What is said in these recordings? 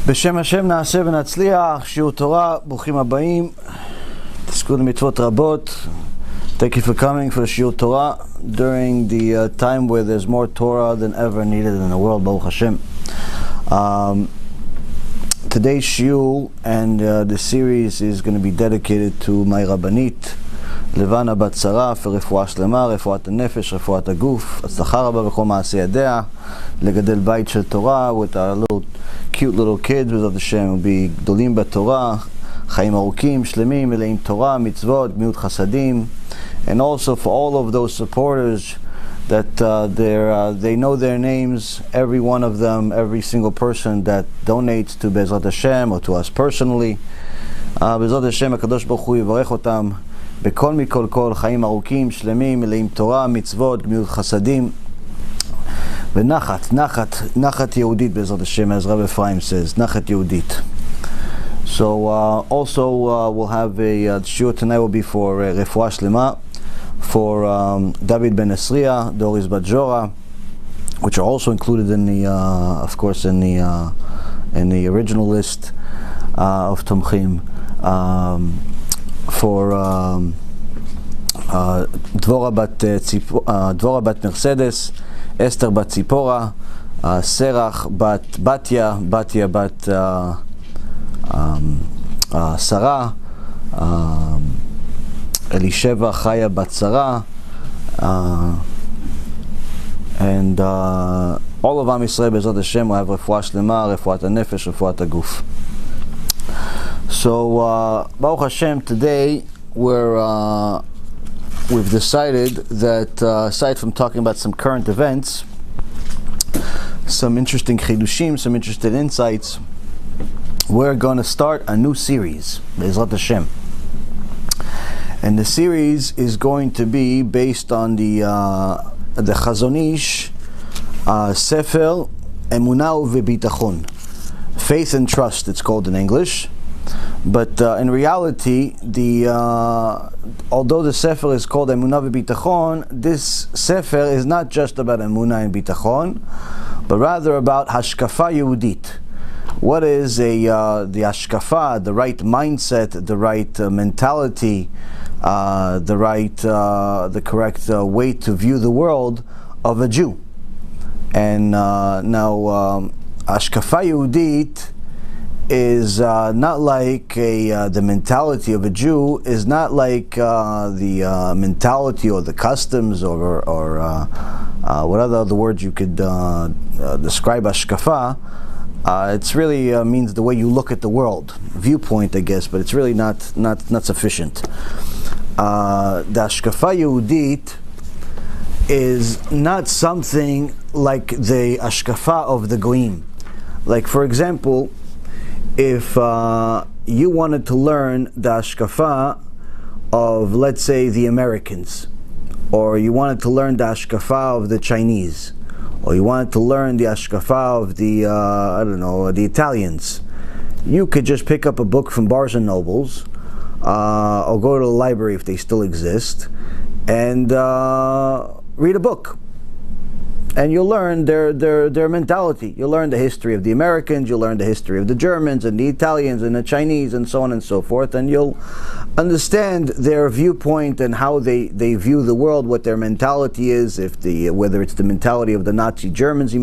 בשם השם נעשה ונצליח, שיעור תורה, ברוכים הבאים, תזכו למצוות רבות. Thank you for coming for the shiur Torah during the time where there's more Torah than ever needed in the world, Baruch Hashem. Today's shiur and the series is going to be dedicated to my Rabbanit, Levana Bat Sarah, for refuah shlema, refuat hanefesh, refuat haguf, הצלחה רבה בכל מעשי ידיה, לגדל בית של תורה, with our cute little kids, B'ezrat Hashem, will be גדולים בתורה, חיים ארוכים, שלמים, מלאים תורה, מצוות, גמילות חסדים, and also for all of those supporters that they know their names, every one of them, every single person that donates to B'ezrat Hashem or to us personally. B'ezrat Hashem, הקדוש ברוך הוא יברך אותם בכל מכל כל, חיים ארוכים, שלמים, מלאים תורה, מצוות, גמילות חסדים, ונחת, נחת יהודית בעזרת השם, as Rabbi Ephraim says, נחת יהודית. So also we'll have a shiur tonight will be for refuah shlema, for David Ben Esriya, Doris Bat Jora, which are also included in the, of course, in the original list of Tomchim, for Dvorah Bat Mercedes, Esther Bat Tzipora, Serach Bat Batya, Batya Bat Sarah, Elisheva Chaya Bat Sarah, and all of Am Yisrael B'ezrat Hashem will have refuah shlema, refuat hanefesh, refuat haguf. So Baruch Hashem, today we've decided that aside from talking about some current events, some interesting chidushim, some interesting insights, we're going to start a new series, B'ezrat Hashem. And the series is going to be based on the Chazon Ish Sefer EMUNAH v'Bitachon, Faith and Trust, it's called in English. But in reality, although the Sefer is called EMUNAH v'Bitachon, this Sefer is not just about EMUNAH and Bitachon, but rather about HaShkafa Yehudit. What is the HaShkafa, the right mindset, the right mentality, the correct way to view the world of a Jew? And now HaShkafa Yehudit is not like the mentality of a Jew is not like the mentality or the customs or what other words you could describe HaShkafa. It's really means the way you look at the world, viewpoint, I guess, but it's really not sufficient. The HaShkafa Yehudit is not something like the HaShkafa of the Goyim. Like, for example, if you wanted to learn the HaShkafa of, let's say, the Americans, or you wanted to learn the HaShkafa of the Chinese, or you wanted to learn the HaShkafa of the, the Italians, you could just pick up a book from Barnes and Nobles, or go to the library if they still exist, and read a book. And you'll learn their mentality. You'll learn the history of the Americans, you'll learn the history of the Germans and the Italians and the Chinese and so on and so forth, and you'll understand their viewpoint and how they view the world, what their mentality is, whether it's the mentality of the Nazi Germans,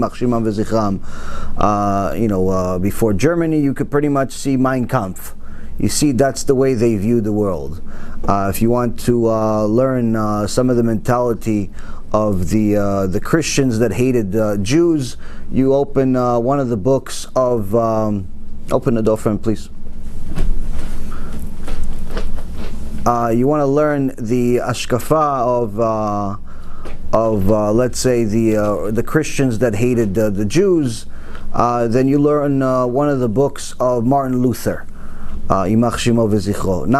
before Germany you could pretty much see Mein Kampf. You see, that's the way they view the world. If you want to learn some of the mentality of the Christians that hated Jews, you open one of the books of open the door, friend, please. You want to learn the HaShkafa of let's say the Christians that hated the Jews, then you learn one of the books of Martin Luther. Not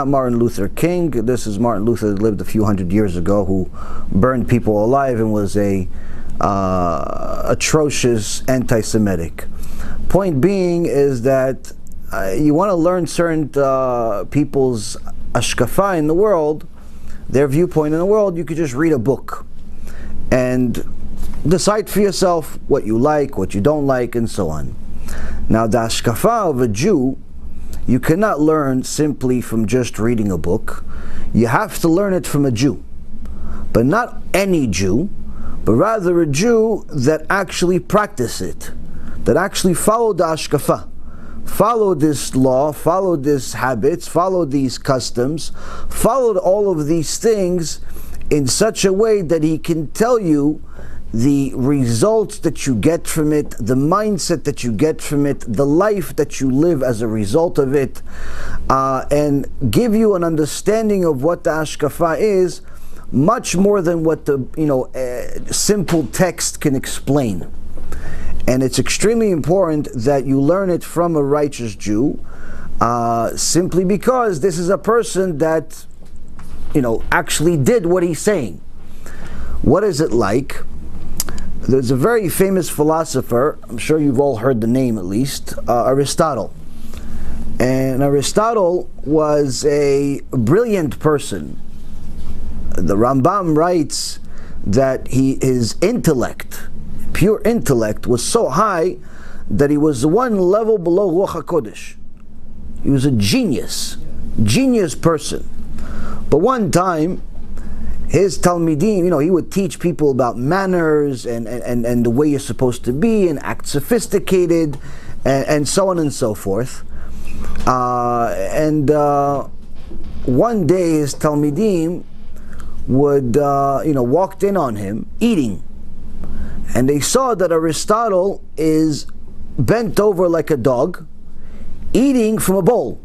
Martin Luther King. This is Martin Luther that lived a few hundred years ago, who burned people alive and was a atrocious anti-Semitic. Point being is that you want to learn certain people's HaShkafa in the world, their viewpoint in the world. You could just read a book and decide for yourself what you like, what you don't like, and so on. Now, the HaShkafa of a Jew, you cannot learn simply from just reading a book. You have to learn it from a Jew. But not any Jew, but rather a Jew that actually practiced it, that actually followed the HaShkafa, followed this law, followed these habits, followed these customs, followed all of these things in such a way that he can tell you the results that you get from it, the mindset that you get from it, the life that you live as a result of it, and give you an understanding of what the HaShkafa is, much more than what the simple text can explain. And it's extremely important that you learn it from a righteous Jew, simply because this is a person that actually did what he's saying. What is it like? There's a very famous philosopher, I'm sure you've all heard the name at least, Aristotle. And Aristotle was a brilliant person. The Rambam writes that his intellect, pure intellect, was so high that he was one level below Ruach HaKodesh. He was a genius person. But one time, his Talmidim, he would teach people about manners and the way you're supposed to be and act sophisticated and so on and so forth. One day his Talmidim would, walked in on him eating. And they saw that Aristotle is bent over like a dog, eating from a bowl,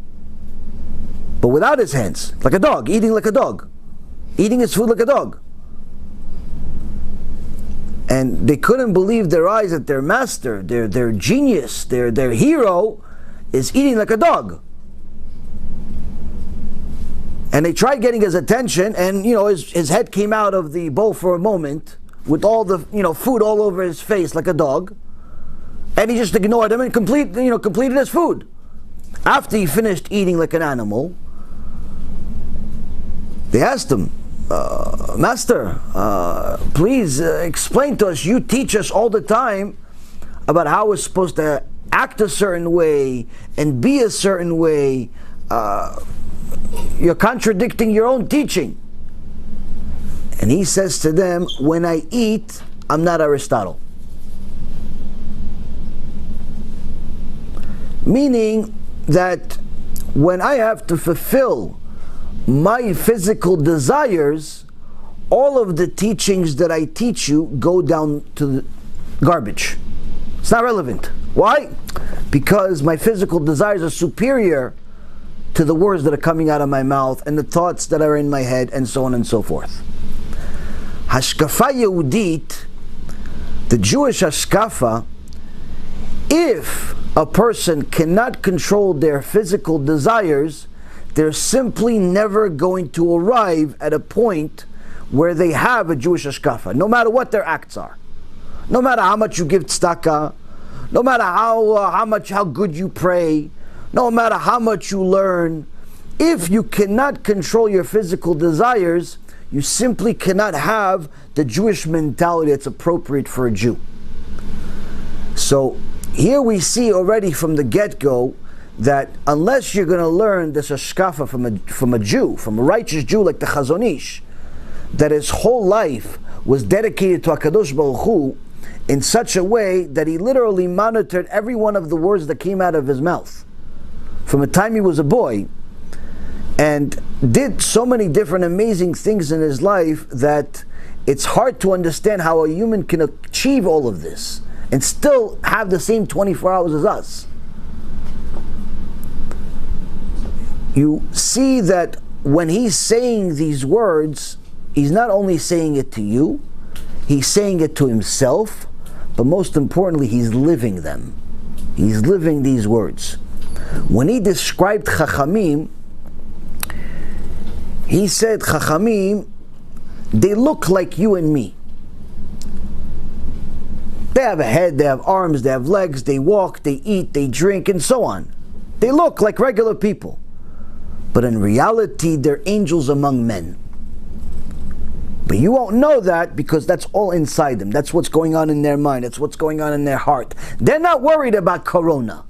but without his hands, like a dog, eating like a dog, eating his food like a dog. And they couldn't believe their eyes that their master, their genius, their hero, is eating like a dog. And they tried getting his attention, and his head came out of the bowl for a moment, with all the food all over his face like a dog, and he just ignored him and completed his food. After he finished eating like an animal, they asked him, Master, please explain to us. You teach us all the time about how we're supposed to act a certain way and be a certain way. You're contradicting your own teaching. And he says to them, when I eat, I'm not Aristotle. Meaning that when I have to fulfill my physical desires, all of the teachings that I teach you go down to the garbage. It's not relevant. Why? Because my physical desires are superior to the words that are coming out of my mouth and the thoughts that are in my head, and so on and so forth. HaShkafa Yehudit, the Jewish HaShkafa, if a person cannot control their physical desires, they're simply never going to arrive at a point where they have a Jewish HaShkafa, no matter what their acts are. No matter how much you give tzedakah, no matter how good you pray, no matter how much you learn, if you cannot control your physical desires, you simply cannot have the Jewish mentality that's appropriate for a Jew. So here we see already from the get-go that unless you're going to learn this HaShkafa from a Jew, from a righteous Jew like the Chazon Ish, that his whole life was dedicated to HaKadosh Baruch Hu in such a way that he literally monitored every one of the words that came out of his mouth from the time he was a boy, and did so many different amazing things in his life that it's hard to understand how a human can achieve all of this and still have the same 24 hours as us. You see that when he's saying these words, he's not only saying it to you, he's saying it to himself, but most importantly, he's living them. He's living these words. When he described Chachamim, he said, Chachamim, they look like you and me. They have a head, they have arms, they have legs, they walk, they eat, they drink, and so on. They look like regular people. But in reality, they're angels among men. But you won't know that because that's all inside them. That's what's going on in their mind. That's what's going on in their heart. They're not worried about Corona.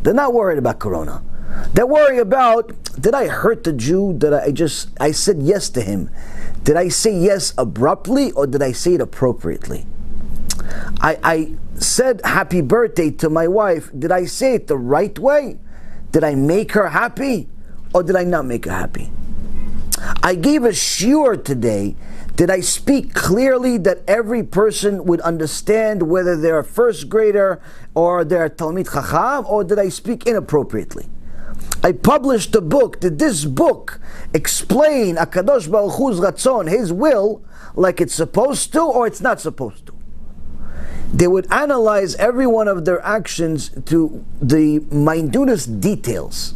They're not worried about Corona. They're worried about, did I hurt the Jew? Did I said yes to him? Did I say yes abruptly, or did I say it appropriately? I said happy birthday to my wife. Did I say it the right way? Did I make her happy, or did I not make her happy? I gave a shiur today. Did I speak clearly that every person would understand whether they're a first grader or they're a Talmid Chacham, or did I speak inappropriately? I published a book. Did this book explain HaKadosh Baruch Hu's Ratzon, His will, like it's supposed to, or it's not supposed to? They would analyze every one of their actions to the minutest details.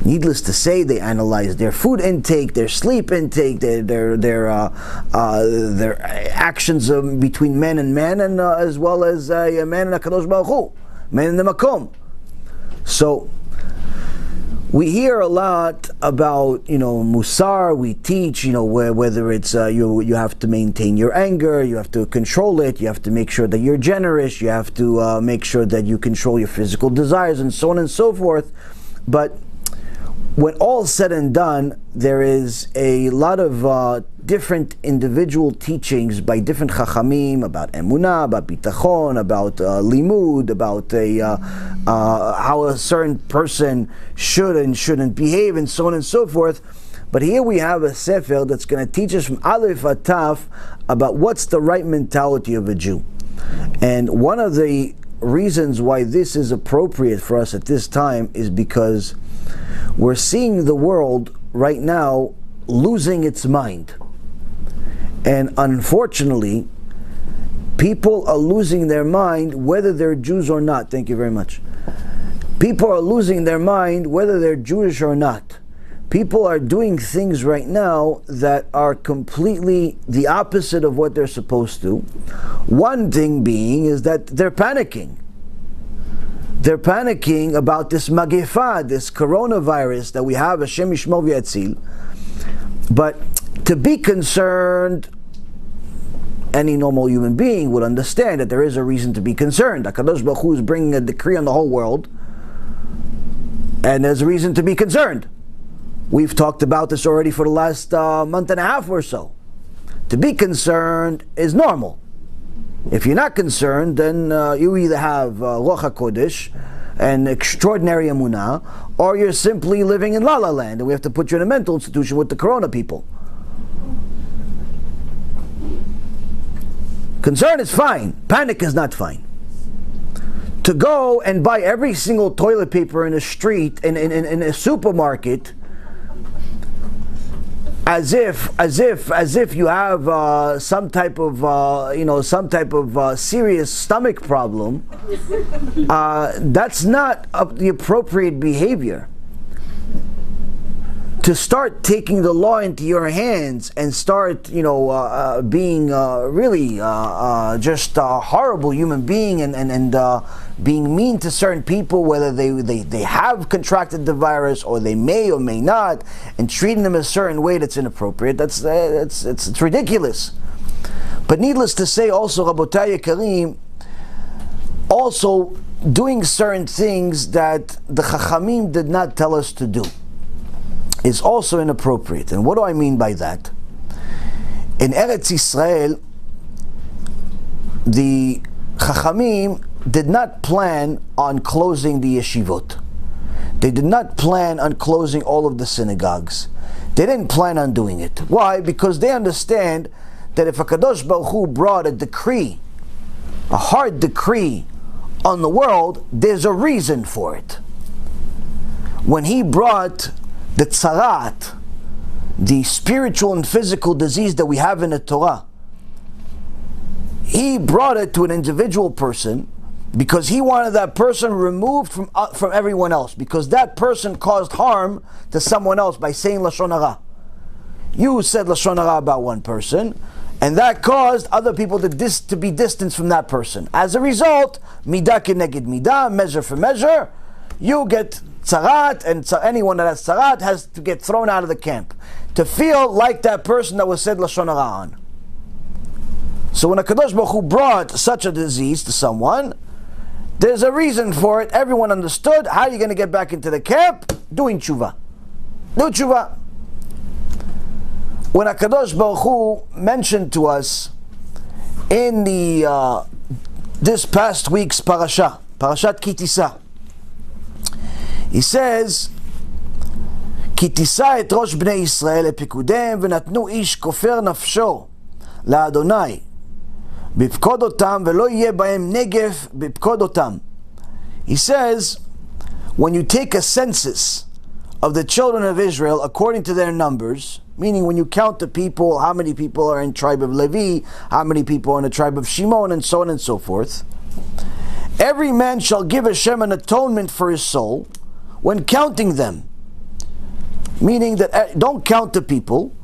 Needless to say, they analyze their food intake, their sleep intake, their actions between man and man, and as well as man and HaKadosh Baruch Hu, man in the Makom. So we hear a lot about, Musar. We teach, whether it's you have to maintain your anger, you have to control it, you have to make sure that you're generous, you have to make sure that you control your physical desires, and so on and so forth. But when all said and done, there is a lot of different individual teachings by different chachamim about emunah, about bitachon, about limud, about how a certain person should and shouldn't behave, and so on and so forth. But here we have a sefer that's going to teach us from Aleph Ataf about what's the right mentality of a Jew. And one of the reasons why this is appropriate for us at this time is because we're seeing the world right now losing its mind. And unfortunately, people are losing their mind whether they're Jews or not. Thank you very much. People are losing their mind whether they're Jewish or not. People are doing things right now that are completely the opposite of what they're supposed to. One thing being is that they're panicking. They're panicking about this magefa, this coronavirus that we have, Hashem Yishmor v'Yatzil. But to be concerned, any normal human being would understand that there is a reason to be concerned. HaKadosh Baruch Hu is bringing a decree on the whole world, and there's a reason to be concerned. We've talked about this already for the last month and a half or so. To be concerned is normal. If you're not concerned, then you either have Ruach HaKodesh and extraordinary emunah, or you're simply living in La La Land, and we have to put you in a mental institution with the Corona people. Concern is fine. Panic is not fine. To go and buy every single toilet paper in a street, in a supermarket, as if you have some type of serious stomach problem, that's not the appropriate behavior. To start taking the law into your hands and start, being really just a horrible human being and being mean to certain people, whether they have contracted the virus or they may or may not, and treating them a certain way that's inappropriate, it's ridiculous. But needless to say, also, Rabotai Yekarim, also doing certain things that the Chachamim did not tell us to do is also inappropriate. And what do I mean by that? In Eretz Yisrael, the Chachamim did not plan on closing the yeshivot. They did not plan on closing all of the synagogues. They didn't plan on doing it. Why? Because they understand that if HaKadosh Baruch Hu brought a decree, a hard decree on the world, there's a reason for it. When He brought the tzarat, the spiritual and physical disease that we have in the Torah, He brought it to an individual person because He wanted that person removed from everyone else, because that person caused harm to someone else by saying Lashon Hara. You said Lashon Hara about one person, and that caused other people to be distanced from that person. As a result, midah keneged midah, measure for measure, you get tzarat, and anyone that has tzarat has to get thrown out of the camp, to feel like that person that was said Lashon Hara on. So when HaKadosh Baruch Hu brought such a disease to someone, There's a reason for it. Everyone understood. How are you going to get back into the camp? Doing tshuva. Do tshuva. When HaKadosh Baruch Hu mentioned to us in the this past week's parashat Kitisa, he says, Kitisa et rosh bnei Yisrael epikudem v'natnu ish kofer nafsho la'Adonai bipkod otam v'lo yeh bahem negef bipkod otam. He says, when you take a census of the children of Israel according to their numbers, meaning when you count the people, how many people are in tribe of Levi, how many people are in the tribe of Shimon, and so on and so forth, every man shall give Hashem an atonement for his soul when counting them. Meaning that don't count the people,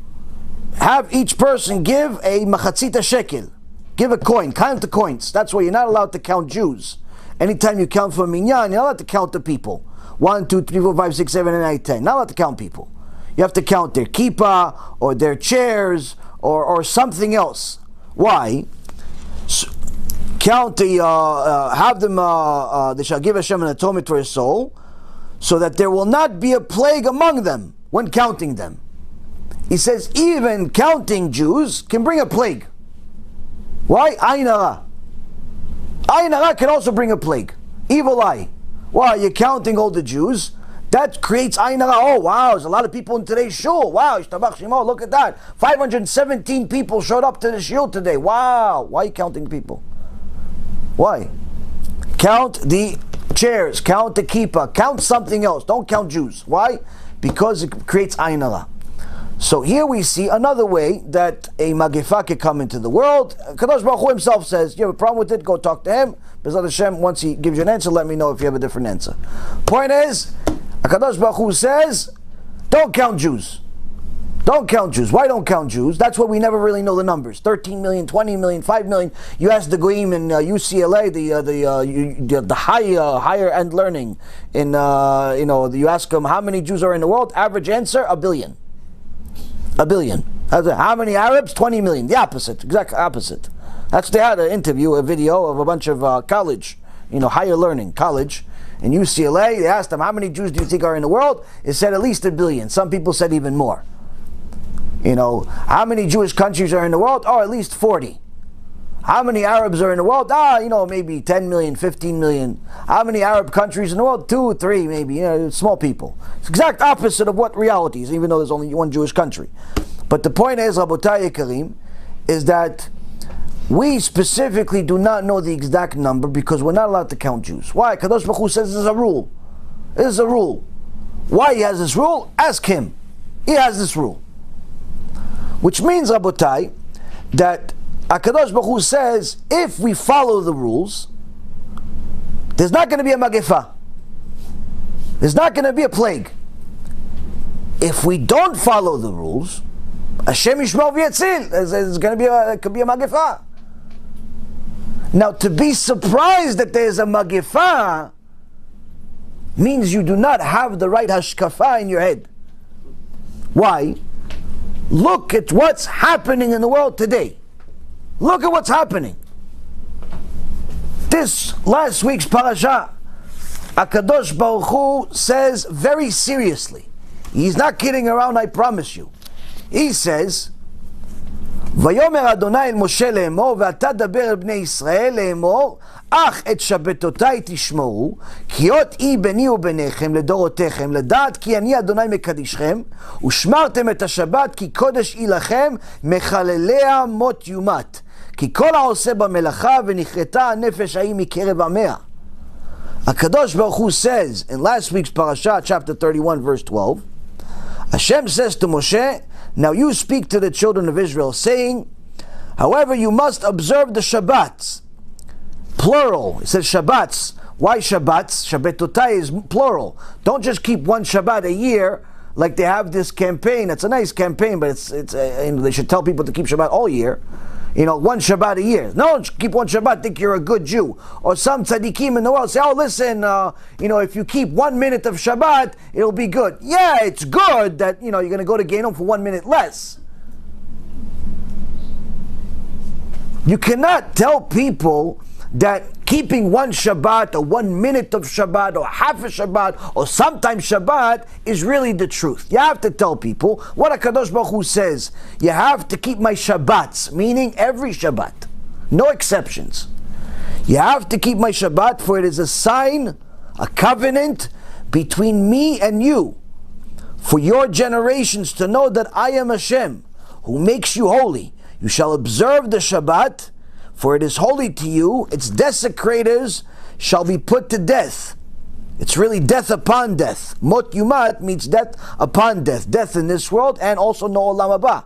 have each person give a machatzita shekel, give a coin, count the coins. That's why you're not allowed to count Jews. Anytime you count for a minyan, you're not allowed to count the people. 1, 2, 3, 4, 5, 6, 7, and 8, 10. Not allowed to count people. You have to count their kippah, or their chairs, or something else. Why? Count the, have them, they shall give Hashem an atonement for his soul, so that there will not be a plague among them when counting them. He says even counting Jews can bring a plague. Why? Ayin hara. Ayin hara can also bring a plague. Evil eye. Why? You're counting all the Jews. That creates ayin hara. Oh wow, there's a lot of people in today's shul. Wow, ishtabach shemo, look at that. 517 people showed up to the shul today. Wow. Why are you counting people? Why? Count the chairs, count the kippah, count something else. Don't count Jews. Why? Because it creates ayin hara. So here we see another way that a magifa can come into the world. Kadosh Baruch Hu himself says, you have a problem with it, go talk to him. B'ezrat Hashem, once he gives you an answer, let me know if you have a different answer. Point is, Kadosh Baruch Hu says, don't count Jews. Don't count Jews. Why don't count Jews? That's why we never really know the numbers. 13 million, 20 million, 5 million. You ask the Goyim in UCLA, the higher end learning, in you ask them how many Jews are in the world. Average answer: 1 billion. 1 billion. How many Arabs? 20 million. The opposite, exact opposite. That's, they had an interview, a video of a bunch of college, higher learning college in UCLA. They asked them, how many Jews do you think are in the world? It said at least 1 billion. Some people said even more. How many Jewish countries are in the world? Oh, at least 40. How many Arabs are in the world? Maybe 10 million, 15 million. How many Arab countries in the world? 2, 3, maybe. Small people. It's the exact opposite of what reality is, even though there's only one Jewish country. But the point is, Rabotai Karim, is that we specifically do not know the exact number because we're not allowed to count Jews. Why? Kadosh Baruch Hu says this is a rule. This is a rule. Why he has this rule? Ask him. He has this rule. Which means, Rabotai, that HaKadosh Baruch Hu says, if we follow the rules, there's not going to be a magifa. There's not going to be a plague. If we don't follow the rules, Hashem yishmor v'yatzil, there's going to be it could be a magifa. Now, to be surprised that there's a magifa means you do not have the right HaShkafa in your head. Why? Look at what's happening in the world today. Look at what's happening. This last week's parasha, HaKadosh Baruch Hu says very seriously. He's not kidding around, I promise you. He says, ויאמר אדוני אל משה לאמור ואתה דבר אל בני ישראל לאמור אך את שבתותי תשמעו כי אות אי ביני וביניכם לדורותיכם לדעת כי אני אדוני מקדישכם ושמרתם את השבת כי קודש היא לכם מחלליה מות יומת כי כל העושה במלאכה ונכרתה הנפש ההיא מקרב עמיה. HaKadosh Baruch Hu says in last week's parasha, chapter 31, verse 12, Hashem says to Moshe, now you speak to the children of Israel, saying, however, you must observe the Shabbats. Plural. It says Shabbats. Why Shabbats? Shabbatotai is plural. Don't just keep one Shabbat a year like they have this campaign. It's a nice campaign, but they should tell people to keep Shabbat all year. One Shabbat a year. No, keep one Shabbat, think you're a good Jew. Or some tzaddikim in the world say, oh, listen, if you keep 1 minute of Shabbat, it'll be good. Yeah, it's good that, you're going to go to Gehinnom for 1 minute less. You cannot tell people that keeping one Shabbat or 1 minute of Shabbat or half a Shabbat or sometimes Shabbat is really the truth. You have to tell people what HaKadosh Baruch Hu says. You have to keep my Shabbats, meaning every Shabbat. No exceptions. You have to keep my Shabbat, for it is a sign, a covenant between me and you, for your generations to know that I am Hashem, who makes you holy. You shall observe the Shabbat, for it is holy to you. Its desecrators shall be put to death. It's really death upon death. Mot yumat means death upon death. Death in this world and also no Olam HaBa.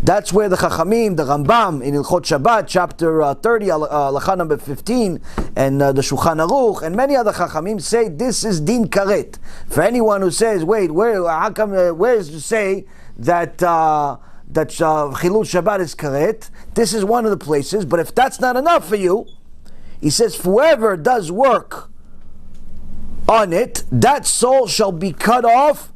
That's where the Chachamim, the Rambam, in Ilchot Shabbat, chapter 30, Halacha number 15, and the Shulchan Aruch, and many other Chachamim say this is din karet. For anyone who says, wait, how come, where does it say that Chilul Shabbat is karet? This is one of the places, but if that's not enough for you, he says, whoever does work on it, that soul shall be cut off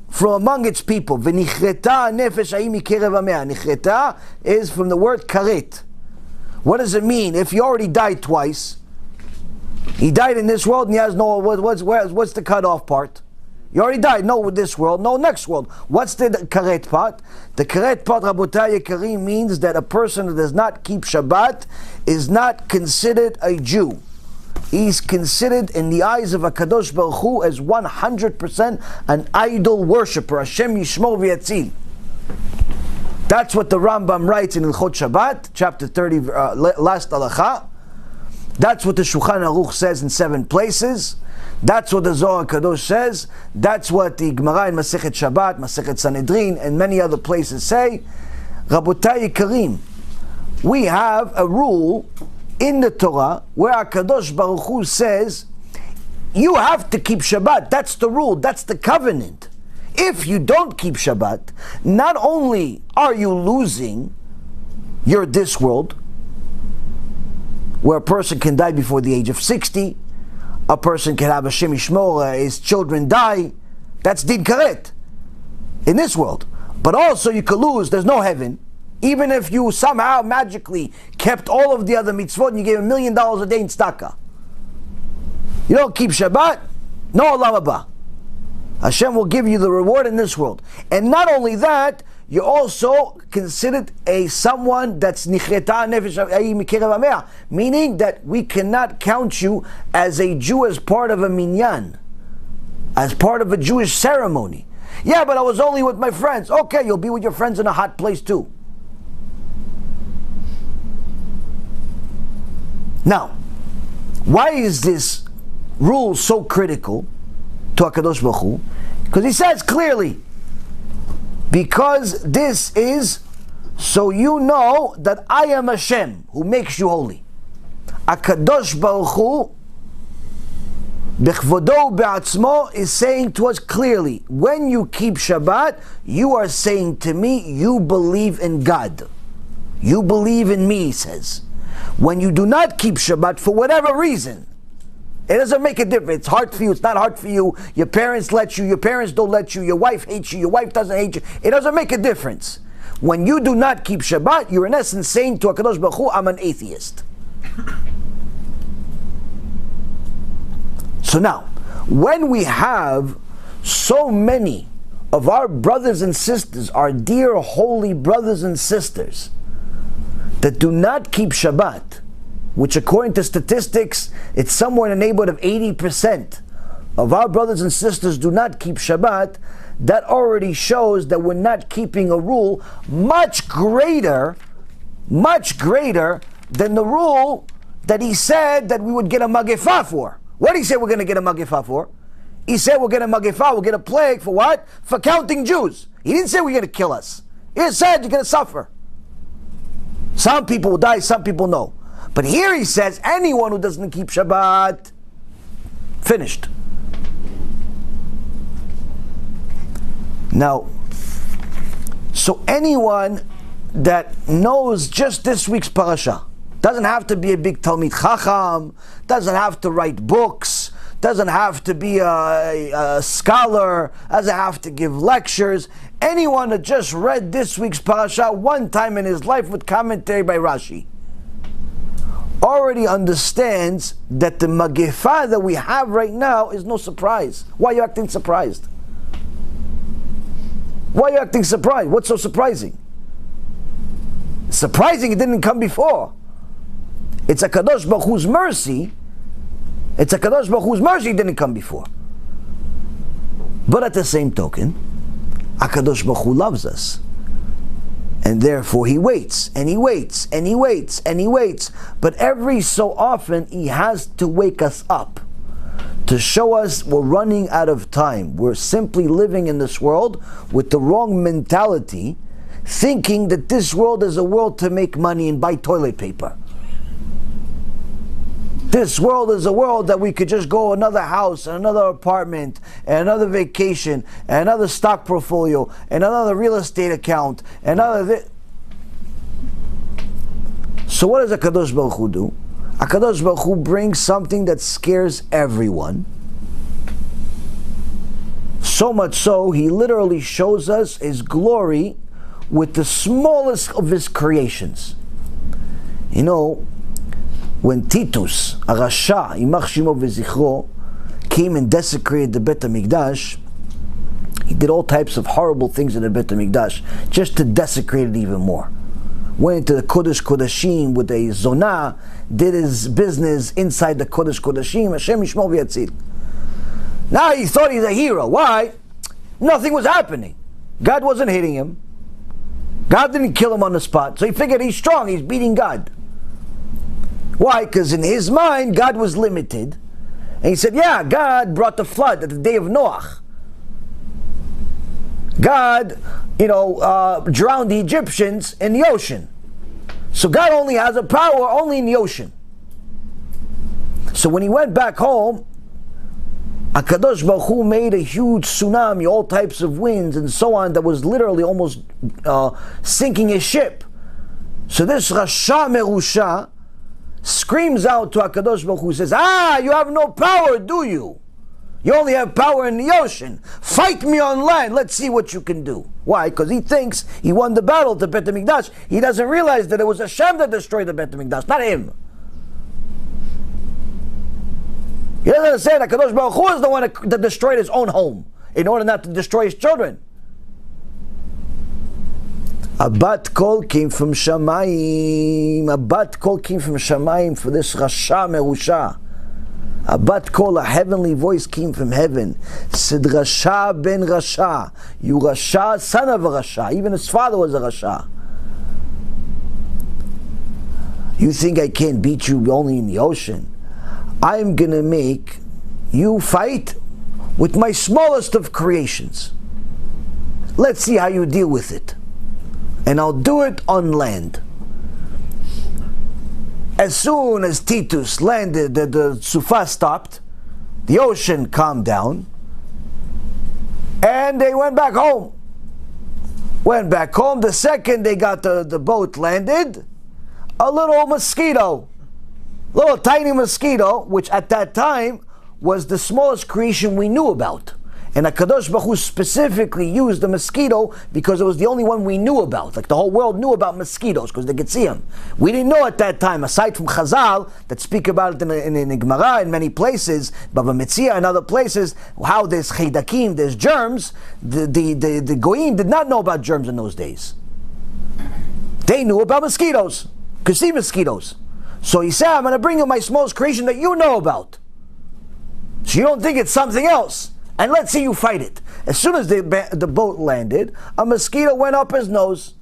from among its people. V'nichreta nefesh ha'im mikerav hamea. Nichreta is from the word karet. What does it mean? If he already died twice, he died in this world and he has no, what's the cut off part? You already died, no this world, no next world. What's the karet part? The karet part, Rabotai Yekarim, means that a person who does not keep Shabbat is not considered a Jew. He's considered in the eyes of HaKadosh Baruch Hu as 100% an idol worshipper. Hashem Yishmor V'Yatzil. That's what the Rambam writes in Ilchot Shabbat, chapter 30, last halacha. That's what the Shulchan Aruch says in 7 places. That's what the Zohar Kadosh says. That's what the Gemara in Masechet Shabbat, Masechet Sanhedrin, and many other places say. Rabotai Yekarim, we have a rule in the Torah where HaKadosh Baruch Hu says you have to keep Shabbat. That's the rule, that's the covenant. If you don't keep Shabbat, not only are you losing your this world, where a person can die before the age of 60, a person can have a Hashem Yishmor, his children die, that's din karet in this world. But also you could lose, there's no heaven. Even if you somehow magically kept all of the other mitzvot and you gave $1 million a day in tzedakah. You don't keep Shabbat, no Olam HaBa. Hashem will give you the reward in this world. And not only that, you're also considered someone that's nichreta nefesh mikerav hamea, meaning that we cannot count you as a Jew as part of a minyan, as part of a Jewish ceremony. Yeah, but I was only with my friends. Okay, you'll be with your friends in a hot place too. Now, why is this rule so critical to HaKadosh Baruch Hu? Because he says clearly, because this is so you know that I am Hashem who makes you holy. HaKadosh Baruch Hu Bechvodo Be'atzmo is saying to us clearly, when you keep Shabbat, you are saying to me, you believe in God. You believe in me, he says. When you do not keep Shabbat for whatever reason, it doesn't make a difference. It's hard for you, it's not hard for you, your parents let you, your parents don't let you, your wife hates you, your wife doesn't hate you. It doesn't make a difference. When you do not keep Shabbat, you're in essence saying to HaKadosh Baruch Hu, I'm an atheist. So now, when we have so many of our brothers and sisters, our dear holy brothers and sisters, that do not keep Shabbat, which according to statistics, it's somewhere in the neighborhood of 80% of our brothers and sisters do not keep Shabbat, that already shows that we're not keeping a rule much greater than the rule that he said that we would get a magefa for. What did he say we're going to get a magefa for? He said we'll get a magefa, we'll get a plague for what? For counting Jews. He didn't say we're going to kill us. He said you're going to suffer. Some people will die, some people no. But here he says anyone who doesn't keep Shabbat, finished. Now, so anyone that knows just this week's parasha, doesn't have to be a big Talmid Chacham, doesn't have to write books, doesn't have to be a scholar, doesn't have to give lectures. Anyone that just read this week's parasha one time in his life with commentary by Rashi already understands that the Magefa that we have right now is no surprise. Why are you acting surprised? Why are you acting surprised? What's so surprising? Surprising it didn't come before. It's a Kadosh Baruch Hu's mercy. It's a Kadosh Baruch Hu's mercy it didn't come before. But at the same token, a Kadosh Baruch Hu loves us. And therefore he waits, and he waits, and he waits, and he waits. But every so often he has to wake us up to show us we're running out of time. We're simply living in this world with the wrong mentality, thinking that this world is a world to make money and buy toilet paper. This world is a world that we could just go another house, and another apartment, and another vacation, and another stock portfolio, and another real estate account, and another. So what does HaKadosh Baruch Hu do? HaKadosh Baruch Hu brings something that scares everyone. So much so, he literally shows us his glory with the smallest of his creations. You know, when Titus, a Rasha, Yimach Shimo v'Zichro, came and desecrated the Bet HaMikdash, he did all types of horrible things in the Bet HaMikdash just to desecrate it even more. Went into the Kodesh Kodashim with a Zonah, did his business inside the Kodesh Kodashim, Hashem Yishmor v'Yatzil. Now he thought he's a hero. Why? Nothing was happening. God wasn't hitting him. God didn't kill him on the spot. So he figured he's strong, he's beating God. Why? Because in his mind, God was limited. And he said, yeah, God brought the flood at the day of Noach. God, drowned the Egyptians in the ocean. So God only has a power only in the ocean. So when he went back home, HaKadosh Baruch Hu made a huge tsunami, all types of winds and so on, that was literally almost sinking his ship. So this Rasha Merusha screams out to HaKadosh Baruch Hu, says, you have no power, do you? You only have power in the ocean. Fight me on land. Let's see what you can do. Why? Because he thinks he won the battle to Bet HaMikdash. He doesn't realize that it was Hashem that destroyed the Bet HaMikdash, not him. He doesn't understand that HaKadosh Baruch Hu is the one that destroyed his own home in order not to destroy his children. A bat kol came from Shamayim. A bat kol came from Shamayim for this Rasha Merusha. A bat kol, a heavenly voice came from heaven. Said, Rasha ben Rasha. You Rasha, son of a Rasha. Even his father was a Rasha. You think I can't beat you only in the ocean? I'm going to make you fight with my smallest of creations. Let's see how you deal with it. And I'll do it on land. As soon as Titus landed, the Sufa stopped, the ocean calmed down, and they went back home. Went back home. The second they got the boat landed, a little mosquito, little tiny mosquito, which at that time was the smallest creation we knew about. And HaKadosh Baruch Hu specifically used the mosquito because it was the only one we knew about. Like the whole world knew about mosquitoes because they could see them. We didn't know at that time, aside from Chazal, that speak about it in Gemara in many places, Bava Metzia and other places, how there's chaydakim, there's germs. The Goyim did not know about germs in those days. They knew about mosquitoes, could see mosquitoes. So he said, I'm going to bring you my smallest creation that you know about. So you don't think it's something else. And let's see you fight it. As soon as the boat landed, a mosquito went up his nose.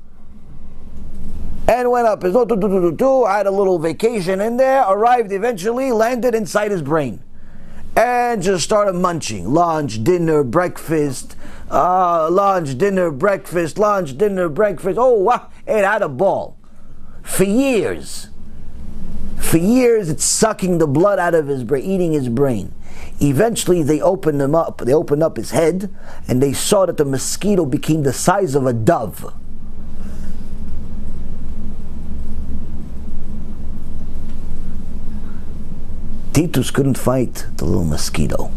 And went up his nose. Had a little vacation in there. Arrived eventually, landed inside his brain. And just started munching. Lunch, dinner, breakfast. Lunch, dinner, breakfast. Lunch, dinner, breakfast. Oh, wow. It had a ball. For years. For years, it's sucking the blood out of his brain, eating his brain. Eventually, they opened him up. They opened up his head, and they saw that the mosquito became the size of a dove. Titus couldn't fight the little mosquito.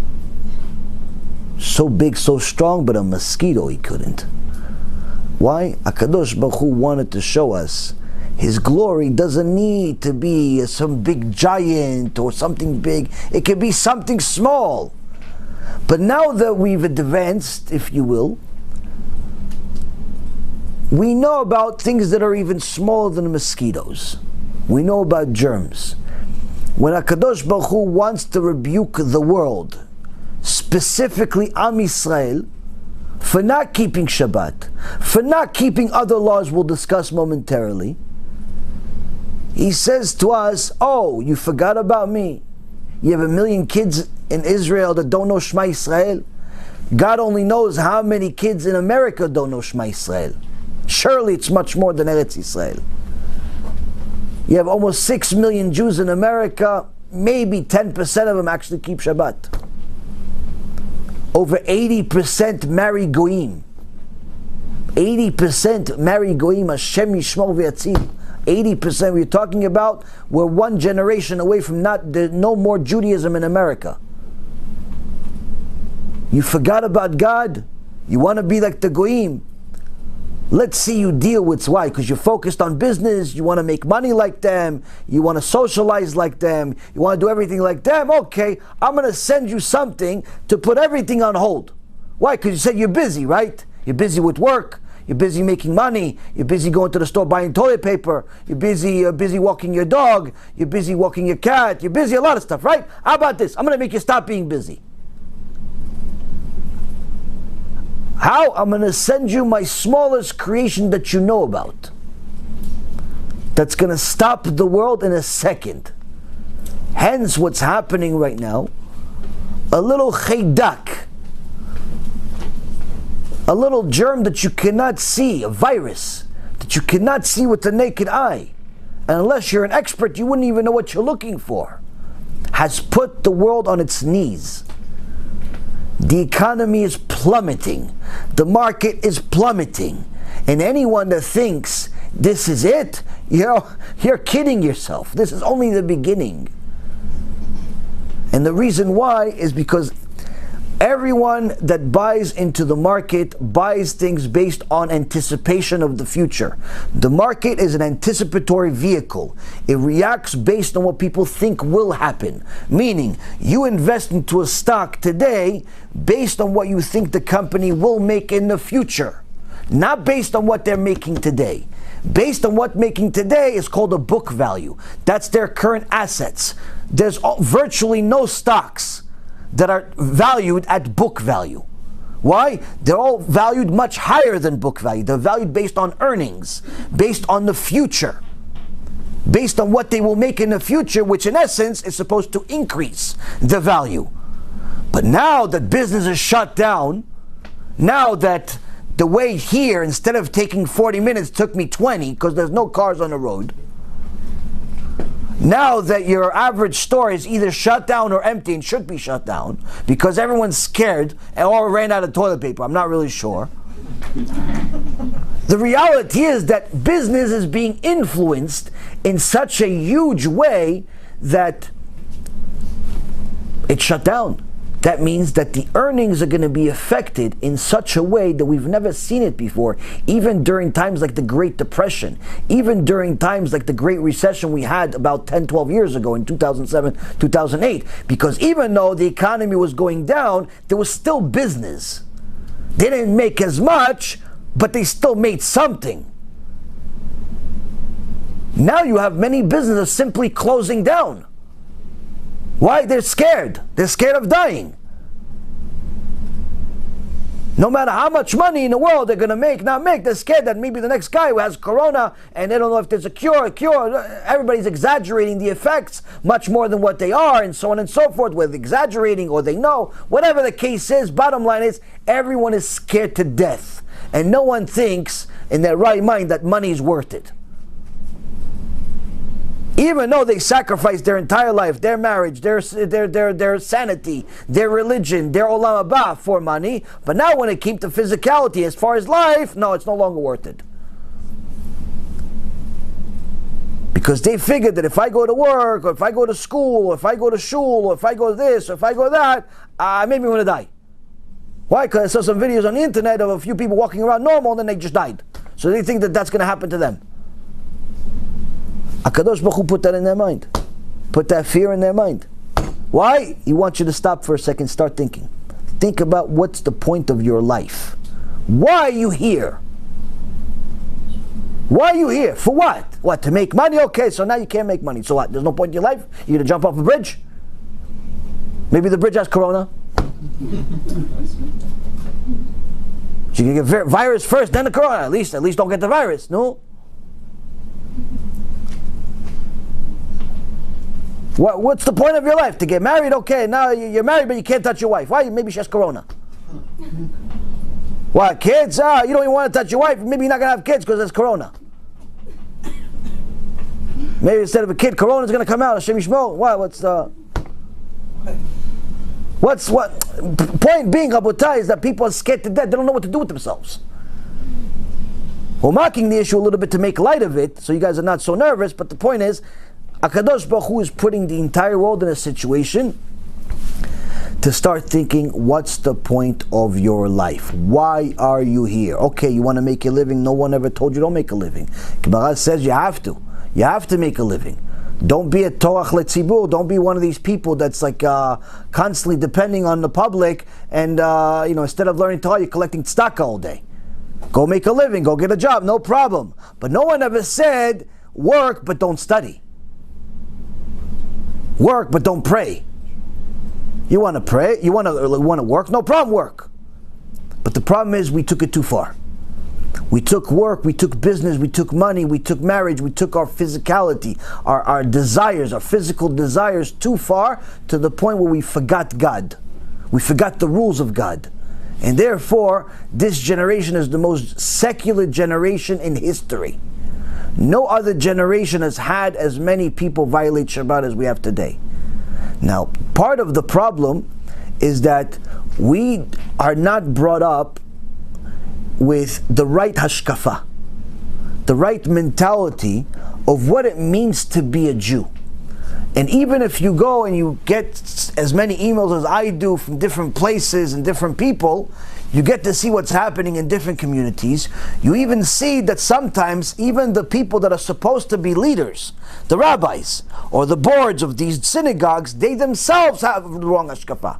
So big, so strong, but a mosquito he couldn't. Why? HaKadosh Baruch Hu wanted to show us His glory doesn't need to be some big giant or something big. It can be something small. But now that we've advanced, if you will, we know about things that are even smaller than mosquitoes. We know about germs. When HaKadosh Baruch Hu wants to rebuke the world, specifically Am Yisrael, for not keeping Shabbat, for not keeping other laws we'll discuss momentarily, He says to us, oh, you forgot about me? You have 1 million kids in Israel that don't know Shema Yisrael? God only knows how many kids in America don't know Shema Yisrael. Surely it's much more than Eretz Yisrael. You have almost 6 million Jews in America, maybe 10% of them actually keep Shabbat. Over 80% marry Goyim. 80% marry Goyim, Hashem Yishmor V'Yatzil. 80% we're talking about, we're one generation away from no more Judaism in America. You forgot about God? You want to be like the Goyim? Let's see you deal with why. Because you're focused on business, you want to make money like them, you want to socialize like them, you want to do everything like them. Okay, I'm going to send you something to put everything on hold. Why? Because you said you're busy, right? You're busy with work, you're busy making money, you're busy going to the store buying toilet paper, you're busy walking your dog, you're busy walking your cat, you're busy a lot of stuff, right? How about this? I'm going to make you stop being busy. How? I'm going to send you my smallest creation that you know about. That's going to stop the world in a second. Hence what's happening right now. A little chaydak. A little germ that you cannot see. A virus that you cannot see with the naked eye. And unless you're an expert, you wouldn't even know what you're looking for. Has put the world on its knees. The economy is plummeting. The market is plummeting. And anyone that thinks this is it, you're kidding yourself. This is only the beginning. And the reason why is because everyone that buys into the market buys things based on anticipation of the future. The market is an anticipatory vehicle. It reacts based on what people think will happen. Meaning, you invest into a stock today based on what you think the company will make in the future. Not based on what they're making today. Based on what making today is called a book value. That's their current assets. There's virtually no stocks that are valued at book value. Why? They're all valued much higher than book value. They're valued based on earnings, based on the future, based on what they will make in the future, which in essence is supposed to increase the value. But now that business is shut down, now that the way here, instead of taking 40 minutes, took me 20 because there's no cars on the road, now that your average store is either shut down or empty and should be shut down because everyone's scared or ran out of toilet paper, I'm not really sure. The reality is that business is being influenced in such a huge way that it's shut down. That means that the earnings are going to be affected in such a way that we've never seen it before, even during times like the Great Depression, even during times like the Great Recession we had about 10, 12 years ago in 2007, 2008. Because even though the economy was going down, there was still business. They didn't make as much, but they still made something. Now you have many businesses simply closing down. Why? They're scared. They're scared of dying. No matter how much money in the world they're going to make, not make, they're scared that maybe the next guy who has corona and they don't know if there's a cure. Everybody's exaggerating the effects much more than what they are, and so on and so forth, whether exaggerating or they know. Whatever the case is, bottom line is, everyone is scared to death. And no one thinks in their right mind that money is worth it. Even though they sacrificed their entire life, their marriage, their sanity, their religion, their Olam HaBa for money, but now when it came to physicality as far as life, no, it's no longer worth it. Because they figured that if I go to work, or if I go to school, or if I go to shul, or if I go this, or if I go that, maybe I'm going to die. Why? Because I saw some videos on the internet of a few people walking around normal and then they just died. So they think that that's going to happen to them. HaKadosh Baruch Hu put that in their mind. Put that fear in their mind. Why? He wants you to stop for a second, start thinking. Think about what's the point of your life. Why are you here? Why are you here? For what? What, to make money? Okay, so now you can't make money. So what? There's no point in your life? You're going to jump off a bridge? Maybe the bridge has corona. So you can get virus first, then the corona. At least don't get the virus. No? What's the point of your life? To get married? Okay, now you're married, but you can't touch your wife. Why? Maybe she has corona. What, kids? You don't even want to touch your wife. Maybe you're not going to have kids because there's corona. Maybe instead of a kid, corona's going to come out. Hashem Yishmor. Point being, Rabotai, is that people are scared to death. They don't know what to do with themselves. We're marking the issue a little bit to make light of it, so you guys are not so nervous, but the point is, HaKadosh Baruch Hu is putting the entire world in a situation to start thinking, what's the point of your life? Why are you here? Okay, you want to make a living. No one ever told you don't make a living. Gemara says you have to. You have to make a living. Don't be a torach letzibur. Don't be one of these people that's like constantly depending on the public, and instead of learning Torah, you're collecting tzedakah all day. Go make a living. Go get a job. No problem. But no one ever said work but don't study. Work but don't pray. You want to pray? You want to work? No problem, work. But the problem is we took it too far. We took work, we took business, we took money, we took marriage, we took our physicality, our desires, our physical desires too far, to the point where we forgot God. We forgot the rules of God. And therefore, this generation is the most secular generation in history. No other generation has had as many people violate Shabbat as we have today. Now, part of the problem is that we are not brought up with the right HaShkafa, the right mentality of what it means to be a Jew. And even if you go and you get as many emails as I do from different places and different people, you get to see what's happening in different communities. You even see that sometimes even the people that are supposed to be leaders, the rabbis or the boards of these synagogues, they themselves have the wrong HaShkafa.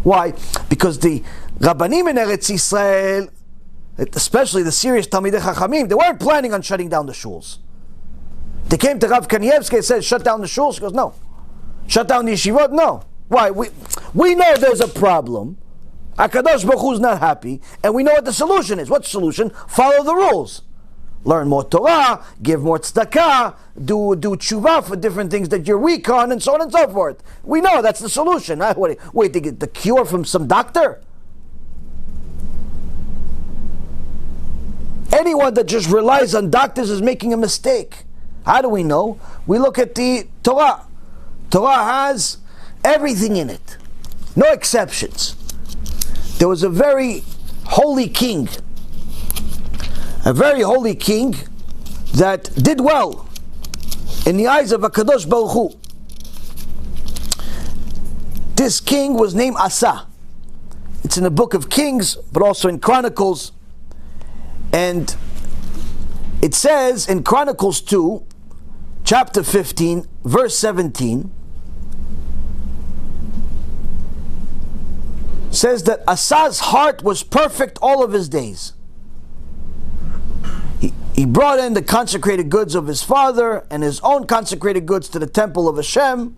Why? Because the Rabbanim in Eretz Yisrael, especially the serious Talmidei Chachamim, they weren't planning on shutting down the shuls. They came to Rav Kanievsky and said, shut down the shuls. He goes, no. Shut down the yeshivot? No. Why? We know there's a problem. HaKadosh Baruch Hu is not happy, and we know what the solution is. What's the solution? Follow the rules. Learn more Torah, give more tzedakah, do TeShuva for different things that you're weak on, and so on and so forth. We know that's the solution. Wait, to get the cure from some doctor? Anyone that just relies on doctors is making a mistake. How do we know? We look at the Torah. Torah has everything in it. No exceptions. There was a very holy king. A very holy king that did well in the eyes of HaKadosh Baruch Hu. This king was named Asa. It's in the book of Kings, but also in Chronicles. And it says in Chronicles 2, chapter 15, verse 17, says that Asa's heart was perfect all of his days. He brought in the consecrated goods of his father and his own consecrated goods to the temple of Hashem.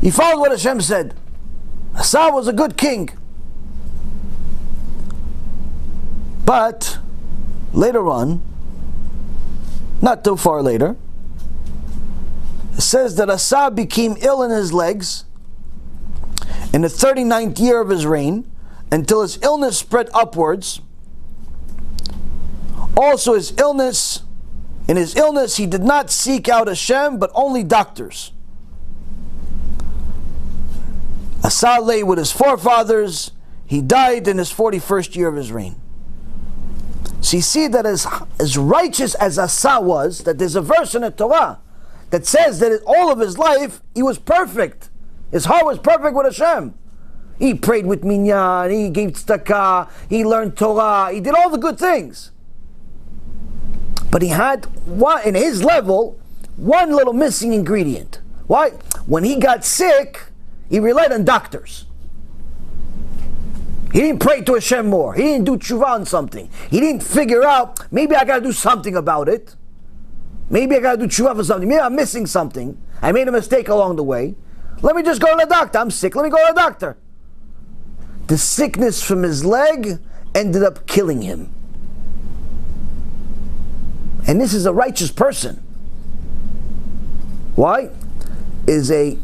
He followed what Hashem said. Asa was a good king. But later on, not too far later, it says that Asa became ill in his legs in the 39th year of his reign, until his illness spread upwards. Also in his illness, he did not seek out Hashem, but only doctors. Asa lay with his forefathers. He died in his 41st year of his reign. So you see that as righteous as Asa was, that there's a verse in the Torah that says that all of his life, he was perfect. His heart was perfect with Hashem. He prayed with minyan, he gave tzedakah, he learned Torah, he did all the good things. But he had, in his level, one little missing ingredient. Why? When he got sick, he relied on doctors. He didn't pray to Hashem more. He didn't do TeShuva on something. He didn't figure out, maybe I got to do something about it. Maybe I got to do TeShuva for something. Maybe I'm missing something. I made a mistake along the way. Let me just go to the doctor. I'm sick. Let me go to the doctor. The sickness from his leg ended up killing him. And this is a righteous person. Why? Is a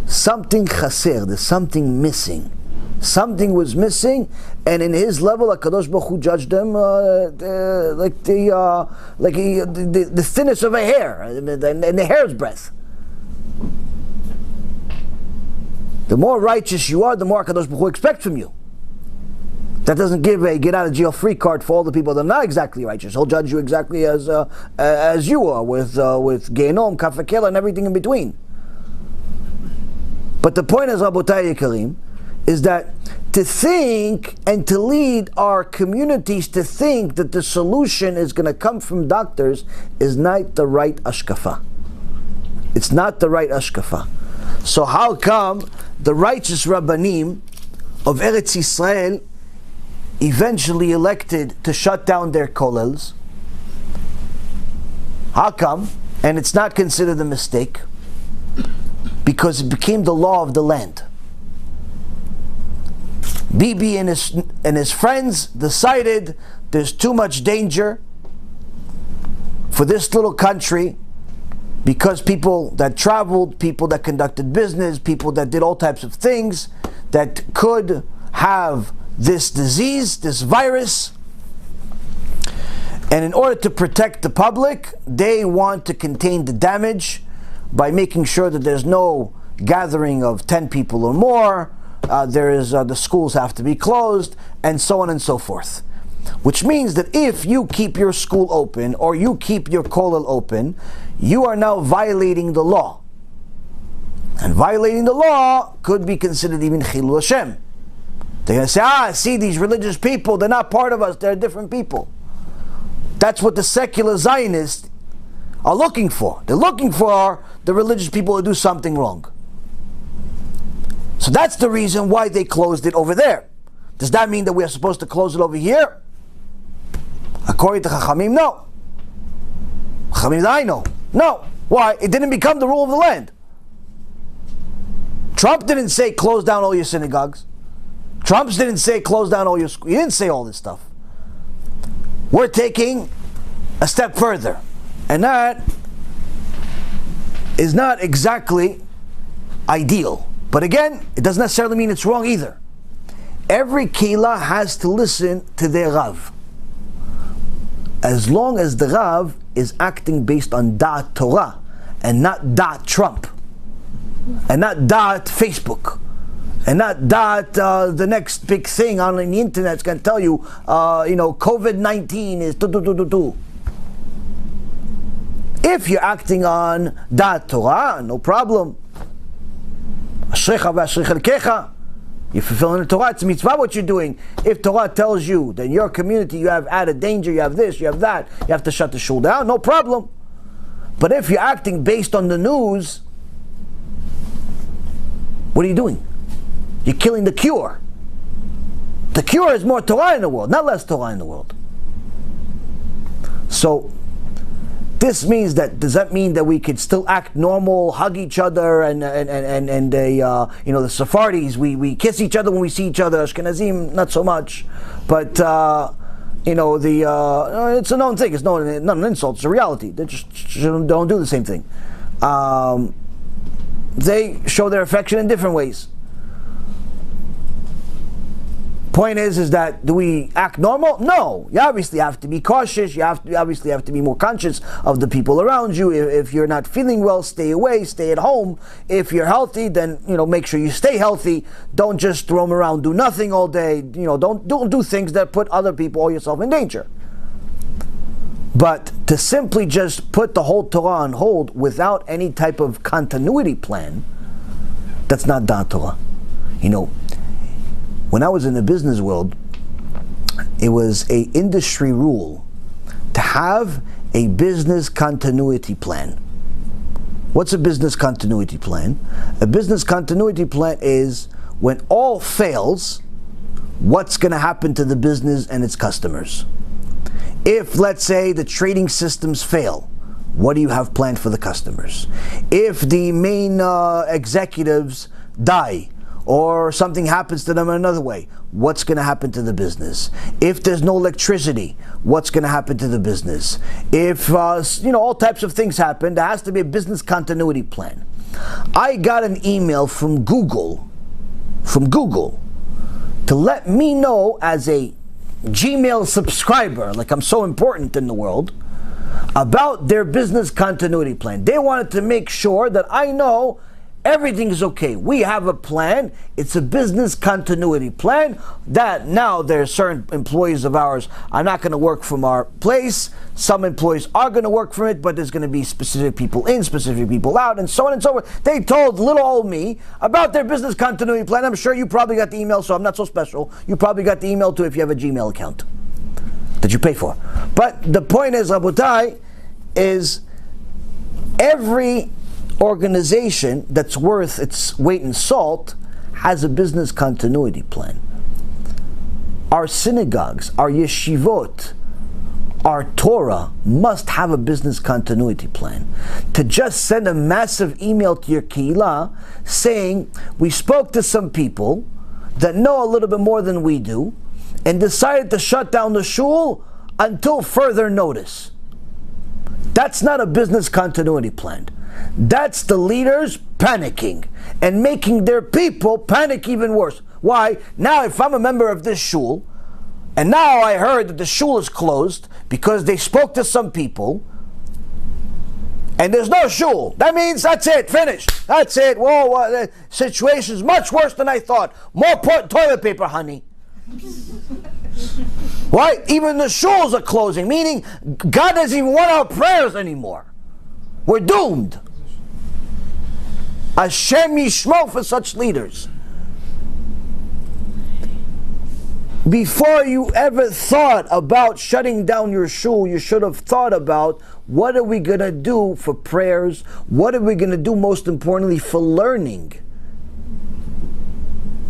something chaser, there's something missing. Something was missing, and in his level, HaKadosh Baruch Hu judged him like the thinness of a hair, and the hair's breadth. The more righteous you are, the more HaKadosh Baruch Hu expects from you. That doesn't give a get out of jail free card for all the people that are not exactly righteous. He'll judge you exactly as you are, with Genom, Kafakela, and everything in between. But the point is, Rabotai Yekarim, is that to think and to lead our communities to think that the solution is going to come from doctors is not the right HaShkafa. It's not the right HaShkafa. So how come the righteous Rabbanim of Eretz Yisrael eventually elected to shut down their kollels? How come? And it's not considered a mistake, because it became the law of the land. Bibi and his friends decided there's too much danger for this little country, because people that traveled, people that conducted business, people that did all types of things that could have this disease, this virus. And in order to protect the public, they want to contain the damage by making sure that there's no gathering of 10 people or more. The schools have to be closed, and so on and so forth. Which means that if you keep your school open or you keep your kollel open, you are now violating the law. And violating the law could be considered even Chilul Hashem. They're going to say, see, these religious people, they're not part of us, they're different people. That's what the secular Zionists are looking for. They're looking for the religious people to do something wrong. So that's the reason why they closed it over there. Does that mean that we are supposed to close it over here? According to Chachamim, no. Chachamim, I know. No. Why? It didn't become the rule of the land. Trump didn't say close down all your synagogues. Trump didn't say close down all your schools. He didn't say all this stuff. We're taking a step further. And that is not exactly ideal. But again, it doesn't necessarily mean it's wrong either. Every keilah has to listen to their Rav, as long as the Rav is acting based on Da'at Torah and not Da'at Trump and not Da'at Facebook and not Da'at the next big thing on the internet is going to tell you, COVID-19 is tu. If you're acting on Da'at Torah, no problem. You're fulfilling the Torah. It's a mitzvah what you're doing. If Torah tells you that in your community you have added danger, you have this, you have that, you have to shut the shul down, no problem. But if you're acting based on the news, what are you doing? You're killing the cure. The cure is more Torah in the world, not less Torah in the world. So this means that, does that mean that we could still act normal, hug each other, and the Sephardi's, we kiss each other when we see each other, Ashkenazim not so much, but it's a known thing, it's not an insult, it's a reality. They just don't do the same thing. They show their affection in different ways. Point is that, do we act normal? No. You obviously have to be cautious. You obviously have to be more conscious of the people around you. If you're not feeling well, stay away, stay at home. If you're healthy, then make sure you stay healthy. Don't just roam around, do nothing all day. Don't do things that put other people or yourself in danger. But to simply just put the whole Torah on hold without any type of continuity plan, that's not Da'at Torah. When I was in the business world, it was an industry rule to have a business continuity plan. What's a business continuity plan? A business continuity plan is when all fails, what's going to happen to the business and its customers. If, let's say, the trading systems fail, what do you have planned for the customers? If the main executives die, or something happens to them in another way, what's going to happen to the business? If there's no electricity, what's going to happen to the business? If all types of things happen, there has to be a business continuity plan. I got an email from Google to let me know, as a Gmail subscriber, like I'm so important in the world, about their business continuity plan. They wanted to make sure that I know everything is okay. We have a plan. It's a business continuity plan that now there are certain employees of ours are not going to work from our place. Some employees are going to work from it, but there's going to be specific people in, specific people out, and so on and so forth. They told little old me about their business continuity plan. I'm sure you probably got the email, so I'm not so special. You probably got the email too if you have a Gmail account that you pay for. But the point is, Rabotai, is every organization that's worth its weight in salt has a business continuity plan. Our synagogues, our yeshivot, our Torah must have a business continuity plan. To just send a massive email to your kehillah saying, we spoke to some people that know a little bit more than we do and decided to shut down the shul until further notice. That's not a business continuity plan. That's the leaders panicking and making their people panic even worse. Why? Now if I'm a member of this shul, and now I heard that the shul is closed because they spoke to some people, and there's no shul, that means that's it, finished. That's it. Whoa, the situation's much worse than I thought. More toilet paper, honey. Why? Even the shuls are closing, meaning God doesn't even want our prayers anymore. We're doomed. Hashem yishmo for such leaders. Before you ever thought about shutting down your shul, you should have thought about, what are we going to do for prayers? What are we going to do, most importantly, for learning?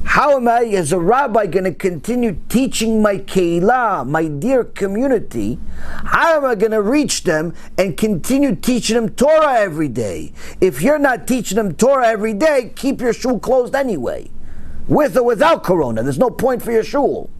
How am I, as a rabbi, going to continue teaching my keilah, my dear community? How am I going to reach them and continue teaching them Torah every day? If you're not teaching them Torah every day, keep your shul closed anyway. With or without Corona, there's no point for your shul.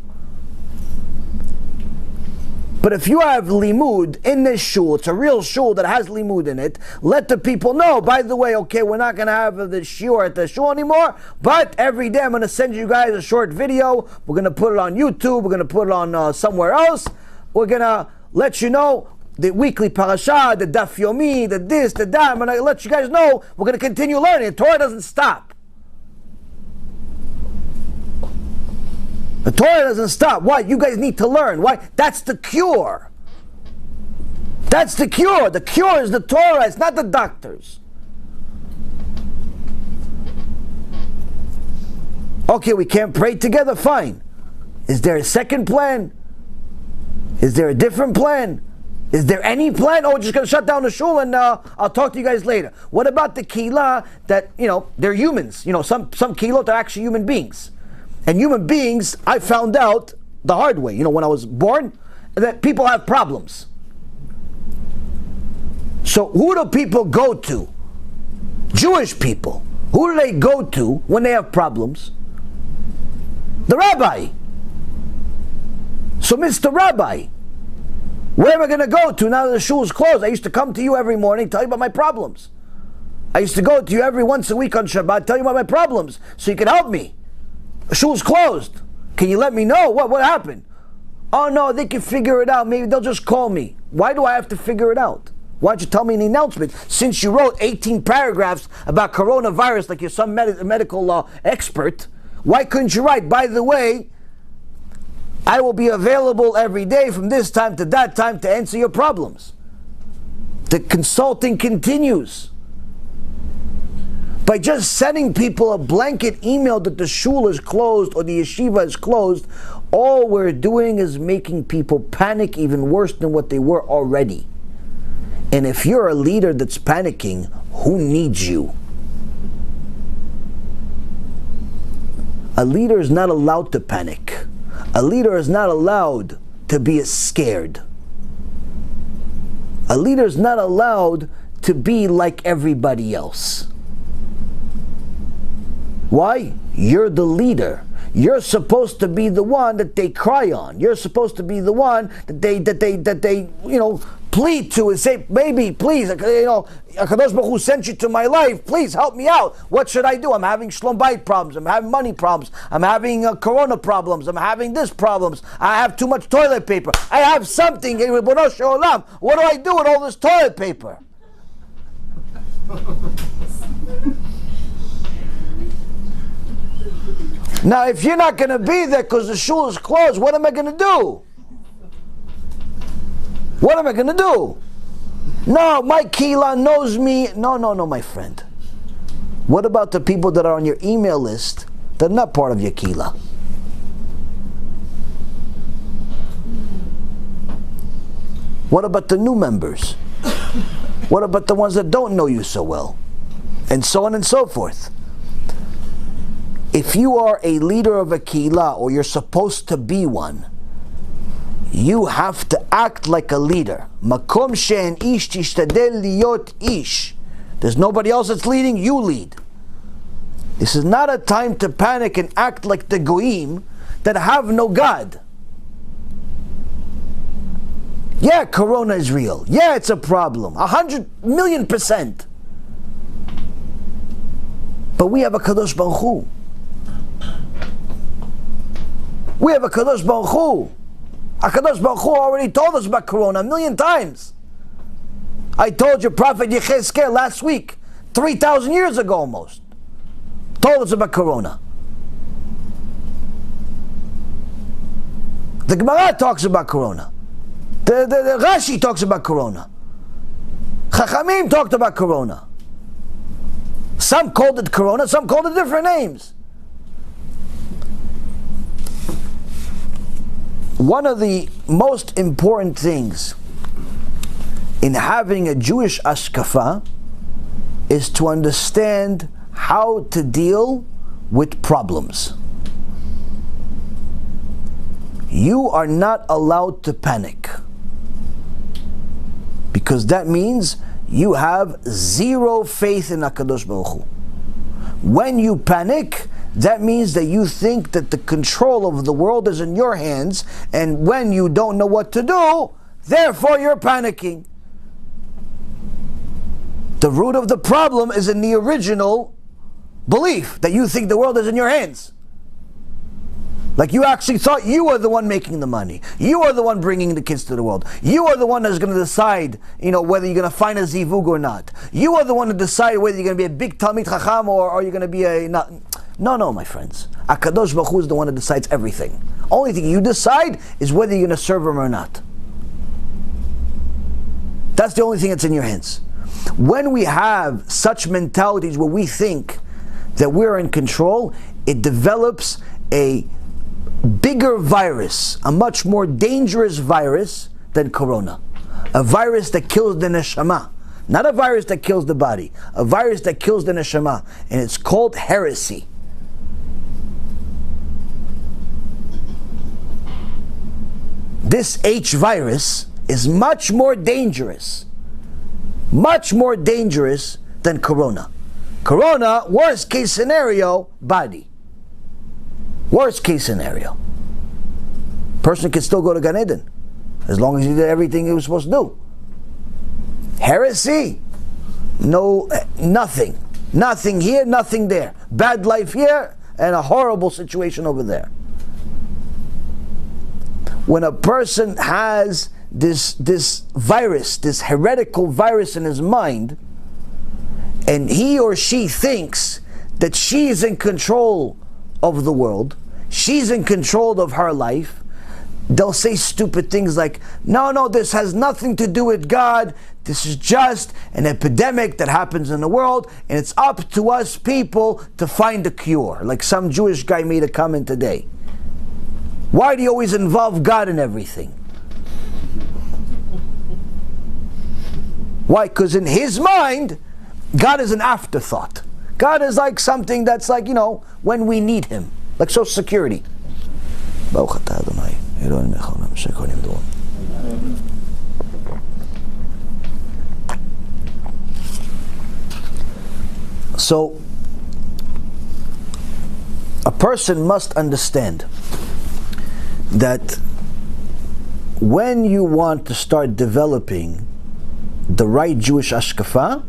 But if you have limud in this shul, it's a real shul that has limud in it, let the people know, by the way, okay, we're not going to have the shiur at the shul anymore, but every day I'm going to send you guys a short video. We're going to put it on YouTube. We're going to put it on somewhere else. We're going to let you know the weekly parasha, the daf yomi, the this, the that. I'm going to let you guys know we're going to continue learning. The Torah doesn't stop. The Torah doesn't stop. Why? You guys need to learn. Why? That's the cure. That's the cure. The cure is the Torah. It's not the doctors. Okay, we can't pray together. Fine. Is there a second plan? Is there a different plan? Is there any plan? Oh, we're just going to shut down the shul and I'll talk to you guys later. What about the keilah that, they're humans? Some keilah are actually human beings. And human beings, I found out the hard way, when I was born, that people have problems. So who do people go to? Jewish people. Who do they go to when they have problems? The rabbi. So Mr. Rabbi, where am I going to go to now that the shul is closed? I used to come to you every morning, tell you about my problems. I used to go to you every once a week on Shabbat, tell you about my problems, so you can help me. The shul's closed. Can you let me know? What happened? Oh no, they can figure it out. Maybe they'll just call me. Why do I have to figure it out? Why don't you tell me in the announcement? Since you wrote 18 paragraphs about coronavirus like you're some medical expert, why couldn't you write, by the way, I will be available every day from this time to that time to answer your problems? The consulting continues. By just sending people a blanket email that the shul is closed or the yeshiva is closed, all we're doing is making people panic even worse than what they were already. And if you're a leader that's panicking, who needs you? A leader is not allowed to panic. A leader is not allowed to be scared. A leader is not allowed to be like everybody else. Why? You're the leader. You're supposed to be the one that they cry on. You're supposed to be the one that they plead to and say, baby, please, HaKadosh Baruch Hu sent you to my life, please help me out. What should I do? I'm having shlom bayit problems, I'm having money problems, I'm having corona problems, I'm having this problems, I have too much toilet paper, I have something, Olam. What do I do with all this toilet paper? Now, if you're not going to be there because the shul is closed, what am I going to do? What am I going to do? No, my kila knows me. No, my friend. What about the people that are on your email list that are not part of your kila? What about the new members? What about the ones that don't know you so well? And so on and so forth. If you are a leader of a kila, or you're supposed to be one, you have to act like a leader. Makom she'en ish tishtadel liyot ish. There's nobody else that's leading, you lead. This is not a time to panic and act like the goyim that have no God. Yeah, corona is real. Yeah, it's a problem. 100,000,000%. But we have a Kadosh Baruch Hu. We have a Kadosh Baruch Hu. HaKadosh Baruch Hu already told us about Corona 1,000,000 times. I told you Prophet Yechezkel last week, 3,000 years ago almost, told us about Corona. The Gemara talks about Corona. The Rashi talks about Corona. Chachamim talked about Corona. Some called it Corona, some called it different names. One of the most important things in having a Jewish HaShkafa is to understand how to deal with problems. You are not allowed to panic, because that means you have zero faith in HaKadosh Baruch Hu. When you panic, that means that you think that the control of the world is in your hands, and when you don't know what to do, therefore you're panicking. The root of the problem is in the original belief that you think the world is in your hands. Like you actually thought you are the one making the money. You are the one bringing the kids to the world. You are the one that's going to decide, whether you're going to find a zivug or not. You are the one to decide whether you're going to be a big Talmid Chacham or you're going to be a not. No, my friends. HaKadosh Baruch Hu is the one that decides everything. Only thing you decide is whether you're going to serve him or not. That's the only thing that's in your hands. When we have such mentalities where we think that we're in control, it develops a bigger virus, a much more dangerous virus than Corona. A virus that kills the neshama. Not a virus that kills the body. A virus that kills the neshama. And it's called heresy. This H virus is much more dangerous than Corona. Corona, worst case scenario, body. Worst case scenario. Person can still go to Gan Eden as long as he did everything he was supposed to do. Heresy, no, nothing. Nothing here, nothing there. Bad life here, and a horrible situation over there. When a person has this virus, this heretical virus in his mind, and he or she thinks that she's in control of the world, she's in control of her life, they'll say stupid things like, no, this has nothing to do with God, this is just an epidemic that happens in the world, and it's up to us people to find a cure. Like some Jewish guy made a comment today. Why do you always involve God in everything? Why? Because in his mind, God is an afterthought. God is like something that's like, when we need him. Like Social Security. So, a person must understand that when you want to start developing the right Jewish HaShkafa,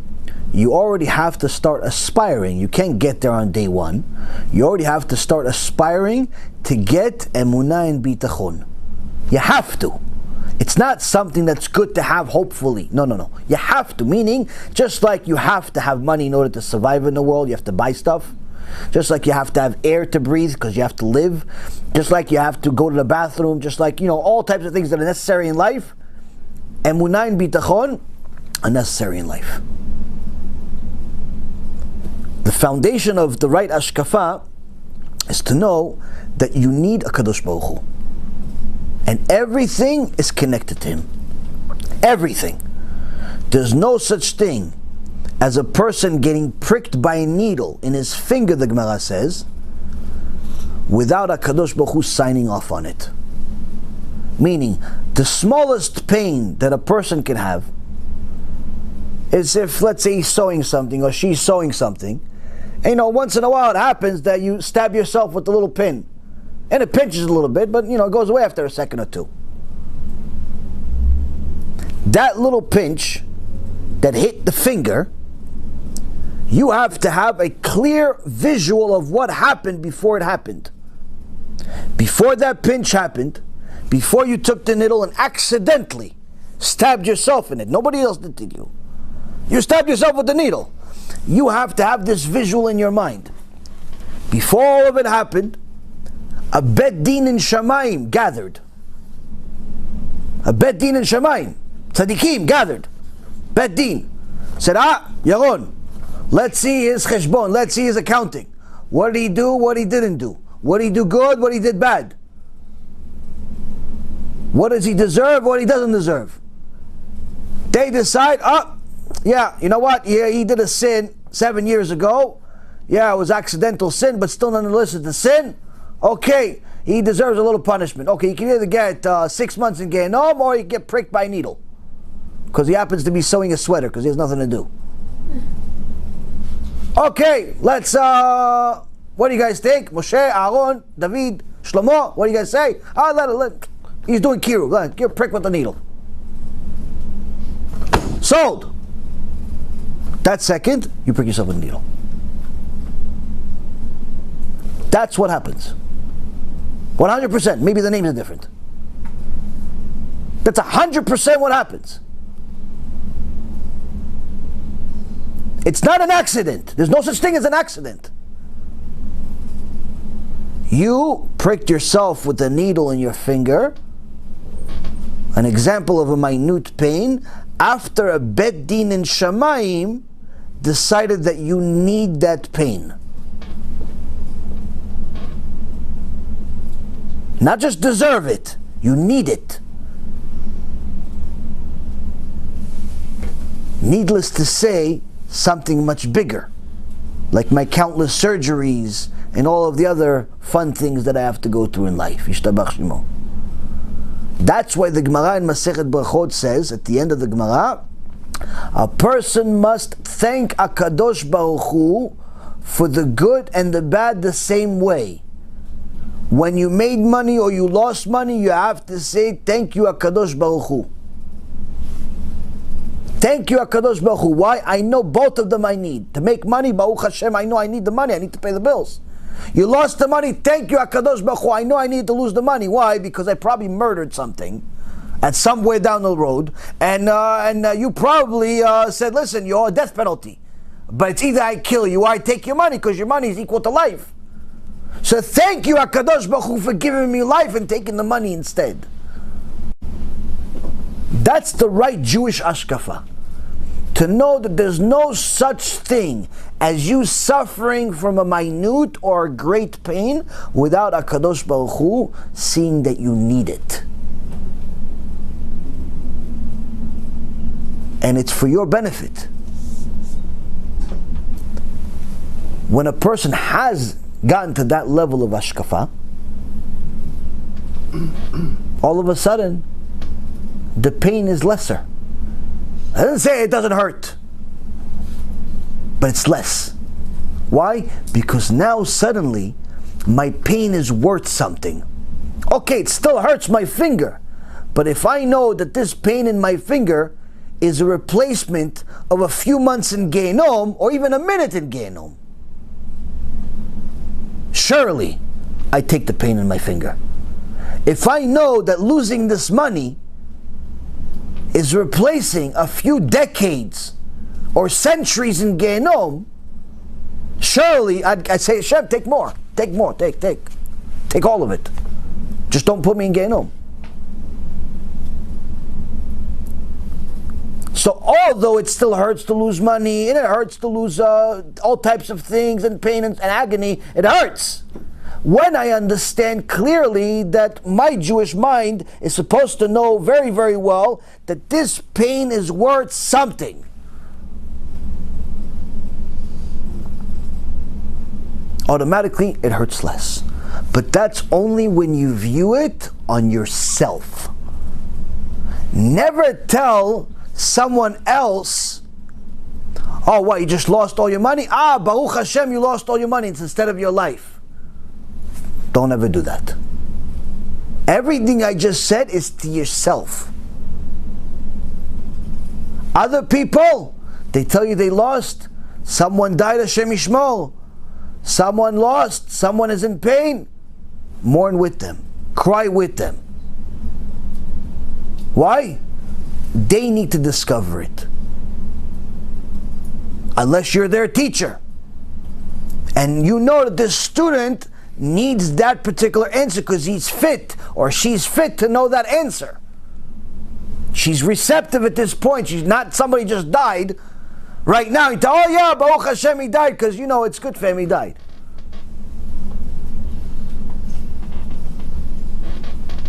you already have to start aspiring. You can't get there on day one. You already have to start aspiring to get EMUNAH and bitachon. You have to. It's not something that's good to have, hopefully. No. You have to. Meaning, just like you have to have money in order to survive in the world, you have to buy stuff. Just like you have to have air to breathe because you have to live. Just like you have to go to the bathroom. Just like, all types of things that are necessary in life. EMUNAH and bitachon are necessary in life. The foundation of the right HaShkafa is to know that you need a Kadosh Baruch Hu. And everything is connected to him. Everything. There's no such thing as a person getting pricked by a needle in his finger, the Gemara says, without a Kadosh Baruch Hu signing off on it. Meaning, the smallest pain that a person can have is if, let's say, he's sewing something or she's sewing something, and once in a while it happens that you stab yourself with a little pin. And it pinches a little bit, but it goes away after a second or two. That little pinch that hit the finger, you have to have a clear visual of what happened before it happened. Before that pinch happened, before you took the needle and accidentally stabbed yourself in it. Nobody else did to you. You stabbed yourself with the needle. You have to have this visual in your mind. Before all of it happened, a Bet Din in Shamayim gathered. A Bet Din in Shamayim. Tzadikim gathered. Bet Din. Said, Yaron, let's see his cheshbon, let's see his accounting. What did he do, what he didn't do? What did he do good, what he did bad? What does he deserve, what he doesn't deserve? They decide, yeah, you know what? Yeah, he did a sin 7 years ago. Yeah, it was accidental sin, but still nonetheless it's a sin. Okay, he deserves a little punishment. Okay, he can either get 6 months in Gehenom or he can get pricked by a needle. Because he happens to be sewing a sweater because he has nothing to do. Okay, let's, what do you guys think? Moshe, Aaron, David, Shlomo, what do you guys say? He's doing KIRUV. Get pricked with the needle. Sold. That second, you prick yourself with a needle. That's what happens. 100%. Maybe the names are different. That's 100% what happens. It's not an accident. There's no such thing as an accident. You pricked yourself with a needle in your finger, an example of a minute pain, after a Bet Din in Shamayim decided that you need that pain. Not just deserve it, you need it. Needless to say, something much bigger, like my countless surgeries and all of the other fun things that I have to go through in life. Yishtabach Shemo. That's why the Gemara in Masechet Brachot says, at the end of the Gemara, a person must thank HaKadosh Baruch Hu for the good and the bad the same way. When you made money or you lost money, you have to say, thank you HaKadosh Baruch Hu. Thank you HaKadosh Baruch Hu. Why? I know both of them I need. To make money, Baruch Hashem, I know I need the money. I need to pay the bills. You lost the money, thank you HaKadosh Baruch Hu. I know I need to lose the money. Why? Because I probably murdered something at somewhere down the road, and you probably said, listen, you're a death penalty. But it's either I kill you or I take your money, because your money is equal to life. So thank you HaKadosh Baruch Hu for giving me life and taking the money instead. That's the right Jewish HaShkafa. To know that there's no such thing as you suffering from a minute or a great pain without HaKadosh Baruch Hu seeing that you need it. and it's for your benefit. When a person has gotten to that level of HaShkafa, all of a sudden, the pain is lesser. I didn't say it doesn't hurt, but it's less. Why? Because now suddenly, my pain is worth something. Okay, it still hurts my finger, but if I know that this pain in my finger is a replacement of a few months in Gehenom, or even a minute in Gehenom, surely I take the pain in my finger. If I know that losing this money is replacing a few decades or centuries in Gehenom, surely I'd say, Hashem, take more, take all of it. Just don't put me in Gehenom. So although it still hurts to lose money, and it hurts to lose all types of things and pain and agony, it hurts. When I understand clearly that my Jewish mind is supposed to know very, very well that this pain is worth something. Automatically it hurts less. But that's only when you view it on yourself. Never tell someone else, oh, what, you just lost all your money? Ah, Baruch Hashem, you lost all your money. It's instead of your life. Don't ever do that. Everything I just said is to yourself. Other people, they tell you they lost. Someone died, Hashem Yishmor. Someone lost. Someone is in pain. Mourn with them. Cry with them. Why? They need to discover it. Unless you're their teacher. And you know that this student needs that particular answer because he's fit or she's fit to know that answer. She's receptive at this point. She's not somebody just died. Right now, you tell, oh yeah, Baruch Hashem, he died because you know it's good for him, he died.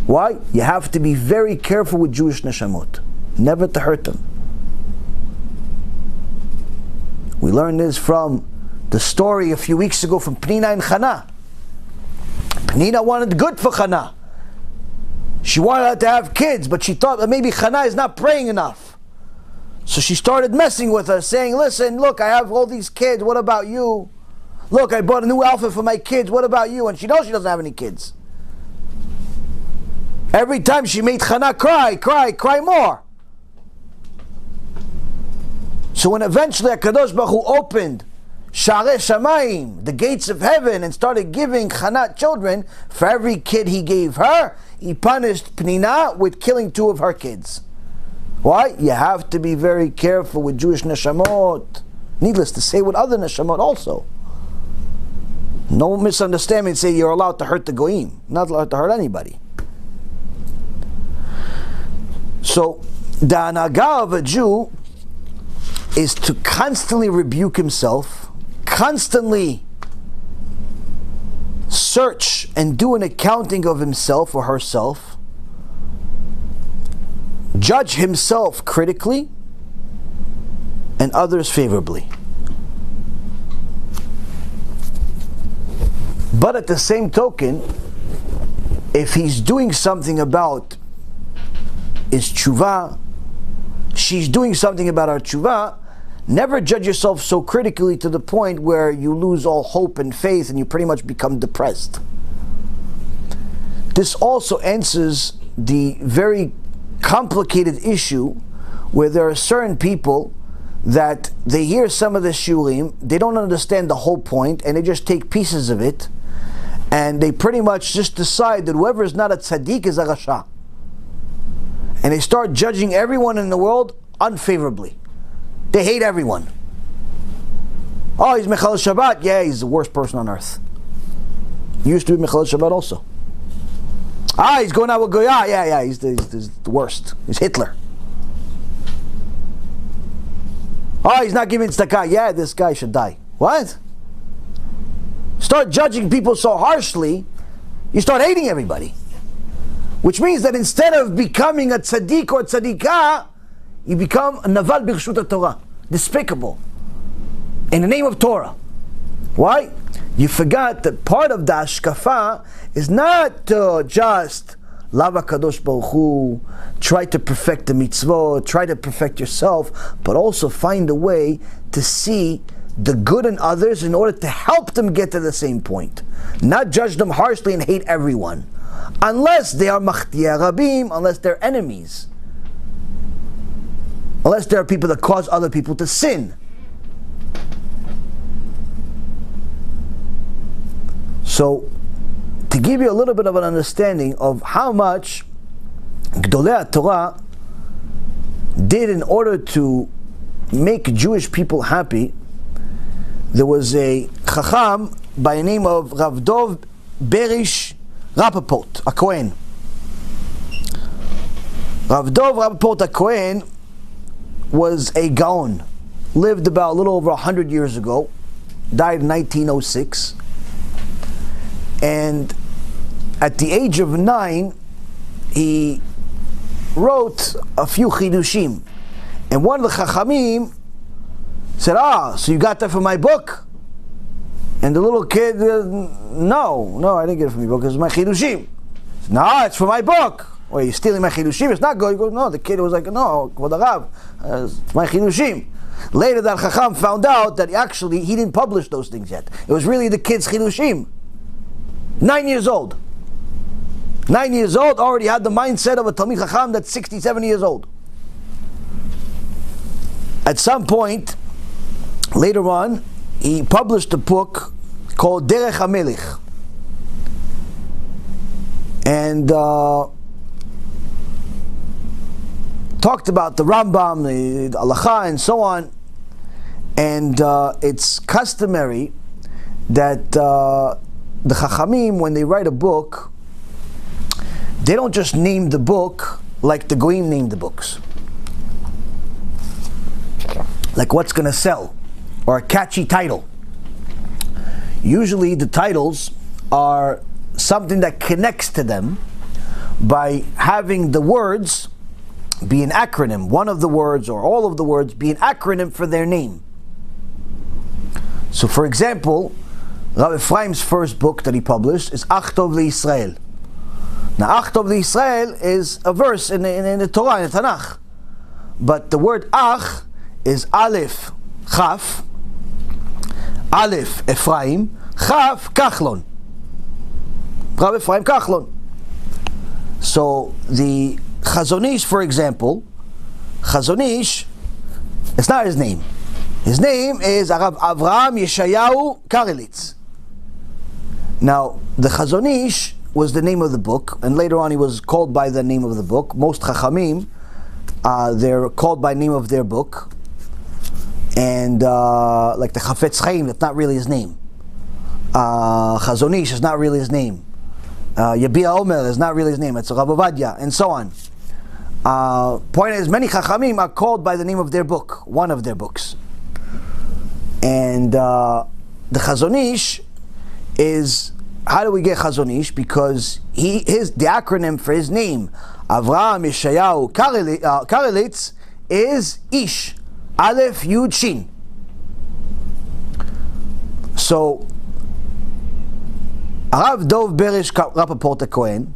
Why? You have to be very careful with Jewish neshamot. Never to hurt them. We learned this from the story a few weeks ago from Pnina and Chana. Pnina wanted good for Chana. She wanted her to have kids, but she thought that maybe Chana is not praying enough. So she started messing with her, saying, listen, look, I have all these kids, what about you? Look, I bought a new outfit for my kids, what about you? And she knows she doesn't have any kids. Every time she made Chana cry more. So when eventually HaKadosh Baruch Hu opened Sharei Shamayim, the gates of heaven, and started giving Chana children, for every kid he gave her, he punished Pnina with killing 2 of her kids. Why? You have to be very careful with Jewish neshamot. Needless to say, with other neshamot also. No misunderstanding, say you're allowed to hurt the goyim. Not allowed to hurt anybody. So, the anaga of a Jew is to constantly rebuke himself, constantly search and do an accounting of himself or herself, judge himself critically and others favorably. But at the same token, if he's doing something about his tshuva, she's doing something about our tshuva, never judge yourself so critically to the point where you lose all hope and faith and you pretty much become depressed. This also answers the very complicated issue where there are certain people that they hear some of the shulim, they don't understand the whole point, and they just take pieces of it, and they pretty much just decide that whoever is not a tzaddik is a rasha. And they start judging everyone in the world unfavorably. They hate everyone. Oh, he's Mechal Shabbat. Yeah, he's the worst person on earth. He used to be Mechal Shabbat also. Ah, he's going out with Goya. Yeah, he's the worst. He's Hitler. Oh, he's not giving tzedakah. Yeah, this guy should die. What? Start judging people so harshly, you start hating everybody. Which means that instead of becoming a tzaddik or tzaddikah, you become a naval birshut Torah, despicable, in the name of Torah. Why? You forgot that part of the HaShkafa is not just love HaKadosh Baruch Hu, try to perfect the mitzvot, try to perfect yourself, but also find a way to see the good in others in order to help them get to the same point. Not judge them harshly and hate everyone. Unless they are machtia rabim, unless they're enemies. Unless there are people that cause other people to sin. So, to give you a little bit of an understanding of how much Gdolei Torah did in order to make Jewish people happy, there was a Chacham by the name of Rav Dov Berish Rappaport, a Kohen. Rav Dov Rappaport, a Kohen, was a Gaon, lived about a little over 100 years ago, died in 1906, and at the age of 9, he wrote a few chidushim, and one of the Chachamim said, so you got that from my book? And the little kid, no, I didn't get it from your book, it's my chidushim. No, it's from my book. Well, you're stealing my chidushim, it's not good. He goes, no, the kid was like, no, Kvod Harav, it's my chidushim. Later that Chacham found out that he didn't publish those things yet. It was really the kid's chidushim. 9 years old. 9 years old, already had the mindset of a Talmid Chacham that's 60, 70 years old. At some point, later on, he published a book called Derech HaMelech. And talked about the Rambam, the Halacha, and so on. And it's customary that the Chachamim, when they write a book, they don't just name the book like the Goyim name the books. Like what's going to sell, or a catchy title. Usually the titles are something that connects to them by having the words be an acronym, one of the words or all of the words be an acronym for their name. So for example, Rabbi Ephraim's first book that he published is Ach Tov LeYisrael. Now Ach Tov LeYisrael is a verse in the Torah, in the Tanakh. But the word Ach is Aleph Chaf, Aleph Ephraim, Chaf Kachlon. Rabbi Ephraim Kachlon. So the Chazon Ish, for example, Chazon Ish, it's not his name. His name is Arav Avraham Yeshayahu Karelitz. Now, the Chazon Ish was the name of the book, and later on he was called by the name of the book. Most Chachamim, they're called by name of their book. And like the Chafetz Chaim, that's not really his name. Chazon Ish is not really his name. Yabia Omer is not really his name. It's Rav Ovadia, and so on. Point is, many Chachamim are called by the name of their book, one of their books. And the Chazon Ish is, how do we get Chazon Ish? Because the acronym for his name, Avraham Yeshayahu Karelitz, is Ish, Aleph Yud Shin. So Rav Dov Berish Rappaport Kohen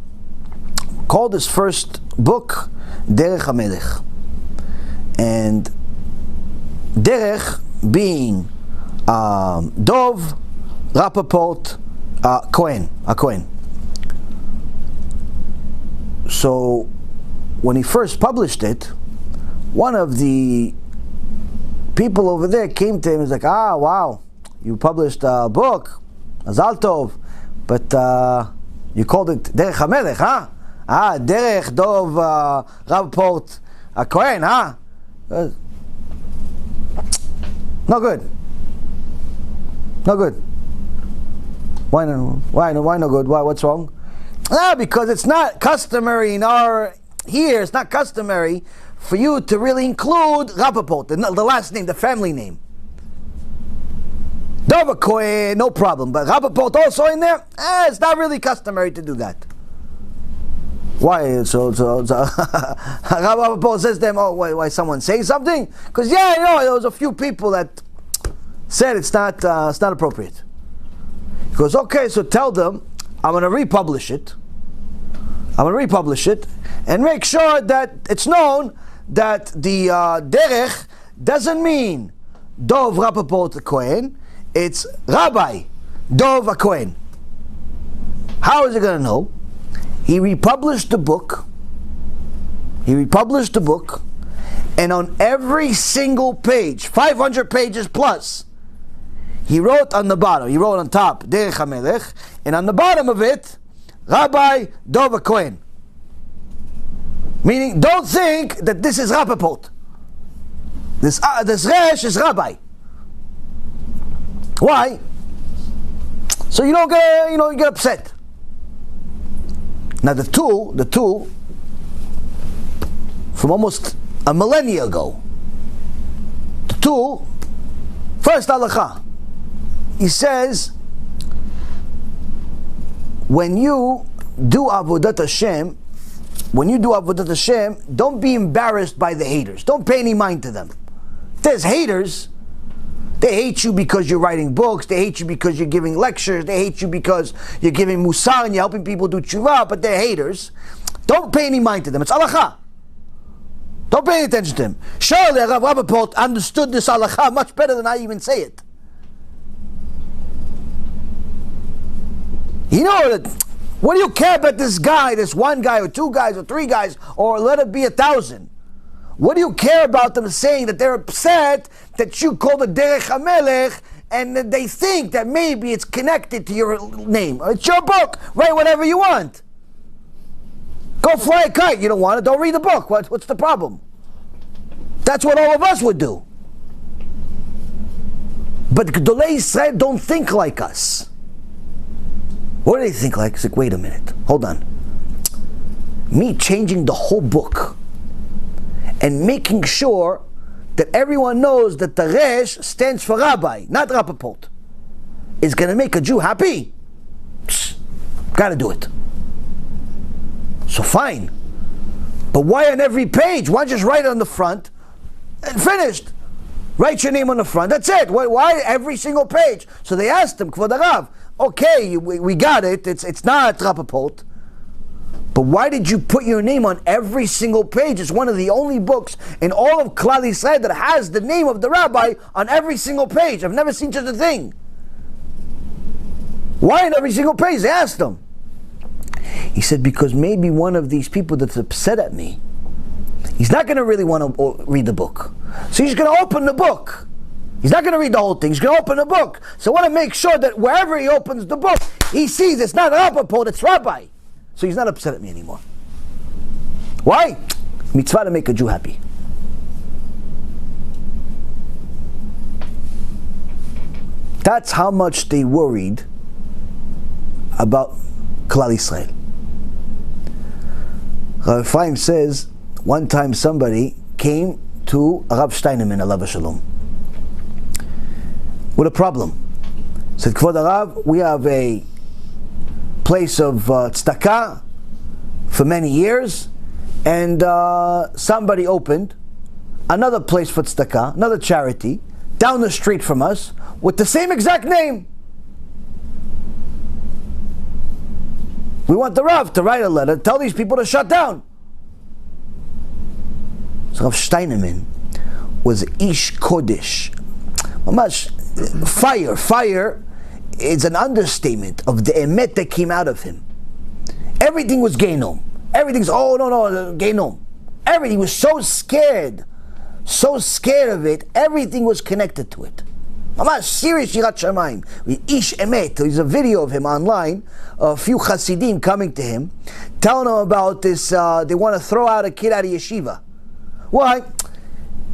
called his first book Derech HaMelech, and Derech being Dov Rappaport Kohen, a Kohen. So when he first published it, one of the people over there came to him and was like, wow, you published a book, Mazal Tov, but you called it Derech HaMelech, huh? Derech Dov Rappaport Kohen, huh? No good. No good. Why no good? Why? What's wrong? Because it's not customary it's not customary for you to really include Rappaport, the last name, the family name. Dov Kohen, no problem, but Rappaport also in there? It's not really customary to do that. Why? So Rabbi Paul says to them, oh, why someone saying something? Because there was a few people that said it's not appropriate. He goes, okay, so tell them I'm going to republish it. And make sure that it's known that the derech doesn't mean Dov Rappaport Cohen, it's Rabbi Dov Cohen. How is he going to know? He republished the book, and on every single page, 500 pages plus, he wrote on the bottom, he wrote on top, Derech HaMelech, and on the bottom of it, Rabbi Dov Cohen. Meaning, don't think that this is Rappaport. This Resh is Rabbi. Why? So you don't get upset. Now the two, from almost a millennia ago, first halakha, he says, when you do avodat Hashem, don't be embarrassed by the haters. Don't pay any mind to them. There's haters. They hate you because you're writing books. They hate you because you're giving lectures. They hate you because you're giving musar and you're helping people do tshuva, but they're haters. Don't pay any mind to them. It's halakha. Don't pay any attention to them. Surely Rav Rappaport understood this halakha much better than I even say it. You know that. What do you care about this guy, this one guy, or two guys, or three guys, or let it be 1,000? What do you care about them saying that they're upset that you call the Derech HaMelech and that they think that maybe it's connected to your name? It's your book. Write whatever you want. Go fly a kite. You don't want it? Don't read the book. What's the problem? That's what all of us would do. But Gedolei Yisrael don't think like us. What do they think like? It's like, wait a minute. Hold on. Me changing the whole book and making sure that everyone knows that the Resh stands for Rabbi, not Rappaport, is going to make a Jew happy? Got to do it. So fine. But why on every page? Why just write it on the front and finished? Write your name on the front. That's it. Why every single page? So they asked him, Kvod Harav, okay, we got it. It's not Rappaport. But why did you put your name on every single page? It's one of the only books in all of Klal Yisrael that has the name of the rabbi on every single page. I've never seen such a thing. Why on every single page? They asked him. He said, because maybe one of these people that's upset at me, he's not going to really want to read the book. So he's going to open the book. He's not going to read the whole thing. He's going to open the book. So I want to make sure that wherever he opens the book, he sees it's not Rappaport, it's Rabbi. So he's not upset at me anymore. Why? Mitzvah to make a Jew happy. That's how much they worried about Klal Yisrael. Rav Chaim says, one time somebody came to Rav Steinemann, alav shalom, with a problem. Said, Kvod Harav, we have a place of tzedakah for many years, and somebody opened another place for tzedakah, another charity, down the street from us, with the same exact name. We want the Rav to write a letter, tell these people to shut down. So Rav Steinemann was Ish Kodesh. Mamash, fire is an understatement of the emet that came out of him. Everything was Genom. Everything's, oh no, Genom. Everything was so scared of it, everything was connected to it. Mamash, serious Yirat Shamayim. Ish Emet, there's a video of him online, a few Hasidim coming to him, telling him about this, they want to throw out a kid out of yeshiva. Why?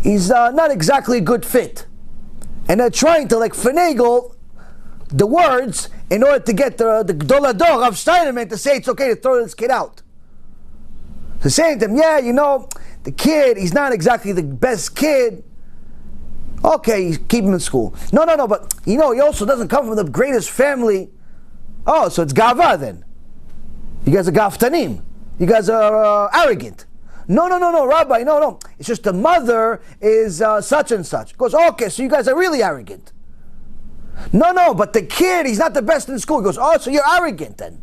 He's not exactly a good fit. And they're trying to finagle the words in order to get the Gdolador of Steinemann to say it's okay to throw this kid out. So saying to him, the kid, he's not exactly the best kid. Okay, keep him in school. No, but he also doesn't come from the greatest family. Oh, so it's Gava then. You guys are Gaftanim. You guys are arrogant. No, Rabbi, no. It's just the mother is such and such. He goes, okay, so you guys are really arrogant. No, but the kid, he's not the best in school. He goes, oh, so you're arrogant then.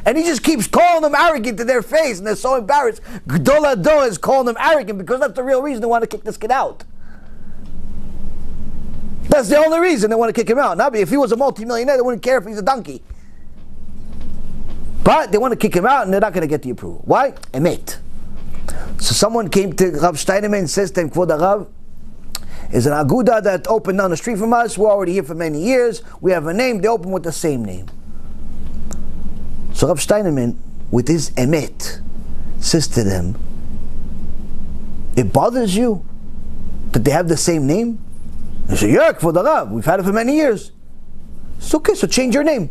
And he just keeps calling them arrogant to their face, and they're so embarrassed. Gdol Hador is calling them arrogant because that's the real reason they want to kick this kid out. That's the only reason they want to kick him out. Now, if he was a multimillionaire, they wouldn't care if he's a donkey. But they want to kick him out, and they're not going to get the approval. Why? Emet. So someone came to Rav Steinemann and says to him, Kvod Rav, is an aguda that opened down the street from us. We're already here for many years. We have a name. They open with the same name. So Rav Steinemann, with his emet, says to them, it bothers you that they have the same name? They say, yeah, Kvod Rav, we've had it for many years. It's okay, so change your name.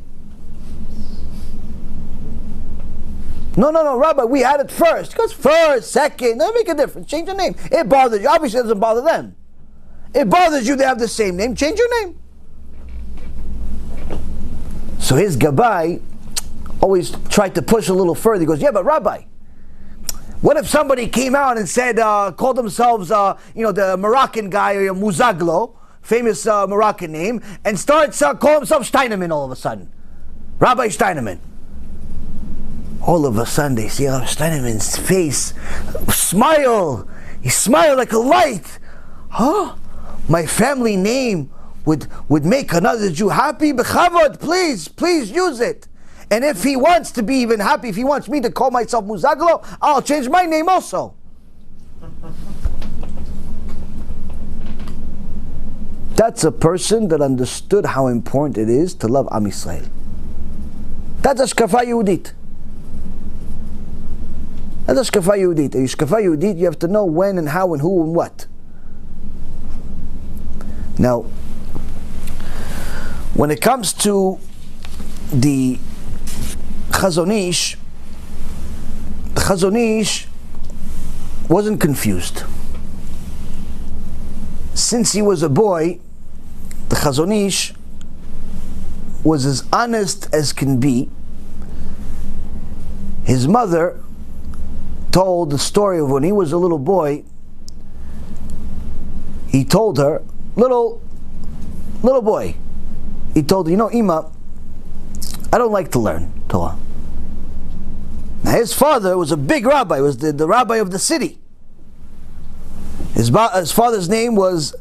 No, Rabbi, we had it first. He goes, first, second, doesn't make a difference. Change your name. It bothers you. Obviously, it doesn't bother them. It bothers you they have the same name. Change your name. So his Gabai always tried to push a little further. He goes, yeah, but Rabbi, what if somebody came out and said, called themselves, the Moroccan guy, or Muzaglo, famous Moroccan name, and starts calling himself Steinemann all of a sudden? Rabbi Steinemann. All of a sudden they see Rabbi Steinemann's face smile. He smiled like a light. Huh? My family name would make another Jew happy? Bechavod, please use it. And if he wants to be even happy, if he wants me to call myself Muzaglo, I'll change my name also. That's a person that understood how important it is to love Am Yisrael. That's HaShkafa Yehudit. That's HaShkafa Yehudit. HaShkafa Yehudit, you have to know when and how and who and what. Now, when it comes to the Chazon Ish, the Chazon Ish wasn't confused. Since he was a boy, the Chazon Ish was as honest as can be. His mother told the story of when he was a little boy. He told her, little boy, he told her, Ima, I don't like to learn Torah. Now his father was a big rabbi, was the rabbi of the city. His father's name was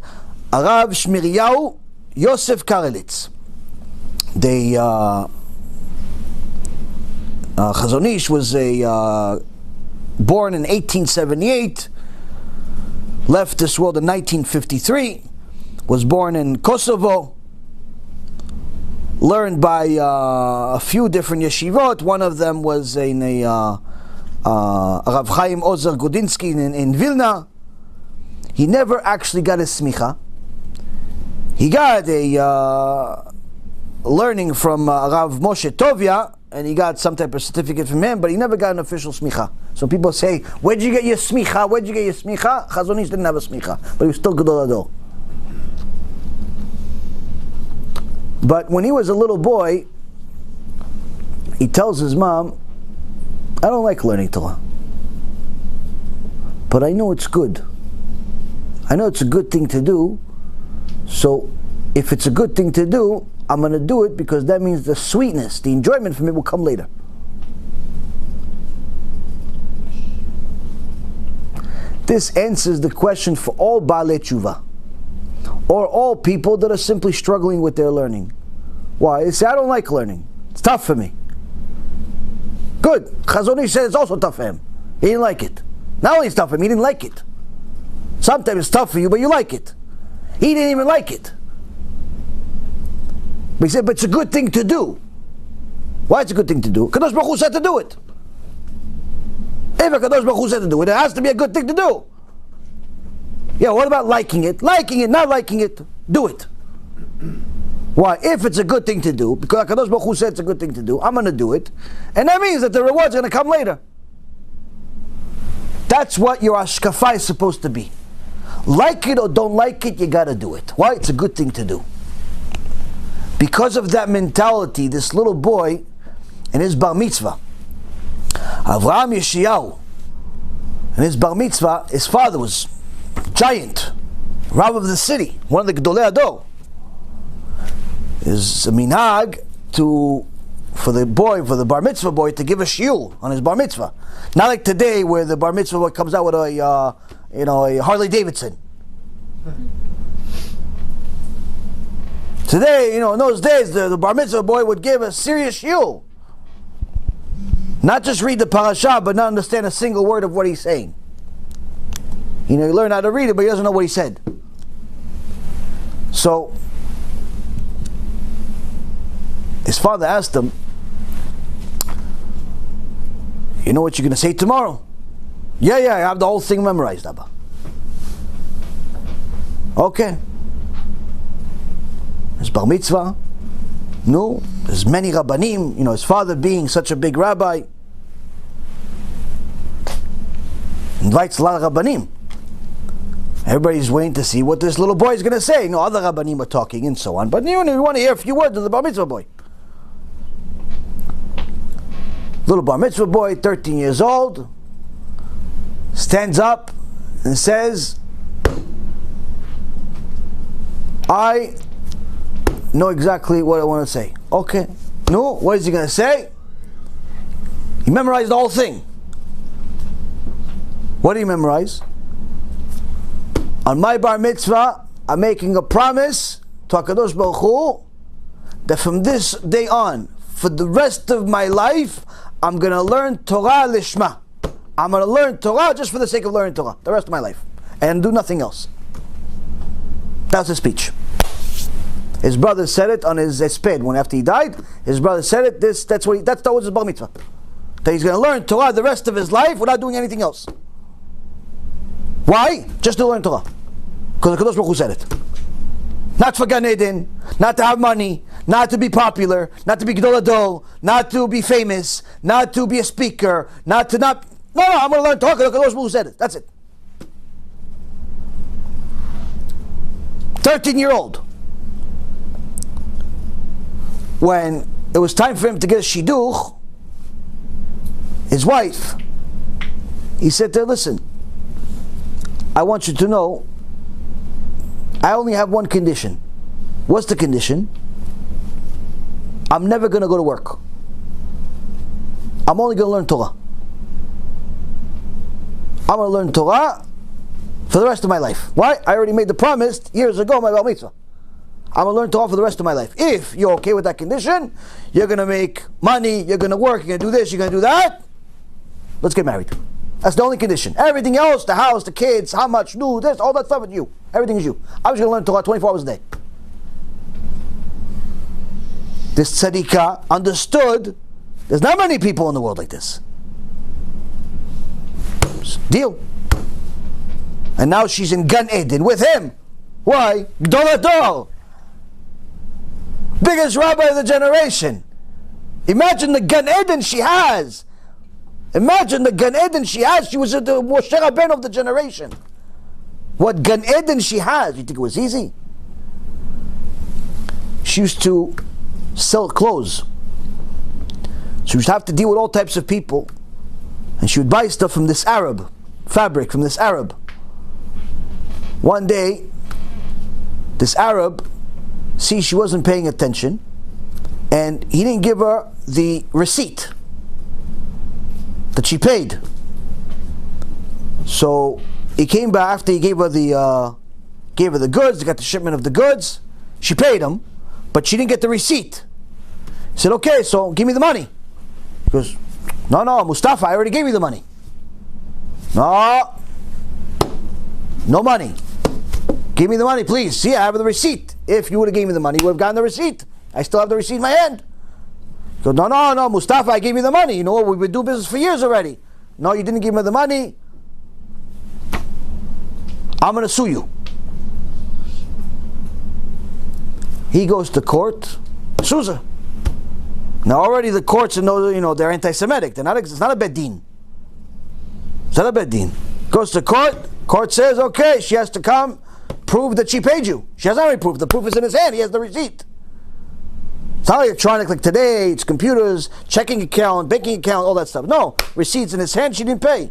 Arav Shmiriyahu Yosef Karelitz. The Chazon Ish was born in 1878, left this world in 1953, was born in Kosovo, learned by a few different yeshivot. One of them was in Rav Chaim Ozer Godinsky in Vilna. He never actually got a smicha. He got a learning from Rav Moshe Tovia, and he got some type of certificate from him, but he never got an official smicha. So people say, where'd you get your smicha? Chazon Ish didn't have a smicha, but he was still Gadol Hador. But when he was a little boy, he tells his mom, I don't like learning Torah, but I know it's good. I know it's a good thing to do, so if it's a good thing to do, I'm going to do it because that means the sweetness, the enjoyment from it will come later. This answers the question for all Baalei Tshuva, or all people that are simply struggling with their learning. Why? They say, I don't like learning. It's tough for me. Good. Chazon Ish said it's also tough for him. He didn't like it. Not only it's tough for him, he didn't like it. Sometimes it's tough for you, but you like it. He didn't even like it. But he said, but it's a good thing to do. Why it's a good thing to do? Kadosh Baruch Hu said to do it. If a Kadosh Baruch Hu said to do it, it has to be a good thing to do. Yeah, what about liking it? Liking it, not liking it, do it. Why? If it's a good thing to do, because Kadosh Baruch Hu said it's a good thing to do, I'm going to do it. And that means that the reward's going to come later. That's what your HaShkafa is supposed to be. Like it or don't like it, you got to do it. Why? It's a good thing to do. Because of that mentality, this little boy in his bar mitzvah, Avraham Yeshayahu, and his bar mitzvah, his father was giant, Rav of the city, one of the Gedolei Ador. Is a minhag for the bar mitzvah boy to give a shiur on his bar mitzvah. Not like today where the bar mitzvah boy comes out with a Harley Davidson. Today, in those days, the bar mitzvah boy would give a serious shiur. Not just read the parasha, but not understand a single word of what he's saying. He learned how to read it, but he doesn't know what he said. So, his father asked him, you know what you're going to say tomorrow? Yeah, I have the whole thing memorized, Abba. Okay. His bar mitzvah. No, there's many rabbanim. His father being such a big rabbi, invites a lot of rabbanim. Everybody's waiting to see what this little boy is going to say. Other rabbanim are talking and so on. But you want to hear a few words of the bar mitzvah boy. Little bar mitzvah boy, 13 years old, stands up and says, I know exactly what I want to say. Okay. No, what is he going to say? He memorized the whole thing. What did he memorize? On my bar mitzvah, I'm making a promise to HaKadosh Baruch Hu that from this day on, for the rest of my life, I'm going to learn Torah lishma. I'm going to learn Torah just for the sake of learning Torah, the rest of my life, and do nothing else. That was his speech. His brother said it on his esped when after he died. His brother said it. That was his bar mitzvah. That he's going to learn Torah the rest of his life without doing anything else. Why? Just to learn Torah. Because the Kadosh Baruch Hu said it. Not for Gan Eden, not to have money, not to be popular, not to be Gedol Ador, not to be famous, not to be a speaker, No, I'm going to learn Torah because the Kadosh Baruch Hu said it. That's it. 13-year-old. When it was time for him to get a shidduch, his wife, he said to her, listen, I want you to know, I only have one condition. What's the condition? I'm never going to go to work. I'm only going to learn Torah. I'm going to learn Torah for the rest of my life. Why? I already made the promise years ago, my bar mitzvah. I'm going to learn Torah for the rest of my life. If you're okay with that condition, you're going to make money, you're going to work, you're going to do this, you're going to do that, let's get married. That's the only condition. Everything else, the house, the kids, how much, do this, all that stuff is you. Everything is you. I was going to learn Torah 24 hours a day. This tzadikah understood there's not many people in the world like this. Deal. And now she's in Gan Eden with him. Why? Gedol Ador. Biggest rabbi of the generation. Imagine the Gan Eden she has. Imagine the Gan Eden she has. She was the Moshe Rabbeinu of the generation. What Gan Eden she has. You think it was easy? She used to sell clothes. She used to have to deal with all types of people. And she would buy stuff from this Arab. Fabric from this Arab. One day, this Arab sees she wasn't paying attention, and he didn't give her the receipt that she paid. So he came back after he gave her the goods. He got the shipment of the goods. She paid him, but she didn't get the receipt. He said, "Okay, so give me the money." He goes, "No, Mustafa, I already gave you the money." No money. Give me the money, please. See, I have the receipt. If you would have given me the money, you would have gotten the receipt. I still have the receipt in my hand. He goes, no, Mustafa, I gave you the money. You know, we've been doing business for years already. No, you didn't give me the money. I'm going to sue you. He goes to court, sues her. Now already the courts know, they're anti-Semitic. It's not a bed din. It's not a bed din. Goes to court. Court says, okay, she has to come prove that she paid you. She has already proved. The proof is in his hand. He has the receipt. It's not electronic like today. It's computers, checking account, banking account, all that stuff. No, receipts in his hand. She didn't pay.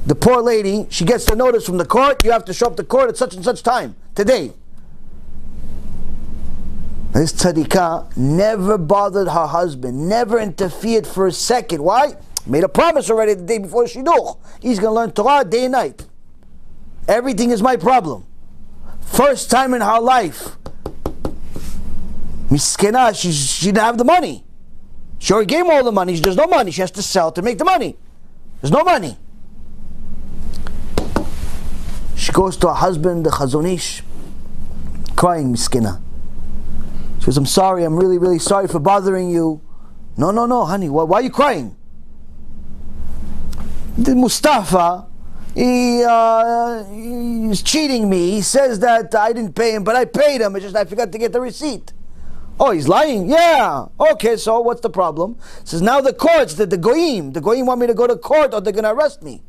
The poor lady, she gets the notice from the court. You have to show up to court at such and such time today. This tzadikah never bothered her husband, never interfered for a second. Why? Made a promise already the day before shidduch. He's going to learn Torah day and night. Everything is my problem. First time in her life. Miskena, she didn't have the money. She already gave him all the money. There's no money. She has to sell to make the money. There's no money. She goes to her husband, the Chazon Ish, crying, Miskena. She says, I'm sorry, I'm really, really sorry for bothering you. No, honey, why are you crying? The Mustafa, he's cheating me. He says that I didn't pay him, but I paid him. It's just I forgot to get the receipt. Oh, he's lying? Yeah. Okay, so what's the problem? He says, now the courts, the goyim want me to go to court or they're going to arrest me.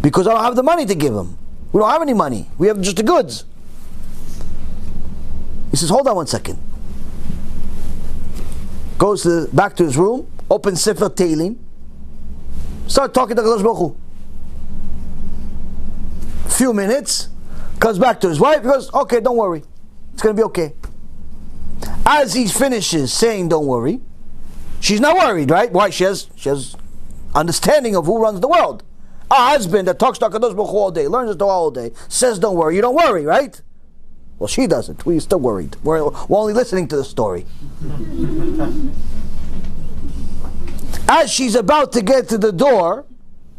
Because I don't have the money to give him. We don't have any money. We have just the goods. He says, hold on one second. Goes back to his room, opens Sefer Tehillim, start talking to HaKadosh Baruch Hu. Few minutes, comes back to his wife, goes, okay, don't worry. It's going to be okay. As he finishes saying don't worry, she's not worried, right? Why? She has understanding of who runs the world. A husband that talks to HaKadosh Baruch Hu all day, learns the Torah all day, says don't worry, you don't worry, right? Well, she doesn't. We're still worried. We're only listening to the story. As she's about to get to the door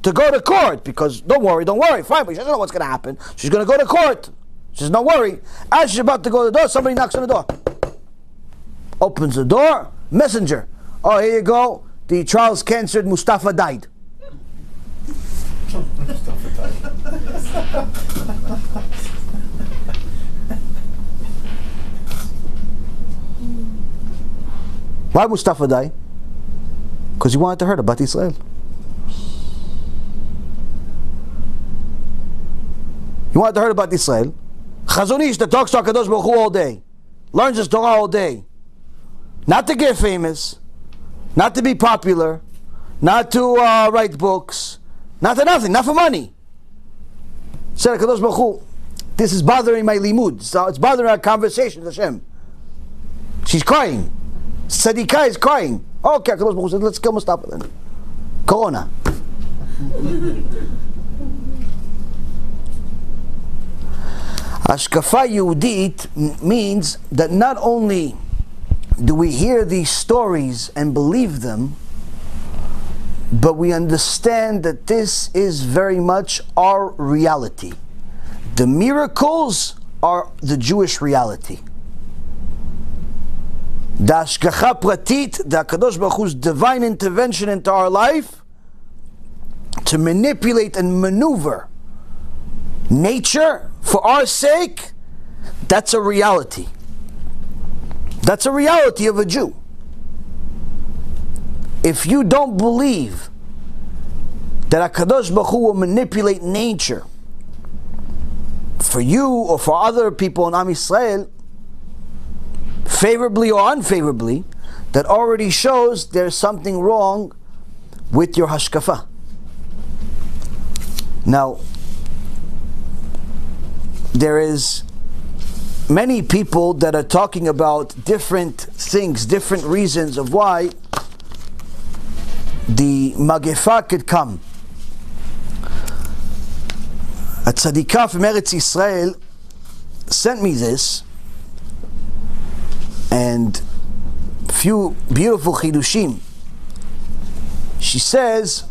to go to court, because don't worry, fine, but she doesn't know what's going to happen. She's going to go to court. She says, don't worry. As she's about to go to the door, somebody knocks on the door. Opens the door, messenger. Oh, here you go. The Charles cancered Mustafa died. Why Mustafa die? Because he wanted to hurt Bat Israel. He wanted to hurt Bat Israel. Chazon Ish that talks to HaKadosh Baruch Hu all day, learns his Torah all day, not to get famous, not to be popular, not to write books, not for nothing, not for money. Said HaKadosh Baruch Hu, this is bothering my limud, so it's bothering our conversation with Hashem. She's crying. Tzadikah is crying. Okay, HaKadosh Baruch Hu said, let's kill Mustafa then. Corona. HaShkafa Yehudit means that not only do we hear these stories and believe them, but we understand that this is very much our reality. The miracles are the Jewish reality. The Hashkafa Pratit, the HaKadosh Baruch Hu's divine intervention into our life to manipulate and maneuver nature for our sake, that's a reality. That's a reality of a Jew. If you don't believe that HaKadosh Baruch Hu will manipulate nature for you or for other people in Am Yisrael, favorably or unfavorably, that already shows there's something wrong with your hashkafa. Now, there is many people that are talking about different things, different reasons of why the Magefa could come. A tzadikah from Eretz Yisrael sent me this, and few beautiful chidushim. She says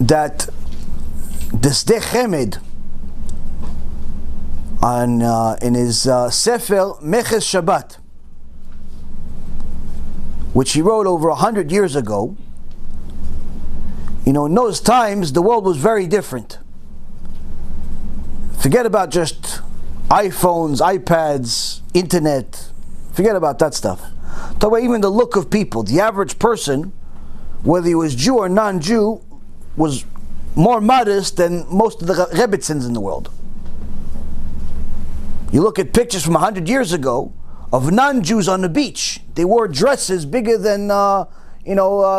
that the Sdeh Chemed in his Sefer Meches Shabbat, which he wrote over 100 years ago, in those times the world was very different. Forget about just iPhones, iPads, internet. Forget about that stuff. Talk about even the look of people. The average person, whether he was Jew or non-Jew, was more modest than most of the Rebbitzins in the world. You look at pictures from 100 years ago, of non-Jews on the beach. They wore dresses bigger than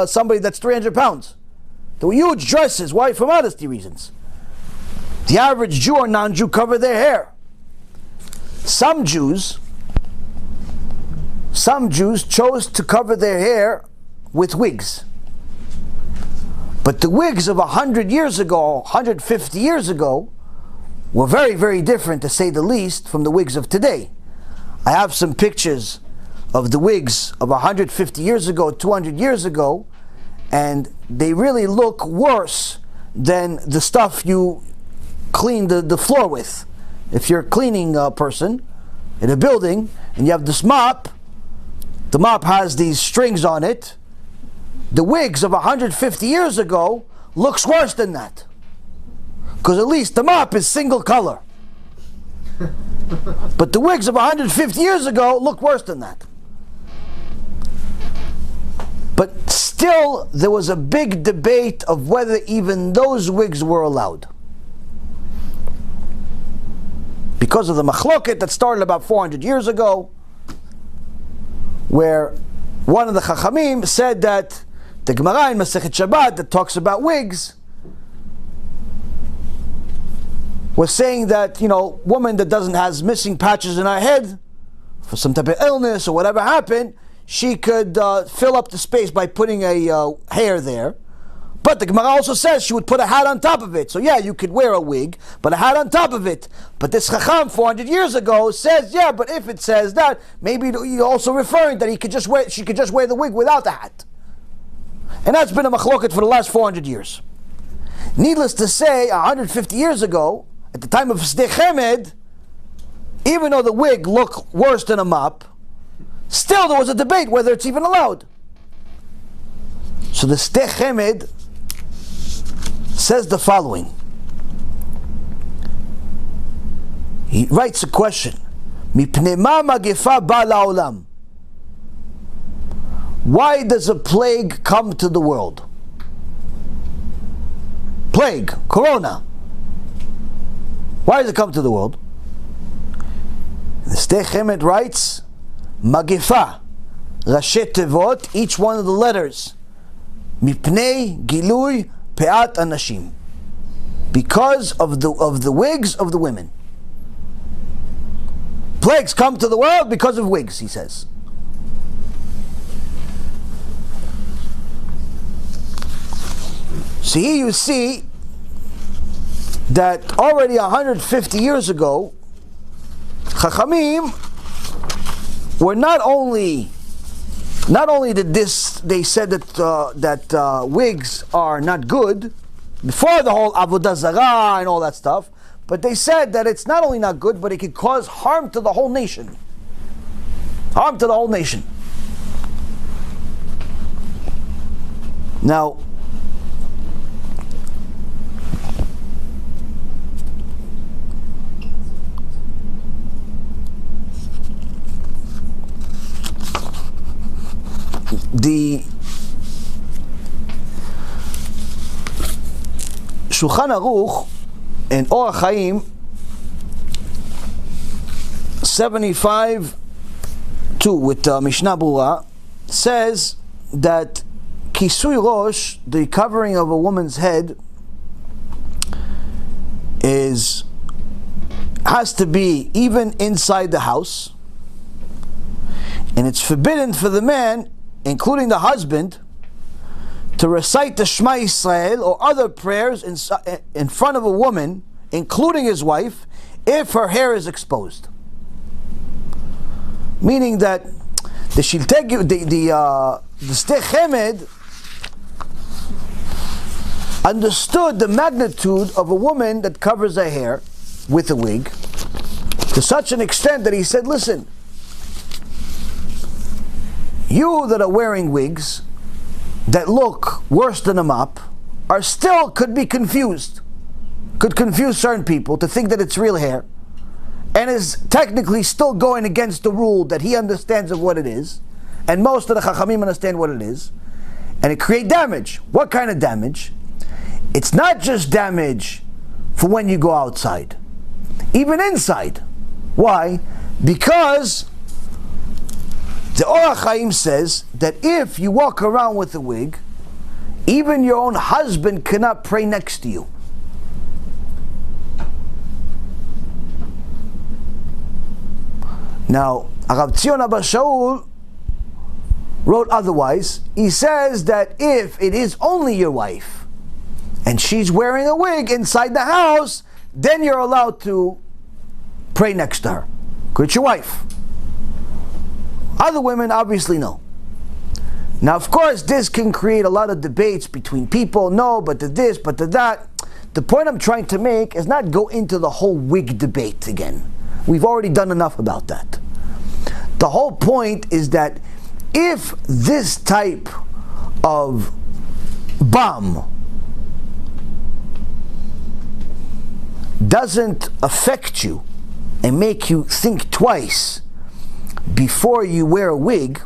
somebody that's 300 pounds. They were huge dresses. Why? For modesty reasons. The average Jew or non-Jew cover their hair. Some Jews chose to cover their hair with wigs. But the wigs of 100 years ago, 150 years ago, were very, very different, to say the least, from the wigs of today. I have some pictures of the wigs of 150 years ago, 200 years ago, and they really look worse than the stuff you clean the floor with. If you're a cleaning person in a building and you have this mop, the mop has these strings on it. The wigs of 150 years ago looks worse than that, because at least the mop is single color. But the wigs of 150 years ago look worse than that. But still, there was a big debate of whether even those wigs were allowed, because of the machloket that started about 400 years ago, where one of the Chachamim said that the Gemara in Masechet Shabbat that talks about wigs was saying that, woman that has missing patches in her head for some type of illness or whatever happened, she could fill up the space by putting a hair there. But the Gemara also says she would put a hat on top of it. So yeah, you could wear a wig, but a hat on top of it. But this Chacham 400 years ago says, yeah, but if it says that, maybe you're also referring that she could just wear the wig without the hat. And that's been a machloket for the last 400 years. Needless to say, 150 years ago, at the time of Sdei Chemed, even though the wig looked worse than a mop, still there was a debate whether it's even allowed. So the Sdei Chemed says the following. He writes a question. Mipnei ma magefa ba la'olam? Why does a plague come to the world? Plague, corona. Why does it come to the world? The Sdei Chemed writes, Magefa, Rashet Tevot, each one of the letters, Mipnei Gilui Pe'at Anashim, because of the wigs of the women. Plagues come to the world because of wigs, he says. So here you see that already 150 years ago, Chachamim were not only did they said that wigs are not good before the whole avodah zarah and all that stuff, but they said that it's not only not good, but it could cause harm to the whole nation. Harm to the whole nation. Now, the Shulchan Aruch in Orach Chaim 75 2 with Mishnah Brura says that Kisui Rosh, the covering of a woman's head, has to be even inside the house, and it's forbidden for the man, including the husband, to recite the Shema Yisrael or other prayers in front of a woman, including his wife, if her hair is exposed. Meaning that the Sdei Chemed understood the magnitude of a woman that covers her hair with a wig to such an extent that he said, listen, you that are wearing wigs that look worse than a mop could be confused. Could confuse certain people to think that it's real hair, and is technically still going against the rule that he understands of what it is, and most of the Chachamim understand what it is, and it creates damage. What kind of damage? It's not just damage for when you go outside, even inside. Why? Because The Orach Chaim says that if you walk around with a wig, even your own husband cannot pray next to you. Now, Rav Tzion Abba Shaul wrote otherwise. He says that if it is only your wife and she's wearing a wig inside the house, then you're allowed to pray next to her. Because it's your wife. Other women, obviously, no. Now, of course, this can create a lot of debates between people. No, but the this, but the that. The point I'm trying to make is not go into the whole wig debate again. We've already done enough about that. The whole point is that if this type of bomb doesn't affect you and make you think twice before you wear a wig,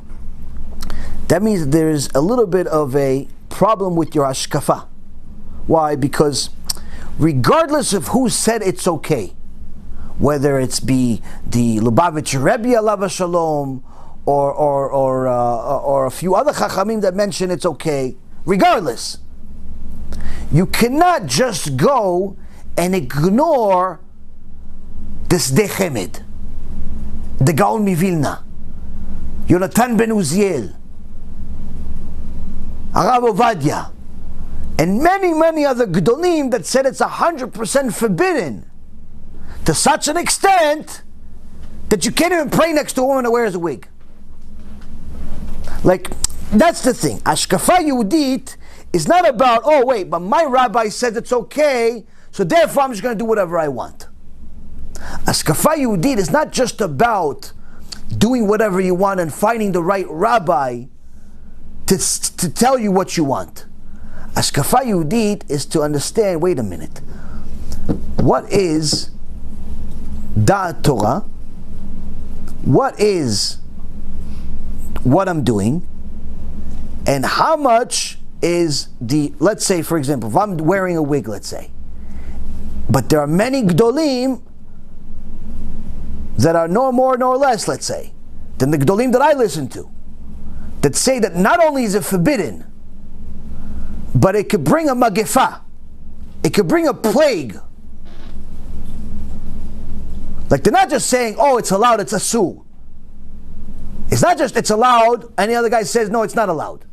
that means there's a little bit of a problem with your HaShkafa. Why? Because regardless of who said it's okay, whether it's be the Lubavitch Rebbe Alav Shalom or a few other Chachamim that mention it's okay, regardless, you cannot just go and ignore this Dechemed, the Gaon Mivilna, Yonatan ben Uziel, Arav Ovadia, and many other Gdolim that said it's 100% forbidden, to such an extent that you can't even pray next to a woman that wears a wig. Like, that's the thing. HaShkafa Yehudit is not about, oh wait, but my rabbi said it's okay, so therefore I'm just going to do whatever I want. HaShkafa Yehudit is not just about doing whatever you want and finding the right rabbi to tell you what you want. HaShkafa Yehudit is to understand, wait a minute, what is Da'at Torah? What is what I'm doing? And how much is the, let's say for example, if I'm wearing a wig, let's say, but there are many Gdolim that are no more nor less, let's say, than the Gdolim that I listen to, that say that not only is it forbidden, but it could bring a magefa, it could bring a plague. Like, they're not just saying, oh, it's allowed, it's asur. It's not just it's allowed, and the other guy says, no, it's not allowed.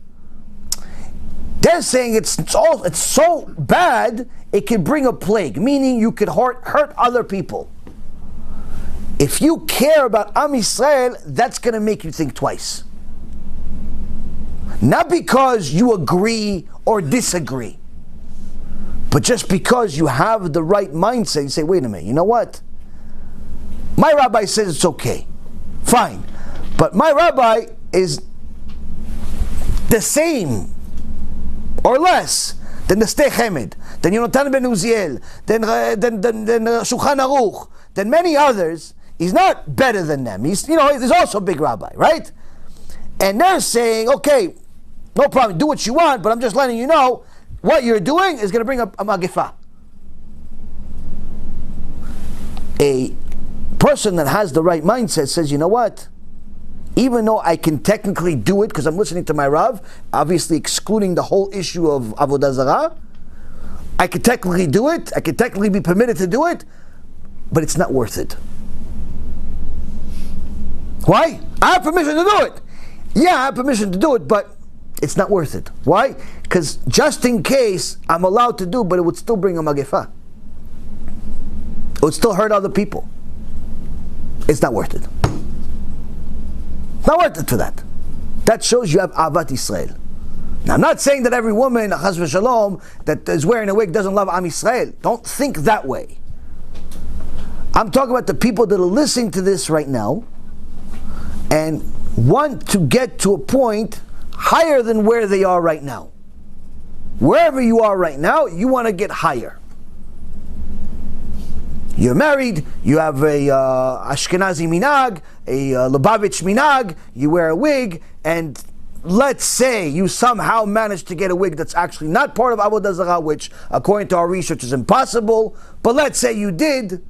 They're saying it's so bad, it can bring a plague, meaning you could hurt other people. If you care about Am Yisrael, that's going to make you think twice. Not because you agree or disagree, but just because you have the right mindset. You say, wait a minute, you know what? My rabbi says it's okay. Fine. But my rabbi is the same or less than the Stei Chemed, than Yonatan ben Uziel, than Shulchan Aruch, than many others. He's not better than them. He's also a big rabbi, right? And they're saying, okay, no problem, do what you want, but I'm just letting you know what you're doing is going to bring a magefa. A person that has the right mindset says, you know what? Even though I can technically do it because I'm listening to my Rav, obviously excluding the whole issue of Avodah Zarah, I can technically do it, I can technically be permitted to do it, but it's not worth it. Why? I have permission to do it. Yeah, I have permission to do it, but it's not worth it. Why? Because just in case I'm allowed to do, but it would still bring a magefa. It would still hurt other people. It's not worth it. Not worth it for that. That shows you have Avat Yisrael. Now, I'm not saying that every woman, Chas v'Shalom, that is wearing a wig doesn't love Am Yisrael. Don't think that way. I'm talking about the people that are listening to this right now and want to get to a point higher than where they are right now. Wherever you are right now, you want to get higher. You're married, you have a Ashkenazi minag, a Lubavitch minag, you wear a wig, and let's say you somehow managed to get a wig that's actually not part of Avodah Zarah, which according to our research is impossible, but let's say you did,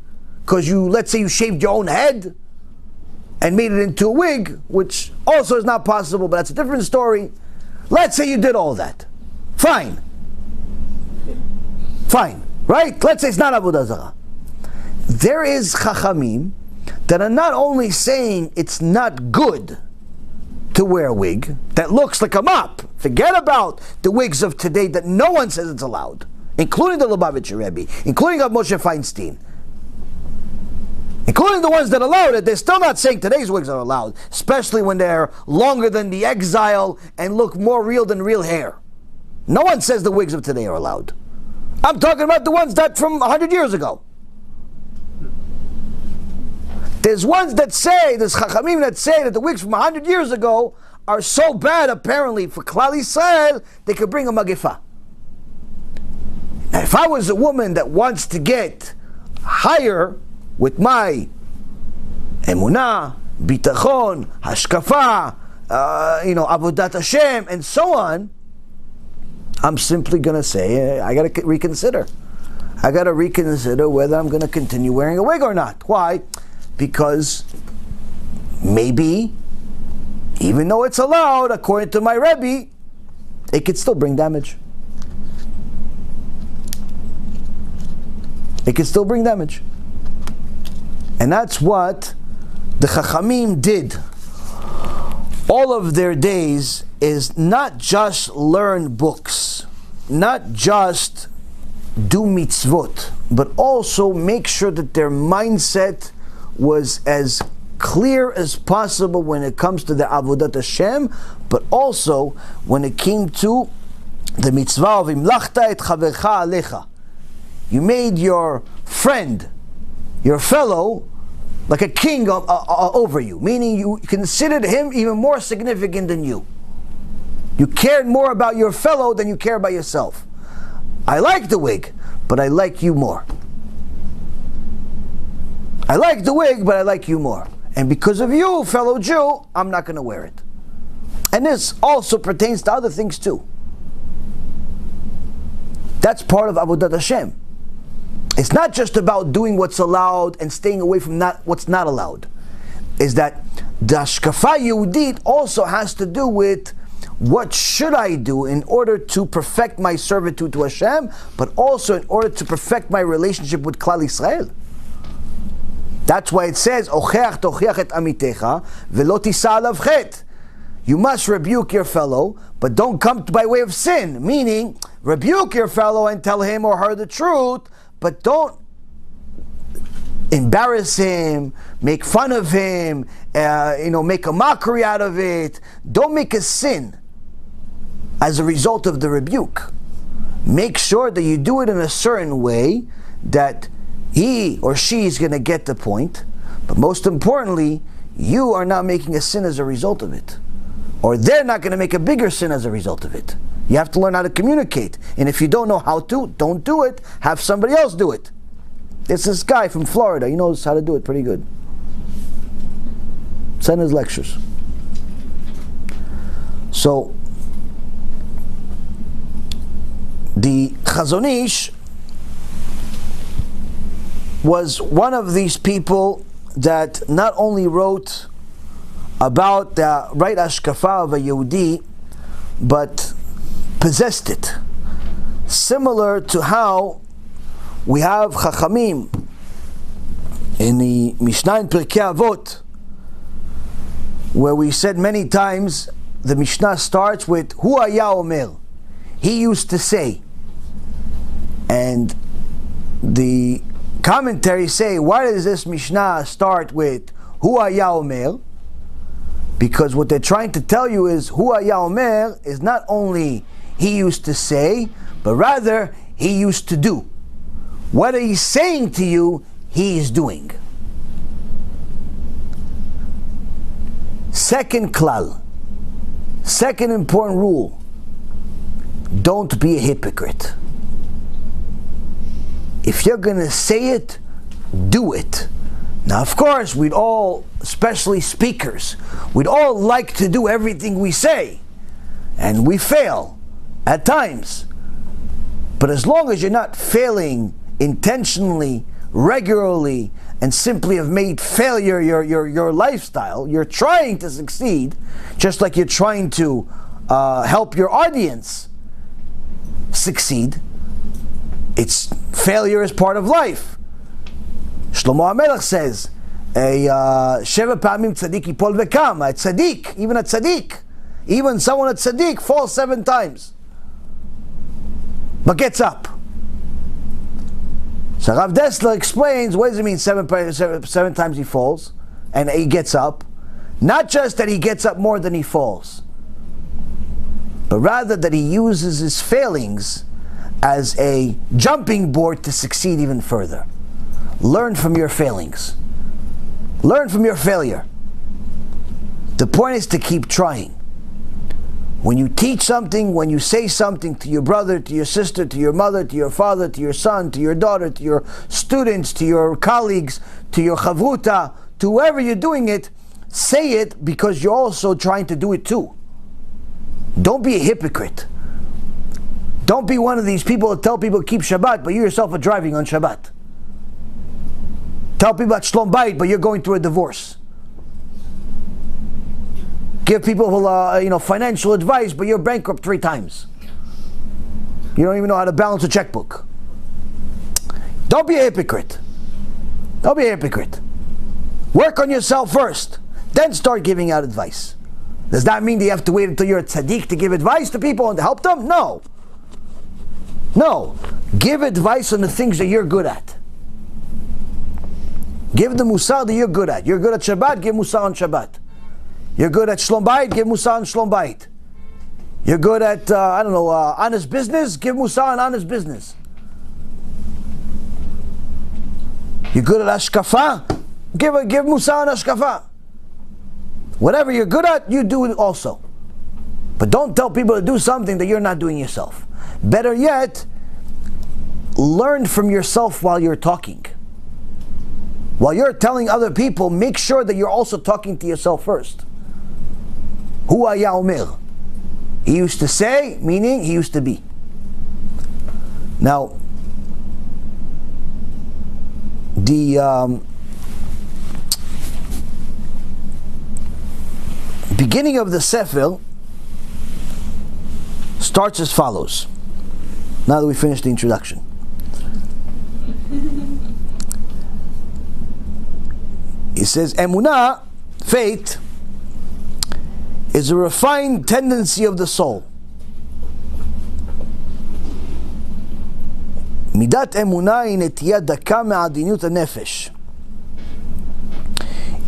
because let's say you shaved your own head, and made it into a wig, which also is not possible, but that's a different story. Let's say you did all that. Fine. Fine. Right? Let's say it's not Avodah Zarah. There is Chachamim that are not only saying it's not good to wear a wig that looks like a mop. Forget about the wigs of today that no one says it's allowed, including the Lubavitcher Rebbe, including Moshe Feinstein, including the ones that allowed it. They're still not saying today's wigs are allowed, especially when they're longer than the exile and look more real than real hair. No one says the wigs of today are allowed. I'm talking about the ones that from 100 years ago. There's ones that say, there's Chachamim that say that the wigs from 100 years ago are so bad, apparently, for Klal Yisrael, they could bring a Magifa. Now, if I was a woman that wants to get higher with my EMUNAH, Bitachon, HaShkafa, Avodat Hashem, and so on, I'm simply going to say, I got to reconsider. I got to reconsider whether I'm going to continue wearing a wig or not. Why? Because maybe, even though it's allowed, according to my Rebbe, it could still bring damage. It could still bring damage. And that's what the Chachamim did all of their days, is not just learn books, not just do mitzvot, but also make sure that their mindset was as clear as possible when it comes to the Avodat Hashem, but also when it came to the mitzvah of imlachta et chavercha alecha. You made your friend, your fellow, like a king over you, meaning you considered him even more significant than you. You cared more about your fellow than you care about yourself. I like the wig, but I like you more. I like the wig, but I like you more. And because of you, fellow Jew, I'm not going to wear it. And this also pertains to other things too. That's part of Avodat Hashem. It's not just about doing what's allowed and staying away from what's not allowed. Is that the HaShkafa Yehudit also has to do with what should I do in order to perfect my servitude to Hashem, but also in order to perfect my relationship with Klal Yisrael. That's why it says, "Ocheach tochiach et amitecha velo tisa alav chet." You must rebuke your fellow, but don't come by way of sin. Meaning, rebuke your fellow and tell him or her the truth, but don't embarrass him, make fun of him, make a mockery out of it. Don't make a sin as a result of the rebuke. Make sure that you do it in a certain way that he or she is going to get the point, but most importantly, you are not making a sin as a result of it, or they're not going to make a bigger sin as a result of it. You have to learn how to communicate, and if you don't know how to, don't do it. Have somebody else do it. There's this guy from Florida, he knows how to do it pretty good. Send his lectures. So the Chazon Ish was one of these people that not only wrote about the right HaShkafa of a Yehudi, but possessed it. Similar to how we have Chachamim in the Mishnah in Pirkei Avot, where we said many times the Mishnah starts with Hu haya omer, he used to say, and the commentaries say, why does this Mishnah start with Hu haya omer? Because what they're trying to tell you is Hu haya omer is not only he used to say, but rather he used to do. What he's saying to you, he is doing. Second klal, second important rule, don't be a hypocrite. If you're going to say it, do it. Now, of course, we'd all, especially speakers, we'd all like to do everything we say, and we fail at times. But as long as you're not failing intentionally, regularly, and simply have made failure your lifestyle, you're trying to succeed, just like you're trying to help your audience succeed. It's failure is part of life. Shlomo HaMelech says, Sheva pa'amim tzaddik yipol vekam. A tzaddik, even someone at tzaddik falls 7 times, but gets up. So Rav Dessler explains, what does it mean seven times he falls and he gets up? Not just that he gets up more than he falls, but rather that he uses his failings as a jumping board to succeed even further. Learn from your failings. Learn from your failure. The point is to keep trying. When you teach something, when you say something to your brother, to your sister, to your mother, to your father, to your son, to your daughter, to your students, to your colleagues, to your chavruta, to whoever you're doing it, say it because you're also trying to do it too. Don't be a hypocrite. Don't be one of these people that tell people to keep Shabbat, but you yourself are driving on Shabbat. Tell people about Shlom Bayit, but you're going through a divorce. Give people financial advice, but you're bankrupt 3 times. You don't even know how to balance a checkbook. Don't be a hypocrite. Don't be a hypocrite. Work on yourself first, then start giving out advice. Does that mean that you have to wait until you're a tzaddik to give advice to people and to help them? No. No. Give advice on the things that you're good at. Give the musar that you're good at. You're good at Shabbat, give musar on Shabbat. You're good at Shlom Bayit, give musar on Shlom Bayit. You're good at, honest business, give musar on honest business. You're good at HaShkafa, give musar on HaShkafa. Whatever you're good at, you do it also. But don't tell people to do something that you're not doing yourself. Better yet, learn from yourself while you're talking. While you're telling other people, make sure that you're also talking to yourself first. Hu haya omer. He used to say, meaning he used to be. Now, the beginning of the Sefer starts as follows. Now that we finished the introduction. It says, EMUNAH, faith, is a refined tendency of the soul. מידת אמונה היא נטייה דקה מעדינות הנפש.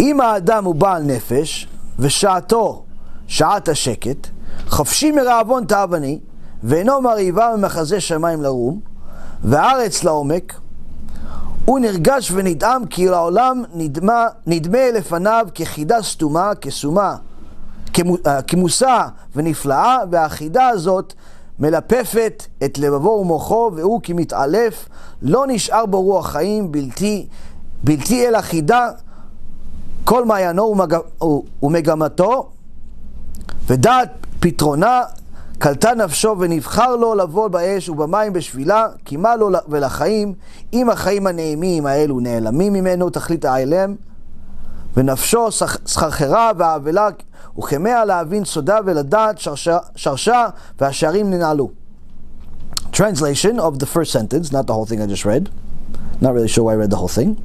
אם האדם הוא בעל נפש, ושעתו, שעת השקט, חופשי מרעבון תאווני, ואינו מרהיבה ממחזה שמיים לרום, והארץ לעומק, הוא נרגש ונדהם כי העולם נדמה לפניו כחידה סתומה, כמוסה ונפלאה, והחידה הזאת מלפפת את לבבו ומוחו, והוא כמתעלף, לא נשאר בו רוח חיים, בלתי אל החידה, כל מעיינו ומגמתו, ודעת פתרונה, קלטה נפשו ונבחר לו לבוא באש ובמים בשבילה, כי מה לו ולחיים, אם החיים הנעימים האלו נעלמים ממנו תכלית העלם, ונפשו סחרחרה והאבלה וכמאה להבין סודה ולדעת שרשה והשערים ננעלו. Translation of the first sentence, not the whole thing I just read. Not really sure why I read the whole thing.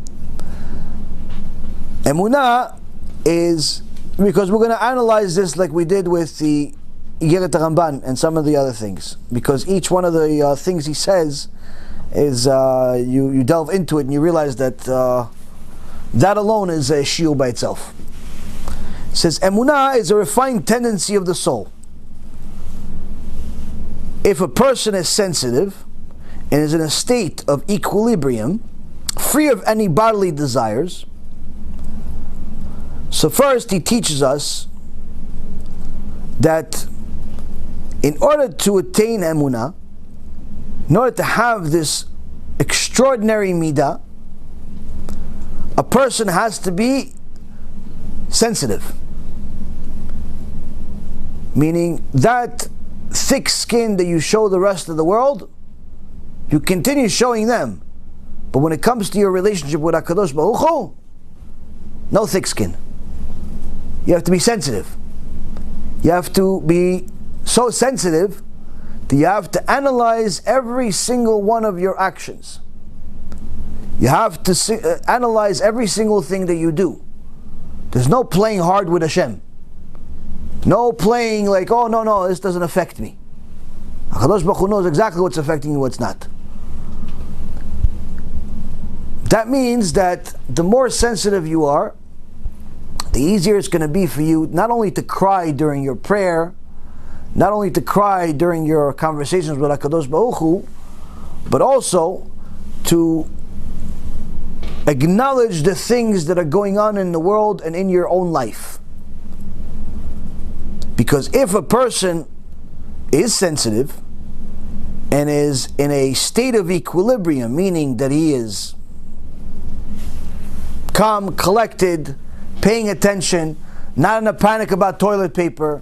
Emunah is, because we're going to analyze this like we did with the Igeret Ramban and some of the other things, because each one of the things he says is you delve into it and you realize that that alone is a shiur by itself. It says Emunah is a refined tendency of the soul. If a person is sensitive and is in a state of equilibrium, free of any bodily desires, so first he teaches us that in order to attain emunah, in order to have this extraordinary midah, a person has to be sensitive. Meaning that thick skin that you show the rest of the world, you continue showing them. But when it comes to your relationship with HaKadosh Baruch Hu, no thick skin. You have to be sensitive. You have to be so sensitive that you have to analyze every single one of your actions. You have to analyze every single thing that you do. There's no playing hard with Hashem. No playing like, oh no, this doesn't affect me. HaKadosh Baruch Hu knows exactly what's affecting you, what's not. That means that the more sensitive you are, the easier it's going to be for you not only to cry during your prayer, not only to cry during your conversations with HaKadosh Baruch Hu, but also to acknowledge the things that are going on in the world and in your own life. Because if a person is sensitive and is in a state of equilibrium, meaning that he is calm, collected, paying attention, not in a panic about toilet paper,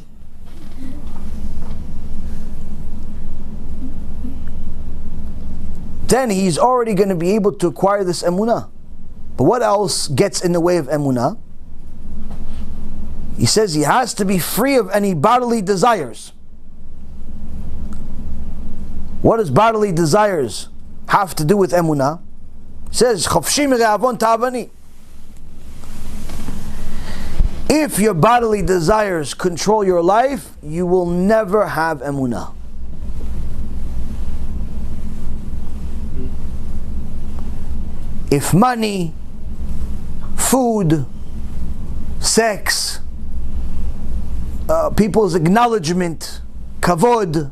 then he's already going to be able to acquire this emunah. But what else gets in the way of emunah? He says he has to be free of any bodily desires. What does bodily desires have to do with emunah? He says, "Chofshi mire'avon ta'avani." If your bodily desires control your life, you will never have emunah. If money, food, sex, people's acknowledgement, kavod,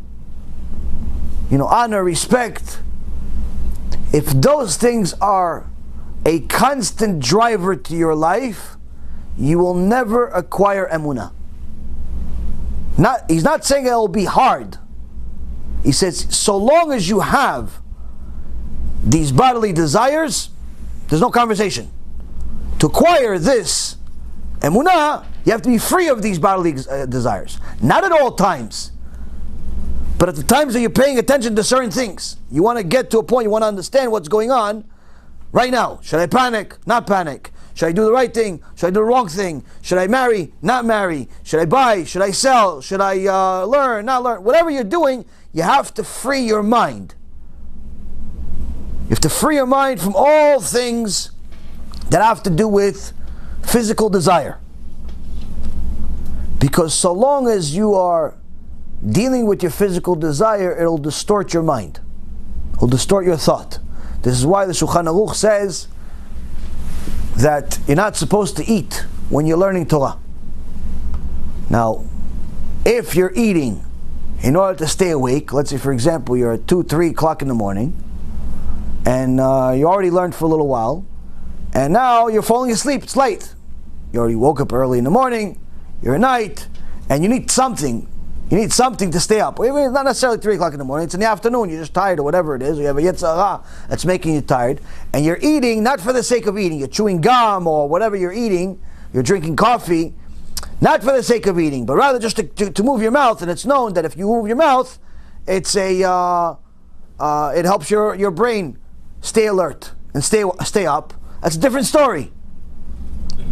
honor, respect, if those things are a constant driver to your life, you will never acquire emunah. He's not saying it will be hard. He says, so long as you have these bodily desires, there's no conversation. To acquire this emunah, you have to be free of these bodily desires. Not at all times, but at the times that you're paying attention to certain things. You want to get to a point, you want to understand what's going on right now. Should I panic? Not panic. Should I do the right thing? Should I do the wrong thing? Should I marry? Not marry? Should I buy? Should I sell? Should I learn? Not learn? Whatever you're doing, you have to free your mind. You have to free your mind from all things that have to do with physical desire. Because so long as you are dealing with your physical desire, it'll distort your mind. It'll distort your thought. This is why the Shulchan Aruch says that you're not supposed to eat when you're learning Torah. Now, if you're eating in order to stay awake, let's say for example you're at 2, 3 o'clock in the morning, and you already learned for a little while, and now you're falling asleep, it's late. You already woke up early in the morning, you're at night, and you need something. You need something to stay up. It's not necessarily 3 o'clock in the morning, it's in the afternoon, you're just tired or whatever it is, or you have a yetzirah that's making you tired, and you're eating not for the sake of eating, you're chewing gum or whatever you're eating, you're drinking coffee, not for the sake of eating, but rather just to move your mouth, and it's known that if you move your mouth, it's it helps your brain stay alert and stay up. That's a different story.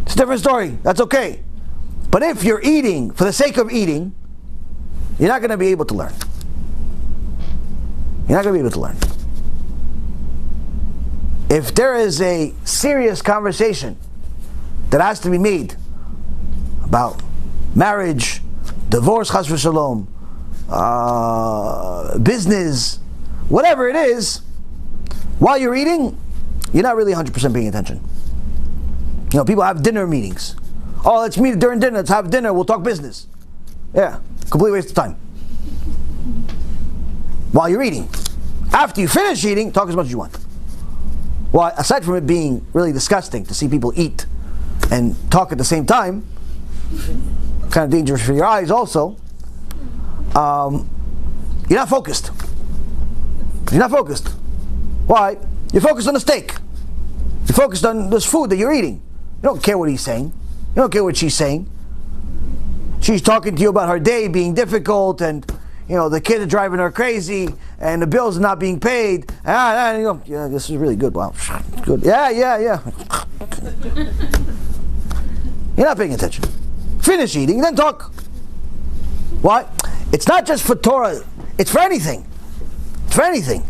It's a different story, that's okay. But if you're eating for the sake of eating, you're not going to be able to learn. You're not going to be able to learn. If there is a serious conversation that has to be made about marriage, divorce, chas v'shalom, business, whatever it is, while you're eating, you're not really 100% paying attention. People have dinner meetings. Oh, let's meet during dinner, let's have dinner, we'll talk business. Yeah. Complete waste of time. While you're eating. After you finish eating, talk as much as you want. Well, aside from it being really disgusting to see people eat and talk at the same time, kind of dangerous for your eyes also, you're not focused. You're not focused. Why? You're focused on the steak. You're focused on this food that you're eating. You don't care what he's saying. You don't care what she's saying. She's talking to you about her day being difficult and the kids are driving her crazy, and the bills are not being paid. And you go, yeah, this is really good. Wow, good. Yeah. You're not paying attention. Finish eating, then talk. Why? It's not just for Torah. It's for anything. It's for anything.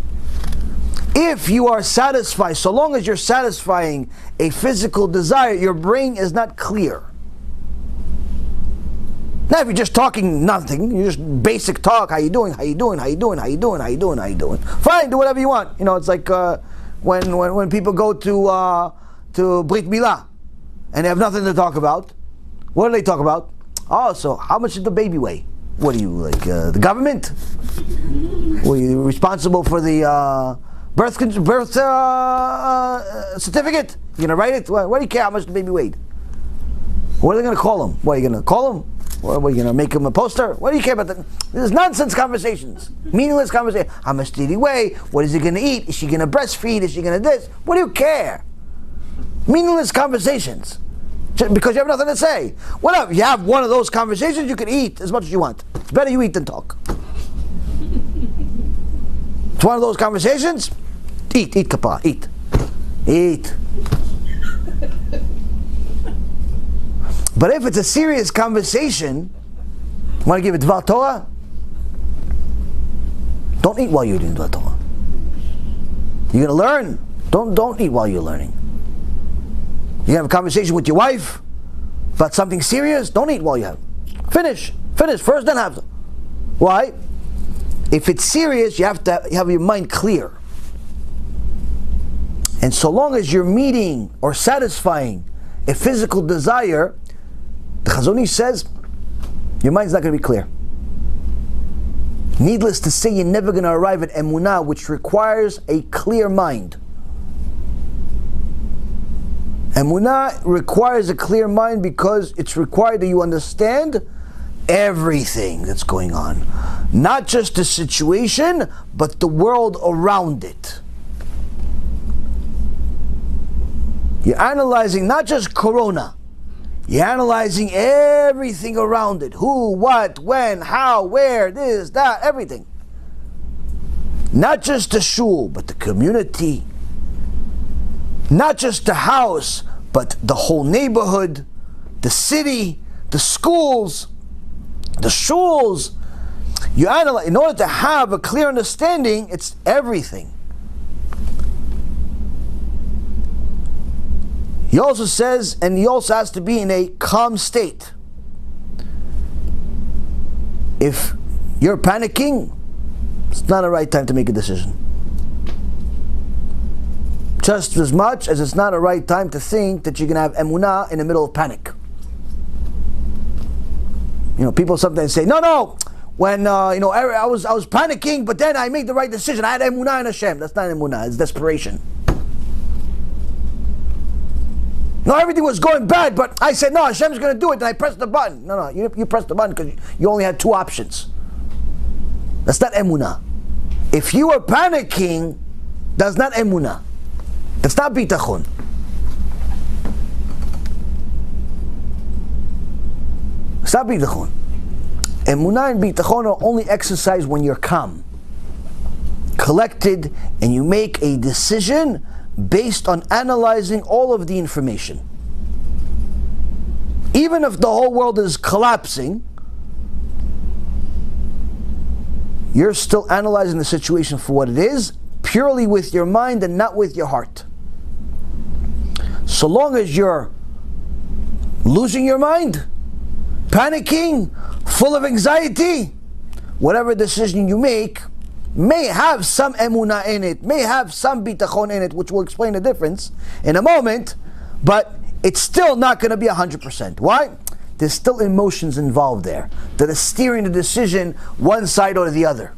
If you are satisfied, so long as you're satisfying a physical desire, your brain is not clear. Now, if you're just talking nothing, you're just basic talk. How you doing? How you doing? How you doing? How you doing? How you doing? How you doing? Fine, do whatever you want. It's like when people go to Brit Milah and they have nothing to talk about. What do they talk about? Oh, so how much did the baby weigh? What are you, like the government? Were you responsible for the birth certificate? You're gonna write it? What do you care how much the baby weighed? What are they gonna call him? What are you gonna call him? What are you gonna make him a poster? What do you care about that? This is nonsense conversations, meaningless conversation. How much did he weigh? What is he gonna eat? Is she gonna breastfeed? Is she gonna this? What do you care? Meaningless conversations. Because you have nothing to say. Whatever, you have one of those conversations, you can eat as much as you want. It's better you eat than talk. It's one of those conversations, eat kappa, eat. But if it's a serious conversation, want to give it Dvar Torah? Don't eat while you're doing Dvar Torah. You're going to learn? Don't eat while you're learning. You have a conversation with your wife about something serious? Don't eat while you have. Finish first, then have to. Why? If it's serious, you have to have your mind clear. And so long as you're meeting or satisfying a physical desire, the Chazon Ish says, your mind's not going to be clear. Needless to say, you're never going to arrive at emunah, which requires a clear mind. Emunah requires a clear mind because it's required that you understand everything that's going on. Not just the situation, but the world around it. You're analyzing not just Corona. You're analyzing everything around it. Who, what, when, how, where, this, that, everything. Not just the shul, but the community. Not just the house, but the whole neighborhood, the city, the schools, the shuls. You analyze, in order to have a clear understanding, it's everything. He also says, and he also has to be in a calm state. If you're panicking, it's not the right time to make a decision. Just as much as it's not a right time to think that you're going to have emunah in the middle of panic. People sometimes say, no, when I was panicking, but then I made the right decision. I had emunah in Hashem. That's not emunah, it's desperation. No, everything was going bad, but I said, no, Hashem's going to do it, and I pressed the button. No, you pressed the button because you only had two options. That's not emunah. If you were panicking, that's not emunah. That's not bitachon. It's not bitachon. Emunah and bitachon are only exercised when you're calm, collected, and you make a decision based on analyzing all of the information. Even if the whole world is collapsing, you're still analyzing the situation for what it is, purely with your mind and not with your heart. So long as you're losing your mind, panicking, full of anxiety, whatever decision you make may have some emunah in it, may have some bitachon in it, which will explain the difference in a moment, but it's still not going to be 100%. Why? There's still emotions involved there that are steering the decision one side or the other.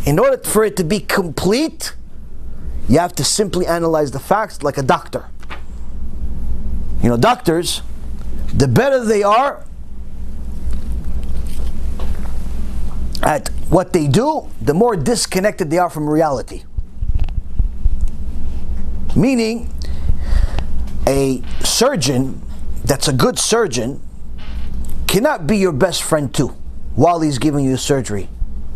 In order for it to be complete, you have to simply analyze the facts like a doctor. Doctors, the better they are at what they do, the more disconnected they are from reality. Meaning, a surgeon that's a good surgeon cannot be your best friend too while he's giving you surgery.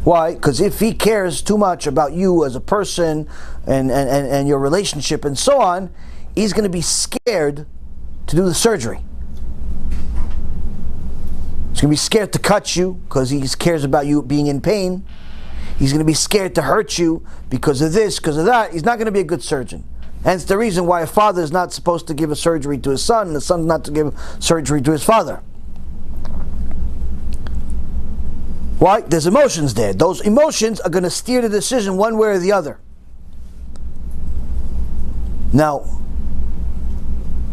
Why? Because if he cares too much about you as a person and your relationship and so on, he's going to be scared to do the surgery. He's going to be scared to cut you because he cares about you being in pain. He's going to be scared to hurt you because of this, because of that. He's not going to be a good surgeon. Hence the reason why a father is not supposed to give a surgery to his son, and the son not to give surgery to his father. Why? There's emotions there. Those emotions are going to steer the decision one way or the other. Now,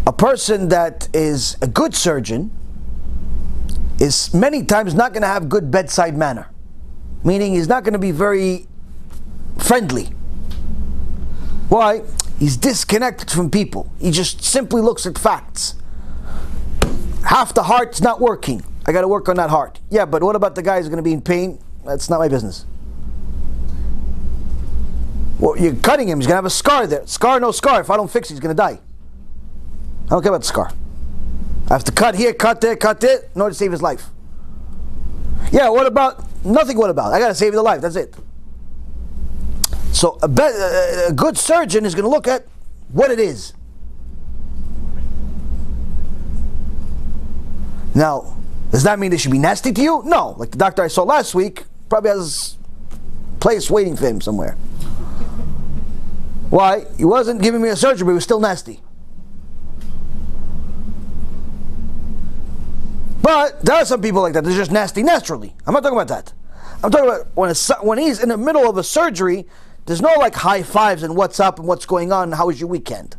a person that is a good surgeon is many times not going to have good bedside manner. Meaning he's not going to be very friendly. Why? He's disconnected from people. He just simply looks at facts. Half the heart's not working. I got to work on that heart. Yeah, but what about the guy who's going to be in pain? That's not my business. Well, you're cutting him. He's going to have a scar there. Scar, no scar. If I don't fix it, he's going to die. I don't care about the scar. I have to cut here, cut there, cut there in order to save his life. Yeah, what about? Nothing what about. I got to save the life. That's it. So a good surgeon is going to look at what it is. Now, does that mean they should be nasty to you? No. Like the doctor I saw last week probably has a place waiting for him somewhere. Why? He wasn't giving me a surgery, but he was still nasty. But there are some people like that. They're just nasty naturally. I'm not talking about that. I'm talking about when he's in the middle of a surgery, there's no like high fives and what's up and what's going on and how was your weekend.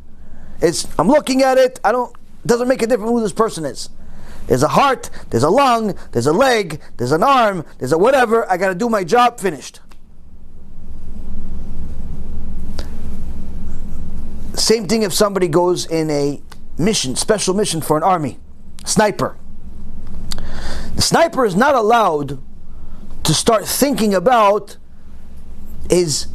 I'm looking at it, it doesn't make a difference who this person is. There's a heart, there's a lung, there's a leg, there's an arm, there's a whatever. I got to do my job, finished. Same thing if somebody goes in a mission, special mission for an army. Sniper. The sniper is not allowed to start thinking about his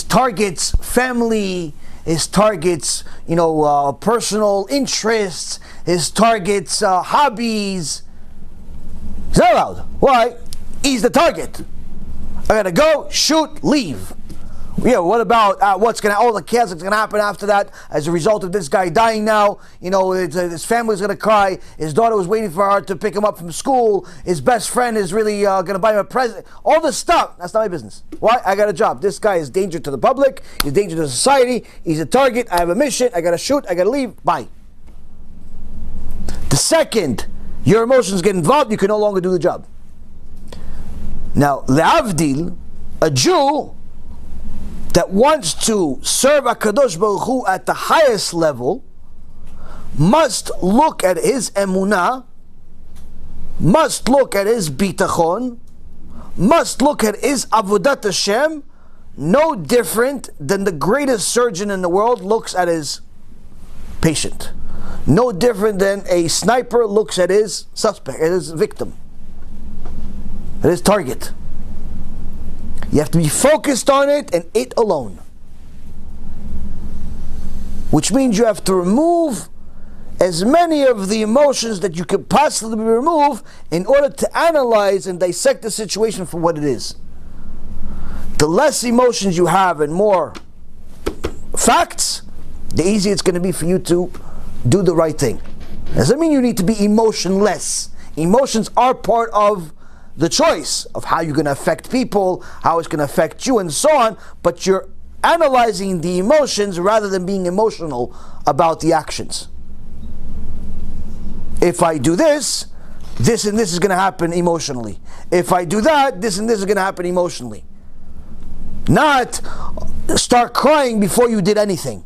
target's family, his target's personal interests, his target's hobbies. He's not allowed. Why? He's the target. I gotta go, shoot, leave. Yeah, what about all the chaos that's going to happen after that as a result of this guy dying now? His family's going to cry. His daughter was waiting for her to pick him up from school. His best friend is really going to buy him a present. All this stuff, that's not my business. Why? I got a job. This guy is danger to the public. He's danger to society. He's a target. I have a mission. I got to shoot. I got to leave. Bye. The second your emotions get involved, you can no longer do the job. Now, le'avdil, a Jew that wants to serve HaKadosh Baruch Hu at the highest level must look at his emunah, must look at his bitachon, must look at his avodat Hashem, no different than the greatest surgeon in the world looks at his patient. No different than a sniper looks at his suspect, at his victim, at his target. You have to be focused on it and it alone. Which means you have to remove as many of the emotions that you could possibly remove in order to analyze and dissect the situation for what it is. The less emotions you have and more facts, the easier it's going to be for you to do the right thing. Doesn't mean you need to be emotionless. Emotions are part of the choice of how you're going to affect people, how it's going to affect you, and so on, but you're analyzing the emotions rather than being emotional about the actions. If I do this, this and this is going to happen emotionally. If I do that, this and this is going to happen emotionally. Not start crying before you did anything.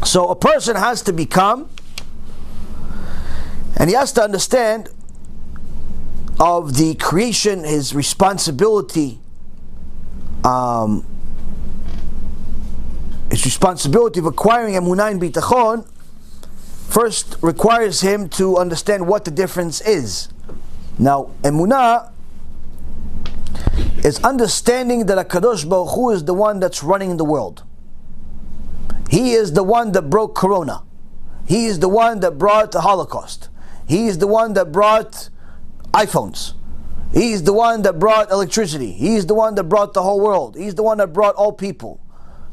So a person has to become, and he has to understand of the creation, his responsibility, of acquiring emunah and bitachon, first requires him to understand what the difference is. Now, emunah is understanding that HaKadosh Baruch Hu is the one that's running the world. He is the one that broke Corona. He is the one that brought the Holocaust. He's the one that brought iPhones. He's the one that brought electricity. He's the one that brought the whole world. He's the one that brought all people,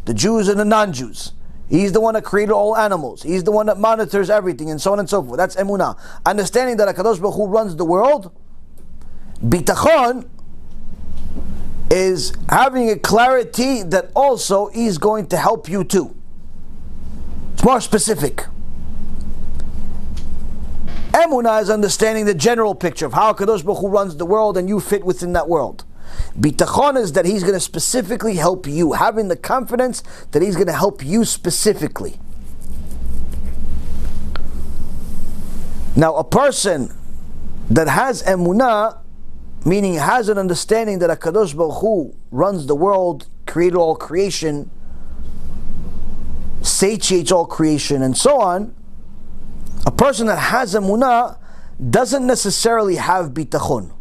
the Jews and the non-Jews. He's the one that created all animals. He's the one that monitors everything, and so on and so forth. That's emunah. Understanding that HaKadosh Baruch Hu runs the world. Bitachon is having a clarity that also He's going to help you too. It's more specific. Emunah is understanding the general picture of how HaKadosh Baruch Hu runs the world and you fit within that world. Bitachon is that He's going to specifically help you, having the confidence that He's going to help you specifically. Now, a person that has emunah, meaning has an understanding that HaKadosh Baruch Hu runs the world, created all creation, satiates all creation, and so on, a person that has emunah doesn't necessarily have bitachon.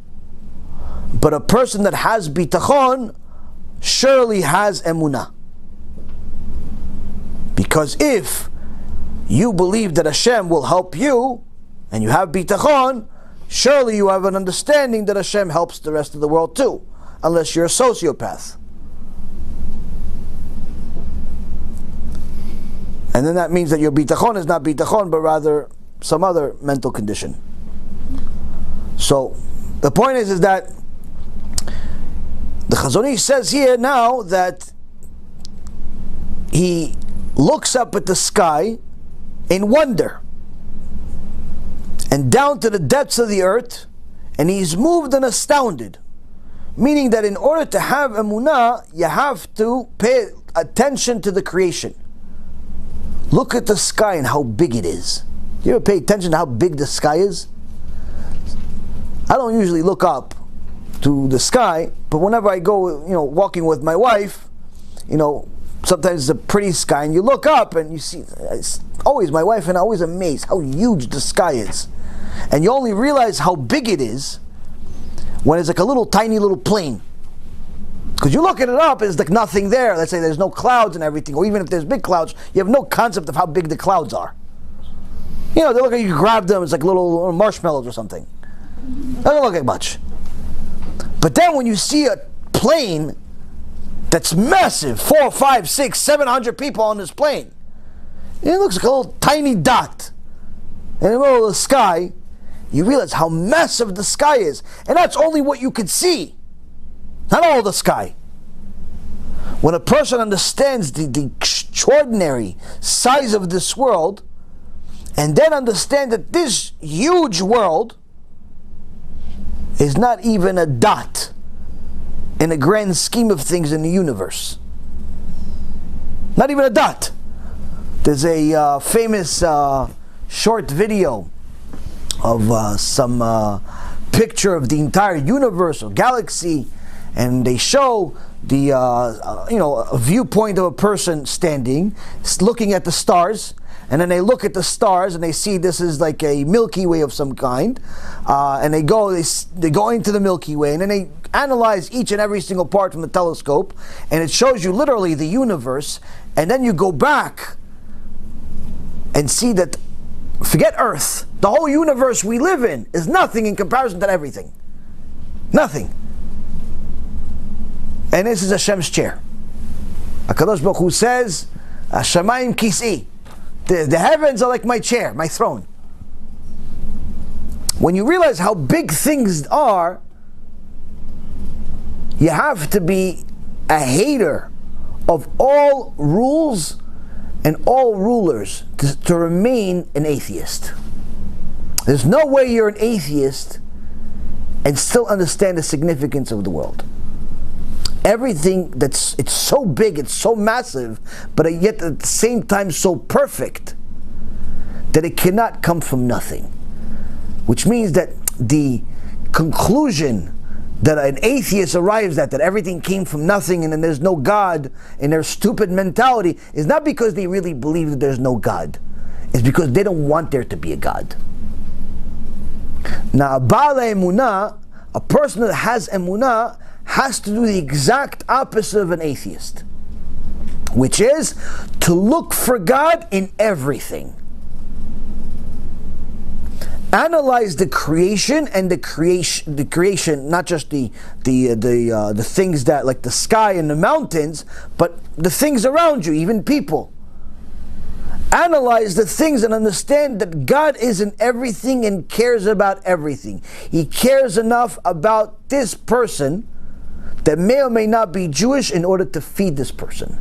But a person that has bitachon surely has emunah. Because if you believe that Hashem will help you, and you have bitachon, surely you have an understanding that Hashem helps the rest of the world too, unless you're a sociopath. And then that means that your bitachon is not bitachon, but rather some other mental condition. So the point is that the Chazon Ish says here now that he looks up at the sky in wonder and down to the depths of the earth, and he's moved and astounded. Meaning that in order to have emunah, you have to pay attention to the creation. Look at the sky and how big it is. Do you ever pay attention to how big the sky is? I don't usually look up to the sky, but whenever I go, walking with my wife, sometimes it's a pretty sky, and you look up and you see, it's always my wife and I always amazed how huge the sky is. And you only realize how big it is when it's like a little tiny little plane. Because you look at it up, it's like nothing there. Let's say there's no clouds and everything, or even if there's big clouds, you have no concept of how big the clouds are. They look like you grab them, it's like little marshmallows or something. Doesn't look like much. But then when you see a plane that's massive, 4, 5, 6, 700 people on this plane, it looks like a little tiny dot in the middle of the sky, you realize how massive the sky is. And that's only what you could see, not all the sky. When a person understands the extraordinary size of this world, and then understand that this huge world is not even a dot in the grand scheme of things in the universe. Not even a dot. There's a famous short video of some picture of the entire universe or galaxy, and they show the a viewpoint of a person standing, looking at the stars. And then they look at the stars and they see this is like a Milky Way of some kind, and they go into the Milky Way, and then they analyze each and every single part from the telescope, and it shows you literally the universe. And then you go back and see that, forget Earth, the whole universe we live in is nothing in comparison to everything. Nothing. And this is Hashem's chair. HaKadosh Baruch Hu says, Hashemayim kis'i. The heavens are like my chair, my throne. When you realize how big things are, you have to be a hater of all rules and all rulers to remain an atheist. There's no way you're an atheist and still understand the significance of the world. Everything it's so big, it's so massive, but yet at the same time so perfect that it cannot come from nothing. Which means that the conclusion that an atheist arrives at, that everything came from nothing and then there's no God, in their stupid mentality, is not because they really believe that there's no God. It's because they don't want there to be a God. Now, a person that has emunah has to do the exact opposite of an atheist, which is to look for God in everything. Analyze the creation and the creation, not just the things that, like the sky and the mountains, but the things around you, even people. Analyze the things and understand that God is in everything and cares about everything. He cares enough about this person that may or may not be Jewish in order to feed this person,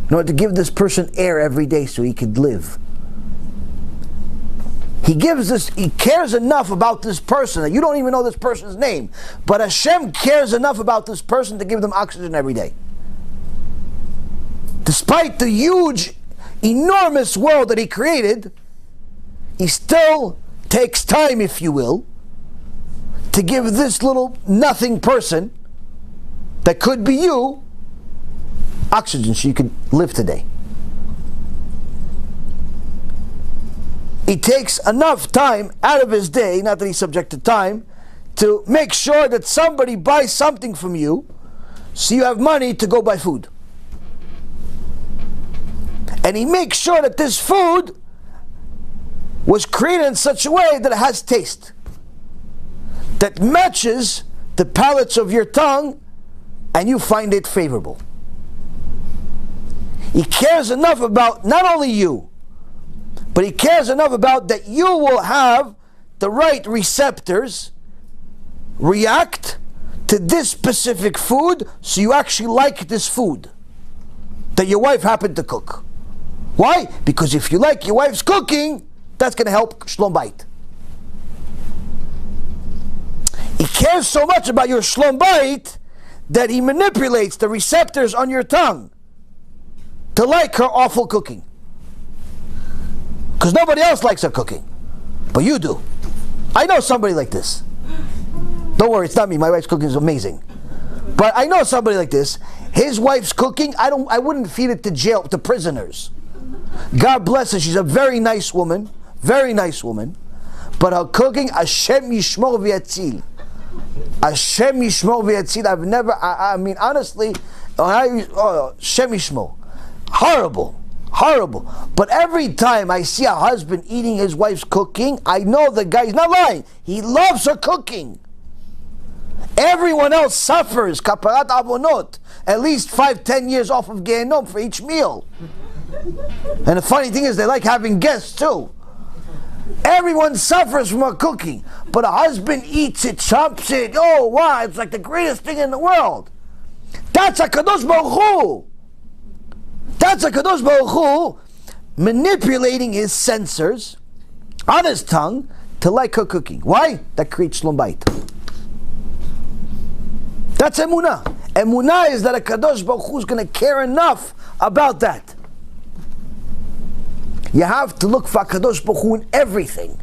in order to give this person air every day so he could live. He cares enough about this person that you don't even know this person's name, but Hashem cares enough about this person to give them oxygen every day. Despite the huge, enormous world that He created, He still takes time, if you will, to give this little nothing person that could be you oxygen so you could live today. He takes enough time out of his day, not that he's subject to time, to make sure that somebody buys something from you so you have money to go buy food. And He makes sure that this food was created in such a way that it has taste, that matches the palates of your tongue and you find it favorable. He cares enough about not only you, but He cares enough about that you will have the right receptors react to this specific food so you actually like this food that your wife happened to cook. Why? Because if you like your wife's cooking, that's going to help Shlom Bayit. He cares so much about your Shlom Bayit that He manipulates the receptors on your tongue to like her awful cooking. Because nobody else likes her cooking, but you do. I know somebody like this. Don't worry, it's not me. My wife's cooking is amazing. But I know somebody like this. His wife's cooking, I wouldn't feed it to prisoners. God bless her. She's a very nice woman. Very nice woman. But her cooking, Hashem Yishmor V'Yatzil. Hashem Yishmor V'Yatzil. I've never, I mean, honestly, Hashem Yishmor. Horrible. Horrible. But every time I see a husband eating his wife's cooking, I know the guy, he's not lying. He loves her cooking. Everyone else suffers, kaparat avonot, at least 5-10 years off of Gehenom for each meal. And the funny thing is, they like having guests too. Everyone suffers from her cooking, but a husband eats it, chomps it. Oh wow, it's like the greatest thing in the world. That's HaKadosh Baruch Hu. That's HaKadosh Baruch Hu manipulating his sensors on his tongue to like her cooking. Why? That creates Shlom Bayit. That's EMUNAH. EMUNAH is that HaKadosh Baruch Hu is going to care enough about that. You have to look for HaKadosh Baruch Hu in everything.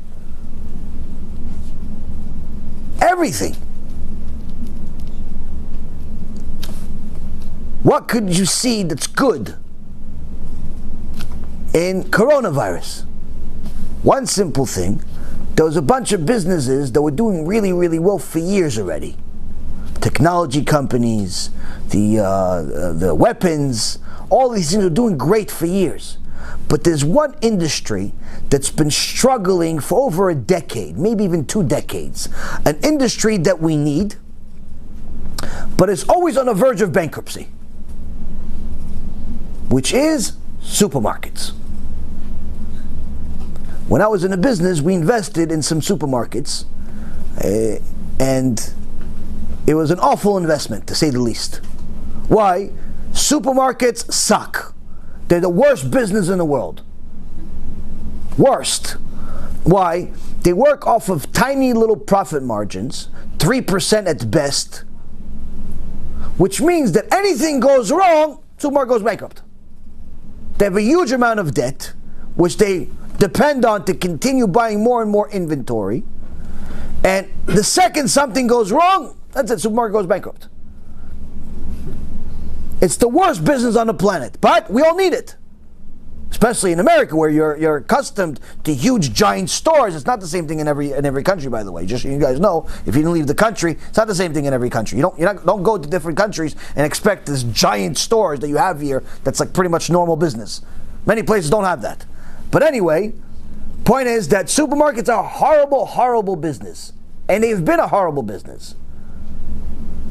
Everything. What could you see that's good in coronavirus? One simple thing, there was a bunch of businesses that were doing really, really well for years already. Technology companies, the weapons, all these things are doing great for years. But there's one industry that's been struggling for over a decade, maybe even 2 decades. An industry that we need, but it's always on the verge of bankruptcy, which is supermarkets. When I was in the business, we invested in some supermarkets, and it was an awful investment, to say the least. Why? Supermarkets suck. They're the worst business in the world. Worst. Why? They work off of tiny little profit margins, 3% at best, which means that anything goes wrong, supermarket goes bankrupt. They have a huge amount of debt, which they depend on to continue buying more and more inventory. And the second something goes wrong, that's it, supermarket goes bankrupt. It's the worst business on the planet, but we all need it. Especially in America, where you're accustomed to huge, giant stores. It's not the same thing in every country, by the way. Just so you guys know, if you didn't leave the country, it's not the same thing in every country. Don't go to different countries and expect this giant stores that you have here. That's like pretty much normal business. Many places don't have that. But anyway, Point is that supermarkets are a horrible, horrible business. And they've been a horrible business.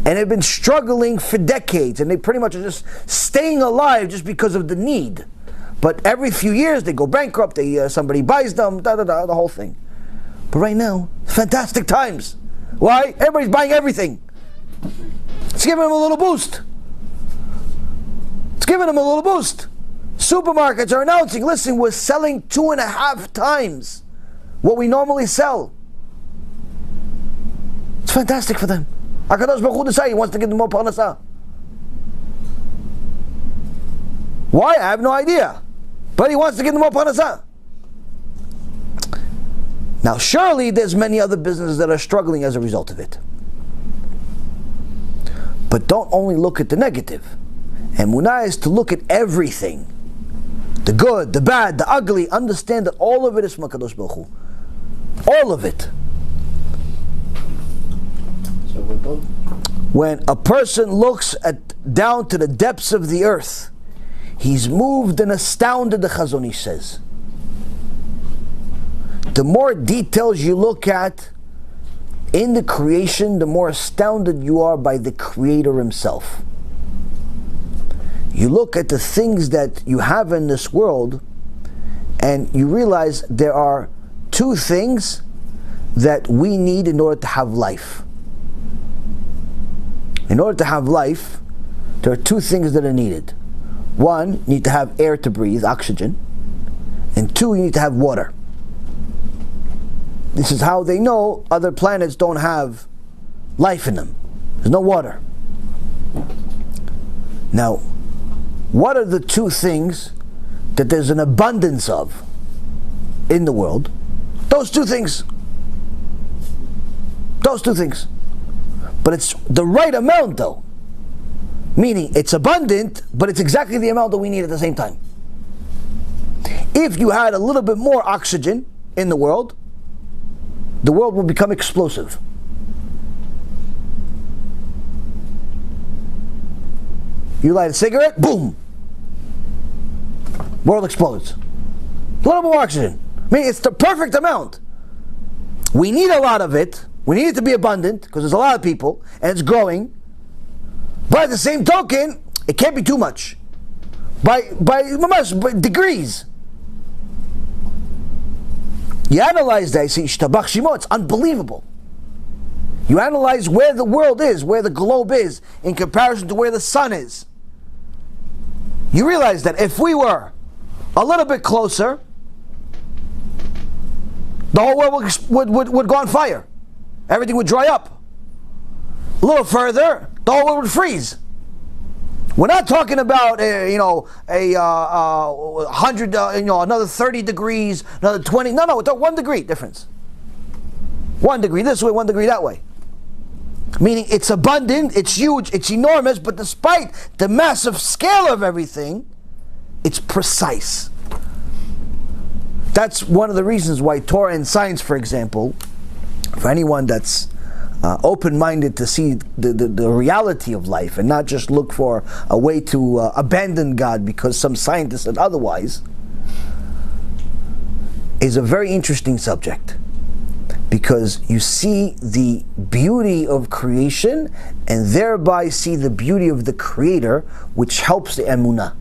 And they've been struggling for decades. And they pretty much are just staying alive just because of the need. But every few years they go bankrupt, somebody buys them, the whole thing. But right now, fantastic times. Why? Everybody's buying everything. It's giving them a little boost. It's giving them a little boost. Supermarkets are announcing, listen, we're selling 2.5 times what we normally sell. It's fantastic for them. HaKadosh Baruch Hu decided he wants to give them more parnasah. Why? I have no idea. But he wants to give them more parnasah. Now surely there's many other businesses that are struggling as a result of it. But don't only look at the negative. Emunah is to look at everything. The good, the bad, the ugly. Understand that all of it is from HaKadosh Baruch Hu. All of it. When a person looks down to the depths of the earth, he's moved and astounded, the Chazon Ish says. The more details you look at in the creation, the more astounded you are by the Creator Himself. You look at the things that you have in this world, and you realize there are two things that we need in order to have life. In order to have life, there are two things that are needed. One, you need to have air to breathe, oxygen. And two, you need to have water. This is how they know other planets don't have life in them. There's no water. Now, what are the two things that there's an abundance of in the world? Those two things. Those two things. But it's the right amount though. Meaning it's abundant, but it's exactly the amount that we need at the same time. If you had a little bit more oxygen in the world will become explosive. You light a cigarette, boom! World explodes. A little more oxygen. I mean, it's the perfect amount. We need a lot of it. We need it to be abundant, because there's a lot of people, and it's growing. But at the same token, it can't be too much. By degrees. You analyze that, you see, Ishtabach Shimo, it's unbelievable. You analyze where the world is, where the globe is, in comparison to where the sun is. You realize that if we were a little bit closer, the whole world would go on fire. Everything would dry up. A little further, the whole world would freeze. We're not talking about another 30 degrees, another 20. No, it's 1 degree difference. 1 degree this way, 1 degree that way. Meaning it's abundant, it's huge, it's enormous, but despite the massive scale of everything, it's precise. That's one of the reasons why Torah and science, for example, for anyone that's open-minded to see the reality of life and not just look for a way to abandon God because some scientist said otherwise, is a very interesting subject. Because you see the beauty of creation and thereby see the beauty of the Creator, which helps the emunah.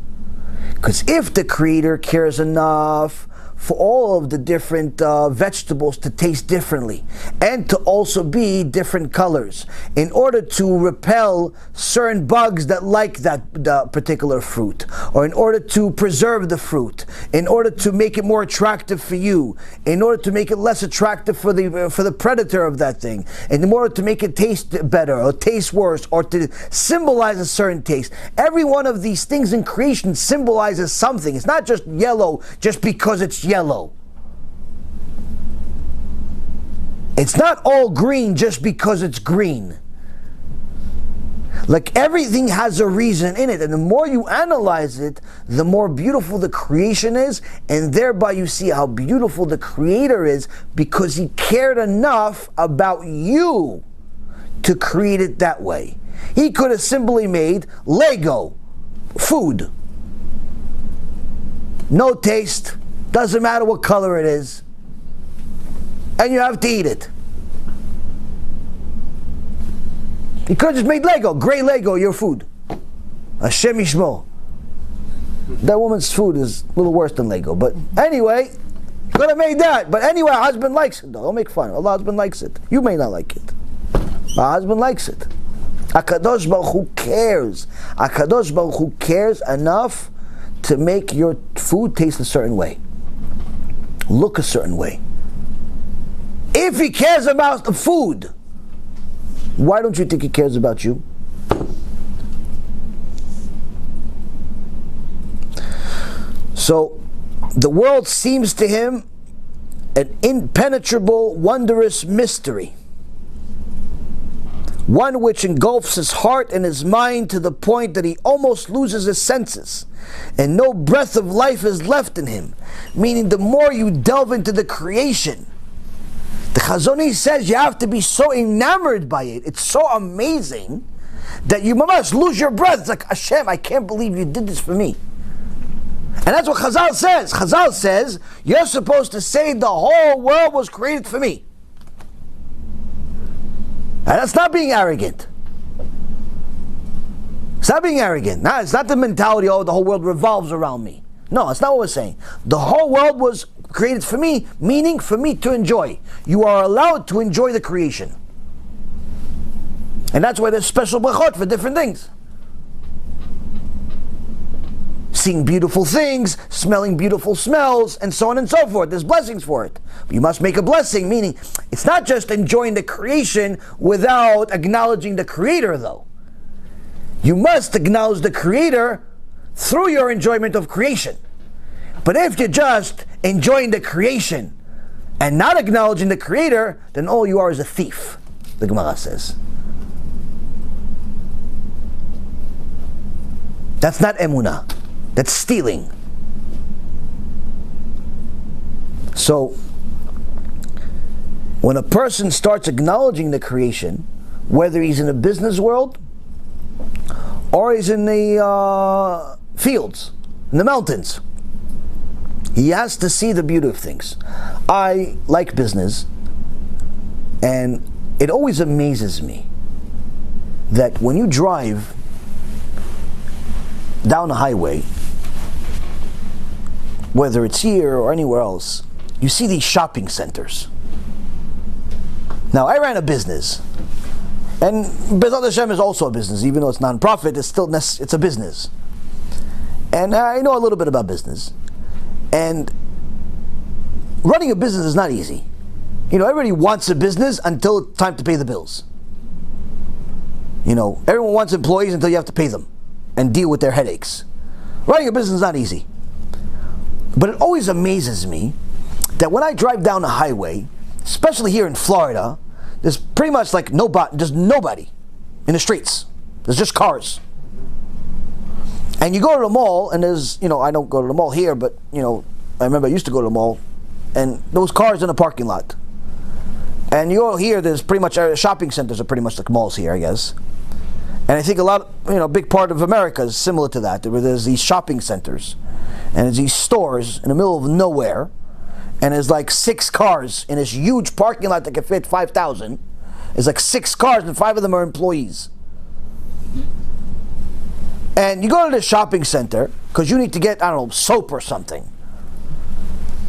Because if the Creator cares enough for all of the different vegetables to taste differently and to also be different colors in order to repel certain bugs that like that particular fruit, or in order to preserve the fruit, in order to make it more attractive for you, in order to make it less attractive for the predator of that thing, and in order to make it taste better or taste worse, or to symbolize a certain taste. Every one of these things in creation symbolizes something. It's not just yellow just because it's yellow. It's not all green just because it's green. Like everything has a reason in it, and the more you analyze it, the more beautiful the creation is, and thereby you see how beautiful the Creator is, because He cared enough about you to create it that way. He could have simply made Lego food. No taste, doesn't matter what color it is. and you have to eat it. You could have just made Lego, gray Lego, your food. Hashem Yishmo. That woman's food is a little worse than Lego, but anyway, you could have made that. But anyway, her husband likes it though. Don't make fun. Allah husband likes it. You may not like it. My husband likes it. HaKadosh Baruch Hu cares. HaKadosh Baruch Hu cares enough to make your food taste a certain way, look a certain way. If He cares about the food, why don't you think He cares about you? So, the world seems to Him an impenetrable, wondrous mystery. One which engulfs his heart and his mind to the point that he almost loses his senses, and no breath of life is left in him. Meaning, the more you delve into the creation, the Chazon Ish says you have to be so enamored by it. It's so amazing that you must lose your breath. It's like, Hashem, I can't believe you did this for me. And that's what Chazal says. Chazal says, you're supposed to say the whole world was created for me. And that's not being arrogant. It's not being arrogant. No, it's not the mentality, oh, the whole world revolves around me. No, that's not what we're saying. The whole world was created for me, meaning for me to enjoy. You are allowed to enjoy the creation. And that's why there's special brachot for different things. Seeing beautiful things, smelling beautiful smells, and so on and so forth. There's blessings for it. But you must make a blessing, meaning it's not just enjoying the creation without acknowledging the Creator, though. You must acknowledge the Creator through your enjoyment of creation. But if you're just enjoying the creation and not acknowledging the Creator, then all you are is a thief, the Gemara says. That's not emunah. That's stealing. So, when a person starts acknowledging the creation, whether he's in the business world or he's in the fields, in the mountains, he has to see the beauty of things. I like business, and it always amazes me that when you drive down a highway, whether it's here or anywhere else, you see these shopping centers. Now, I ran a business, and Bezat Hashem is also a business, even though it's non-profit, it's a business. And I know a little bit about business. And running a business is not easy. You know, everybody wants a business until it's time to pay the bills. You know, everyone wants employees until you have to pay them and deal with their headaches. Running a business is not easy. But it always amazes me that when I drive down a highway, especially here in Florida, there's pretty much like there's nobody in the streets. There's just cars. And you go to the mall, and there's, you know, I don't go to the mall here, but, you know, I remember I used to go to the mall, and those cars in the parking lot. And you go here, there's pretty much, shopping centers are pretty much like malls here, I guess. And I think a big part of America is similar to that, where there's these shopping centers, and there's these stores in the middle of nowhere, and there's like 6 cars in this huge parking lot that can fit 5,000. There's like 6 cars, and 5 of them are employees. And you go to the shopping center, because you need to get, soap or something.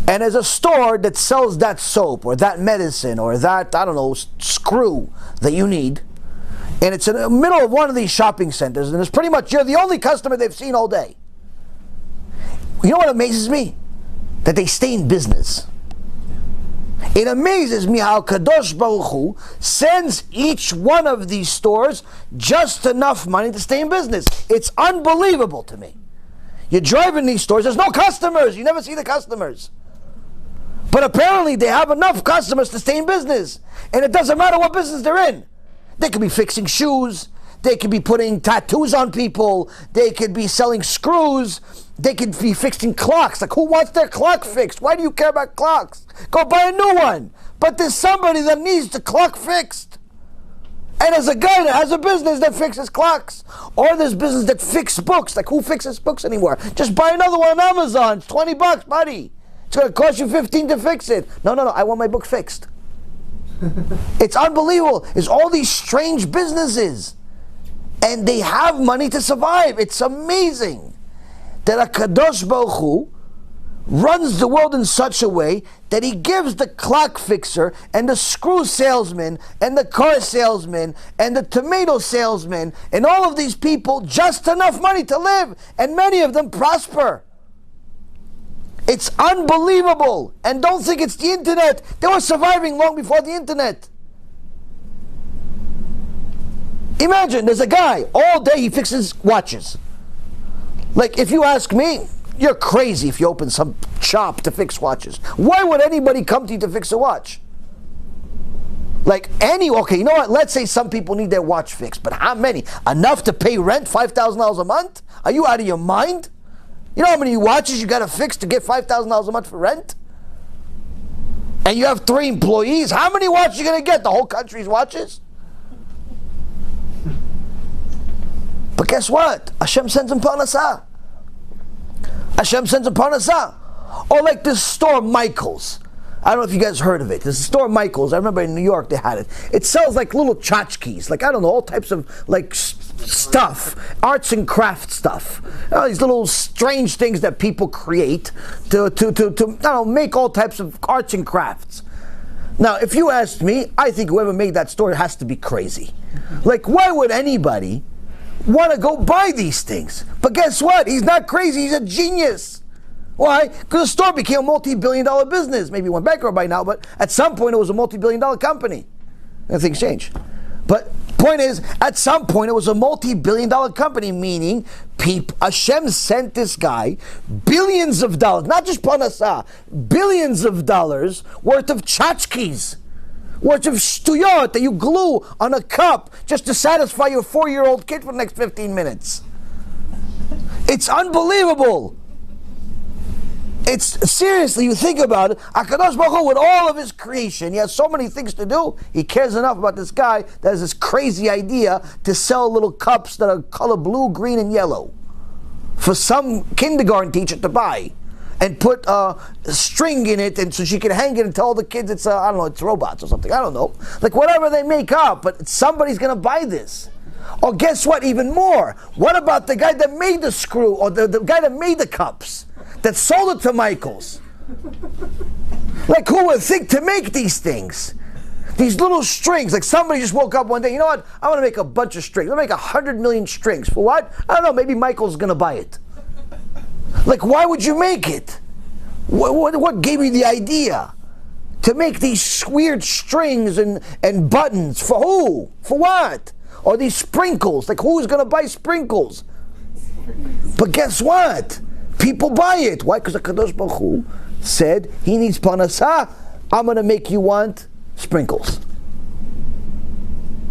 And there's a store that sells that soap, or that medicine, or that, screw that you need. And it's in the middle of one of these shopping centers, and it's pretty much, you're the only customer they've seen all day. You know what amazes me? That they stay in business. It amazes me how Kadosh Baruch Hu sends each one of these stores just enough money to stay in business. It's unbelievable to me. You drive in these stores, there's no customers. You never see the customers. But apparently they have enough customers to stay in business. And it doesn't matter what business they're in. They could be fixing shoes, they could be putting tattoos on people, they could be selling screws, they could be fixing clocks. Like, who wants their clock fixed? Why do you care about clocks? Go buy a new one. But there's somebody that needs the clock fixed. And there's a guy that has a business that fixes clocks. Or there's business that fixes books. Like, who fixes books anymore? Just buy another one on Amazon. It's $20, buddy. It's going to cost you $15 to fix it. No, I want my book fixed. It's unbelievable. It's all these strange businesses. And they have money to survive. It's amazing that HaKadosh Baruch Hu runs the world in such a way that he gives the clock fixer and the screw salesman and the car salesman and the tomato salesman and all of these people just enough money to live, and many of them prosper. It's unbelievable. And don't think it's the internet. They were surviving long before the internet. Imagine, there's a guy, all day he fixes watches. Like, if you ask me, you're crazy if you open some shop to fix watches. Why would anybody come to you to fix a watch? Okay, you know what? Let's say some people need their watch fixed, but how many? Enough to pay rent, $5,000 a month? Are you out of your mind? You know how many watches you got to fix to get $5,000 a month for rent? And you have 3 employees? How many watches are you going to get? The whole country's watches? But guess what? Hashem sends him parnasah. Hashem sends him parnasah. Or like this store, Michael's. I don't know if you guys heard of it. This store, Michael's. I remember in New York they had it. It sells like little tchotchkes, like, I don't know, all types of like stuff, arts and crafts stuff. These little strange things that people create to I don't know, make all types of arts and crafts. Now, if you asked me, I think whoever made that store has to be crazy. Like, why would anybody want to go buy these things? But guess what? He's not crazy. He's a genius. Why? Because the store became a multi-billion-dollar business. Maybe it went bankrupt by now, but at some point it was a multi-billion-dollar company. And things change. But point is, at some point it was a multi-billion-dollar company, meaning Hashem sent this guy billions of dollars, not just parnasah, billions of dollars worth of tchotchkes, worth of shtuyot that you glue on a cup just to satisfy your 4-year-old kid for the next 15 minutes. It's unbelievable. It's seriously, you think about it, HaKadosh Baruch Hu, with all of his creation, he has so many things to do, he cares enough about this guy that has this crazy idea to sell little cups that are color blue, green, and yellow for some kindergarten teacher to buy, and put a string in it, and so she can hang it and tell the kids it's I don't know, it's robots or something, I don't know. Like whatever they make up, but somebody's gonna buy this. Or guess what, even more, what about the guy that made the screw, or the guy that made the cups, that sold it to Michael's? Like, who would think to make these things? These little strings, like somebody just woke up one day, you know what, I want to make a bunch of strings. I'll make 100 million strings. For what? I don't know, maybe Michael's gonna buy it. Like, why would you make it? What gave you the idea to make these weird strings and buttons? For who? For what? Or these sprinkles, like who's gonna buy sprinkles? But guess what? People buy it. Why? Because HaKadosh Baruch Hu said he needs parnasah. I'm gonna make you want sprinkles,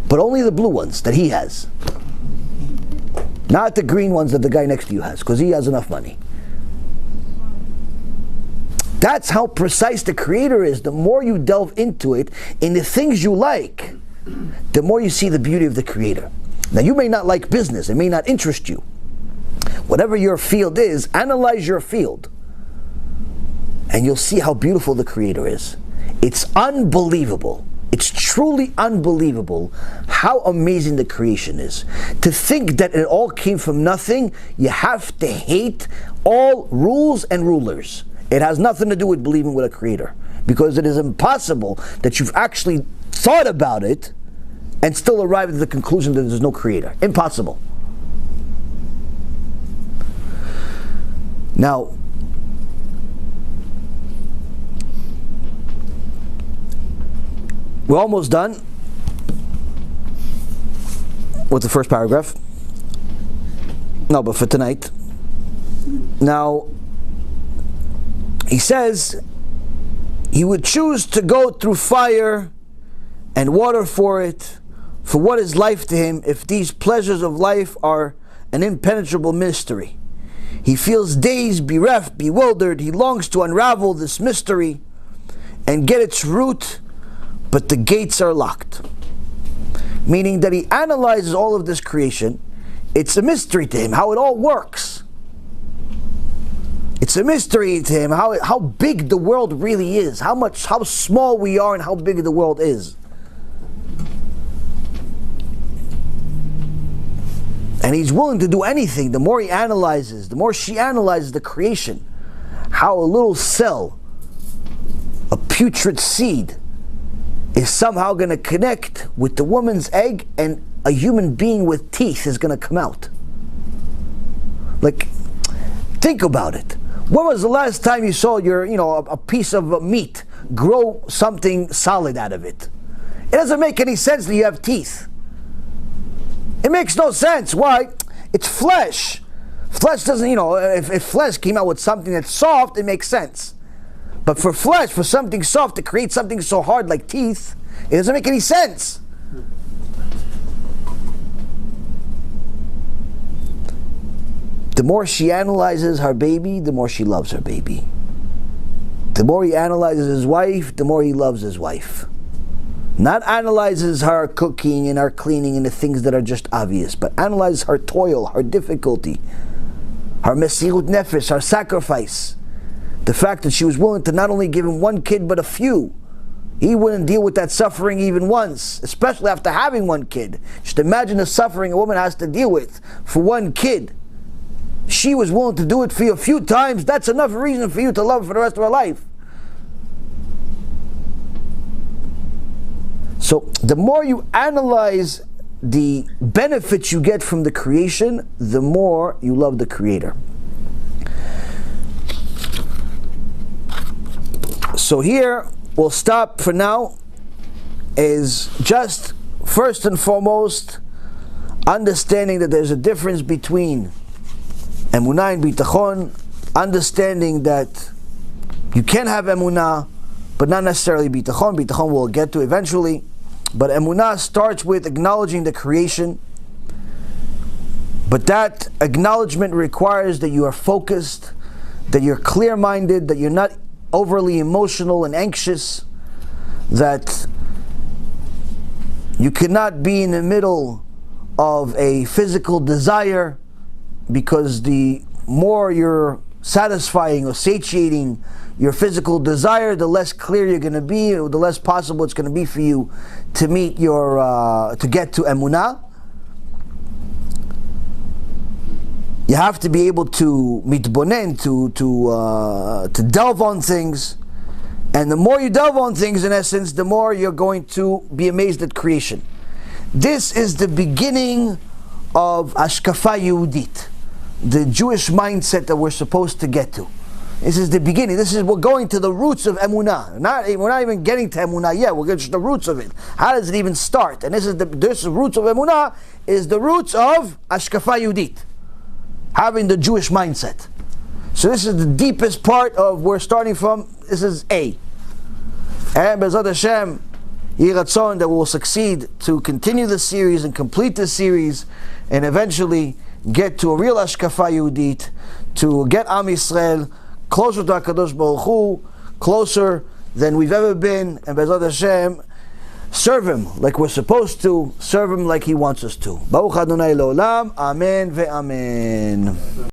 but only the blue ones that he has, not the green ones that the guy next to you has, because he has enough money. That's how precise the Creator is. The more you delve into it, in the things you like, the more you see the beauty of the Creator. Now, you may not like business, it may not interest you. Whatever your field is, analyze your field, and you'll see how beautiful the Creator is. It's unbelievable. It's truly unbelievable how amazing the creation is. To think that it all came from nothing, you have to hate all rules and rulers. It has nothing to do with believing with a Creator, because it is impossible that you've actually thought about it and still arrived at the conclusion that there's no Creator. Impossible. Now, we're almost done with the first paragraph. No, but for tonight. Now, he says he would choose to go through fire and water for it, for what is life to him if these pleasures of life are an impenetrable mystery? He feels dazed, bereft, bewildered. He longs to unravel this mystery and get its root, but the gates are locked. Meaning that he analyzes all of this creation. It's a mystery to him, how it all works. It's a mystery to him how big the world really is, how small we are and how big the world is. And he's willing to do anything. The more he analyzes, the more she analyzes the creation, how a little cell, a putrid seed, is somehow going to connect with the woman's egg, and a human being with teeth is going to come out. Like, think about it. When was the last time you saw a piece of meat grow something solid out of it? It doesn't make any sense that you have teeth. It makes no sense. Why? It's flesh. Flesh doesn't, if flesh came out with something that's soft, it makes sense. But for flesh, for something soft to create something so hard like teeth, it doesn't make any sense. The more she analyzes her baby, the more she loves her baby. The more he analyzes his wife, the more he loves his wife. Not analyzes her cooking and her cleaning and the things that are just obvious, but analyzes her toil, her difficulty, her mesirut nefesh, her sacrifice. The fact that she was willing to not only give him one kid, but a few. He wouldn't deal with that suffering even once, especially after having one kid. Just imagine the suffering a woman has to deal with for one kid. She was willing to do it for you a few times. That's enough reason for you to love her for the rest of her life. So the more you analyze the benefits you get from the creation, the more you love the Creator. So here, we'll stop for now, is just first and foremost understanding that there's a difference between emunah and bitachon, understanding that you can have emunah, but not necessarily bitachon. Bitachon we'll get to eventually. But emunah starts with acknowledging the creation. But that acknowledgement requires that you are focused, that you're clear-minded, that you're not overly emotional and anxious, that you cannot be in the middle of a physical desire, because the more you're satisfying or satiating your physical desire, the less clear you're going to be, or the less possible it's going to be for you to meet to get to emunah. You have to be able to mitbonen, to delve on things, and the more you delve on things, in essence, the more you're going to be amazed at creation. This is the beginning of HaShkafa Yehudit, the Jewish mindset that we're supposed to get to. This is the beginning. We're going to the roots of emunah. We're not even getting to emunah yet. We're getting to the roots of it. How does it even start? And this roots of emunah is the roots of HaShkafa Yehudit, having the Jewish mindset. So this is the deepest part of where we're starting from. This is A. And B'ezrat Hashem, Yeh Ratzon that we'll succeed to continue the series and complete the series, and eventually get to a real HaShkafa Yehudit, to get Am Yisrael closer to HaKadosh Baruch Hu, closer than we've ever been, and B'ezrat Hashem, serve Him like we're supposed to, serve Him like He wants us to. Baruch Adonai Olam, Amen ve'amen.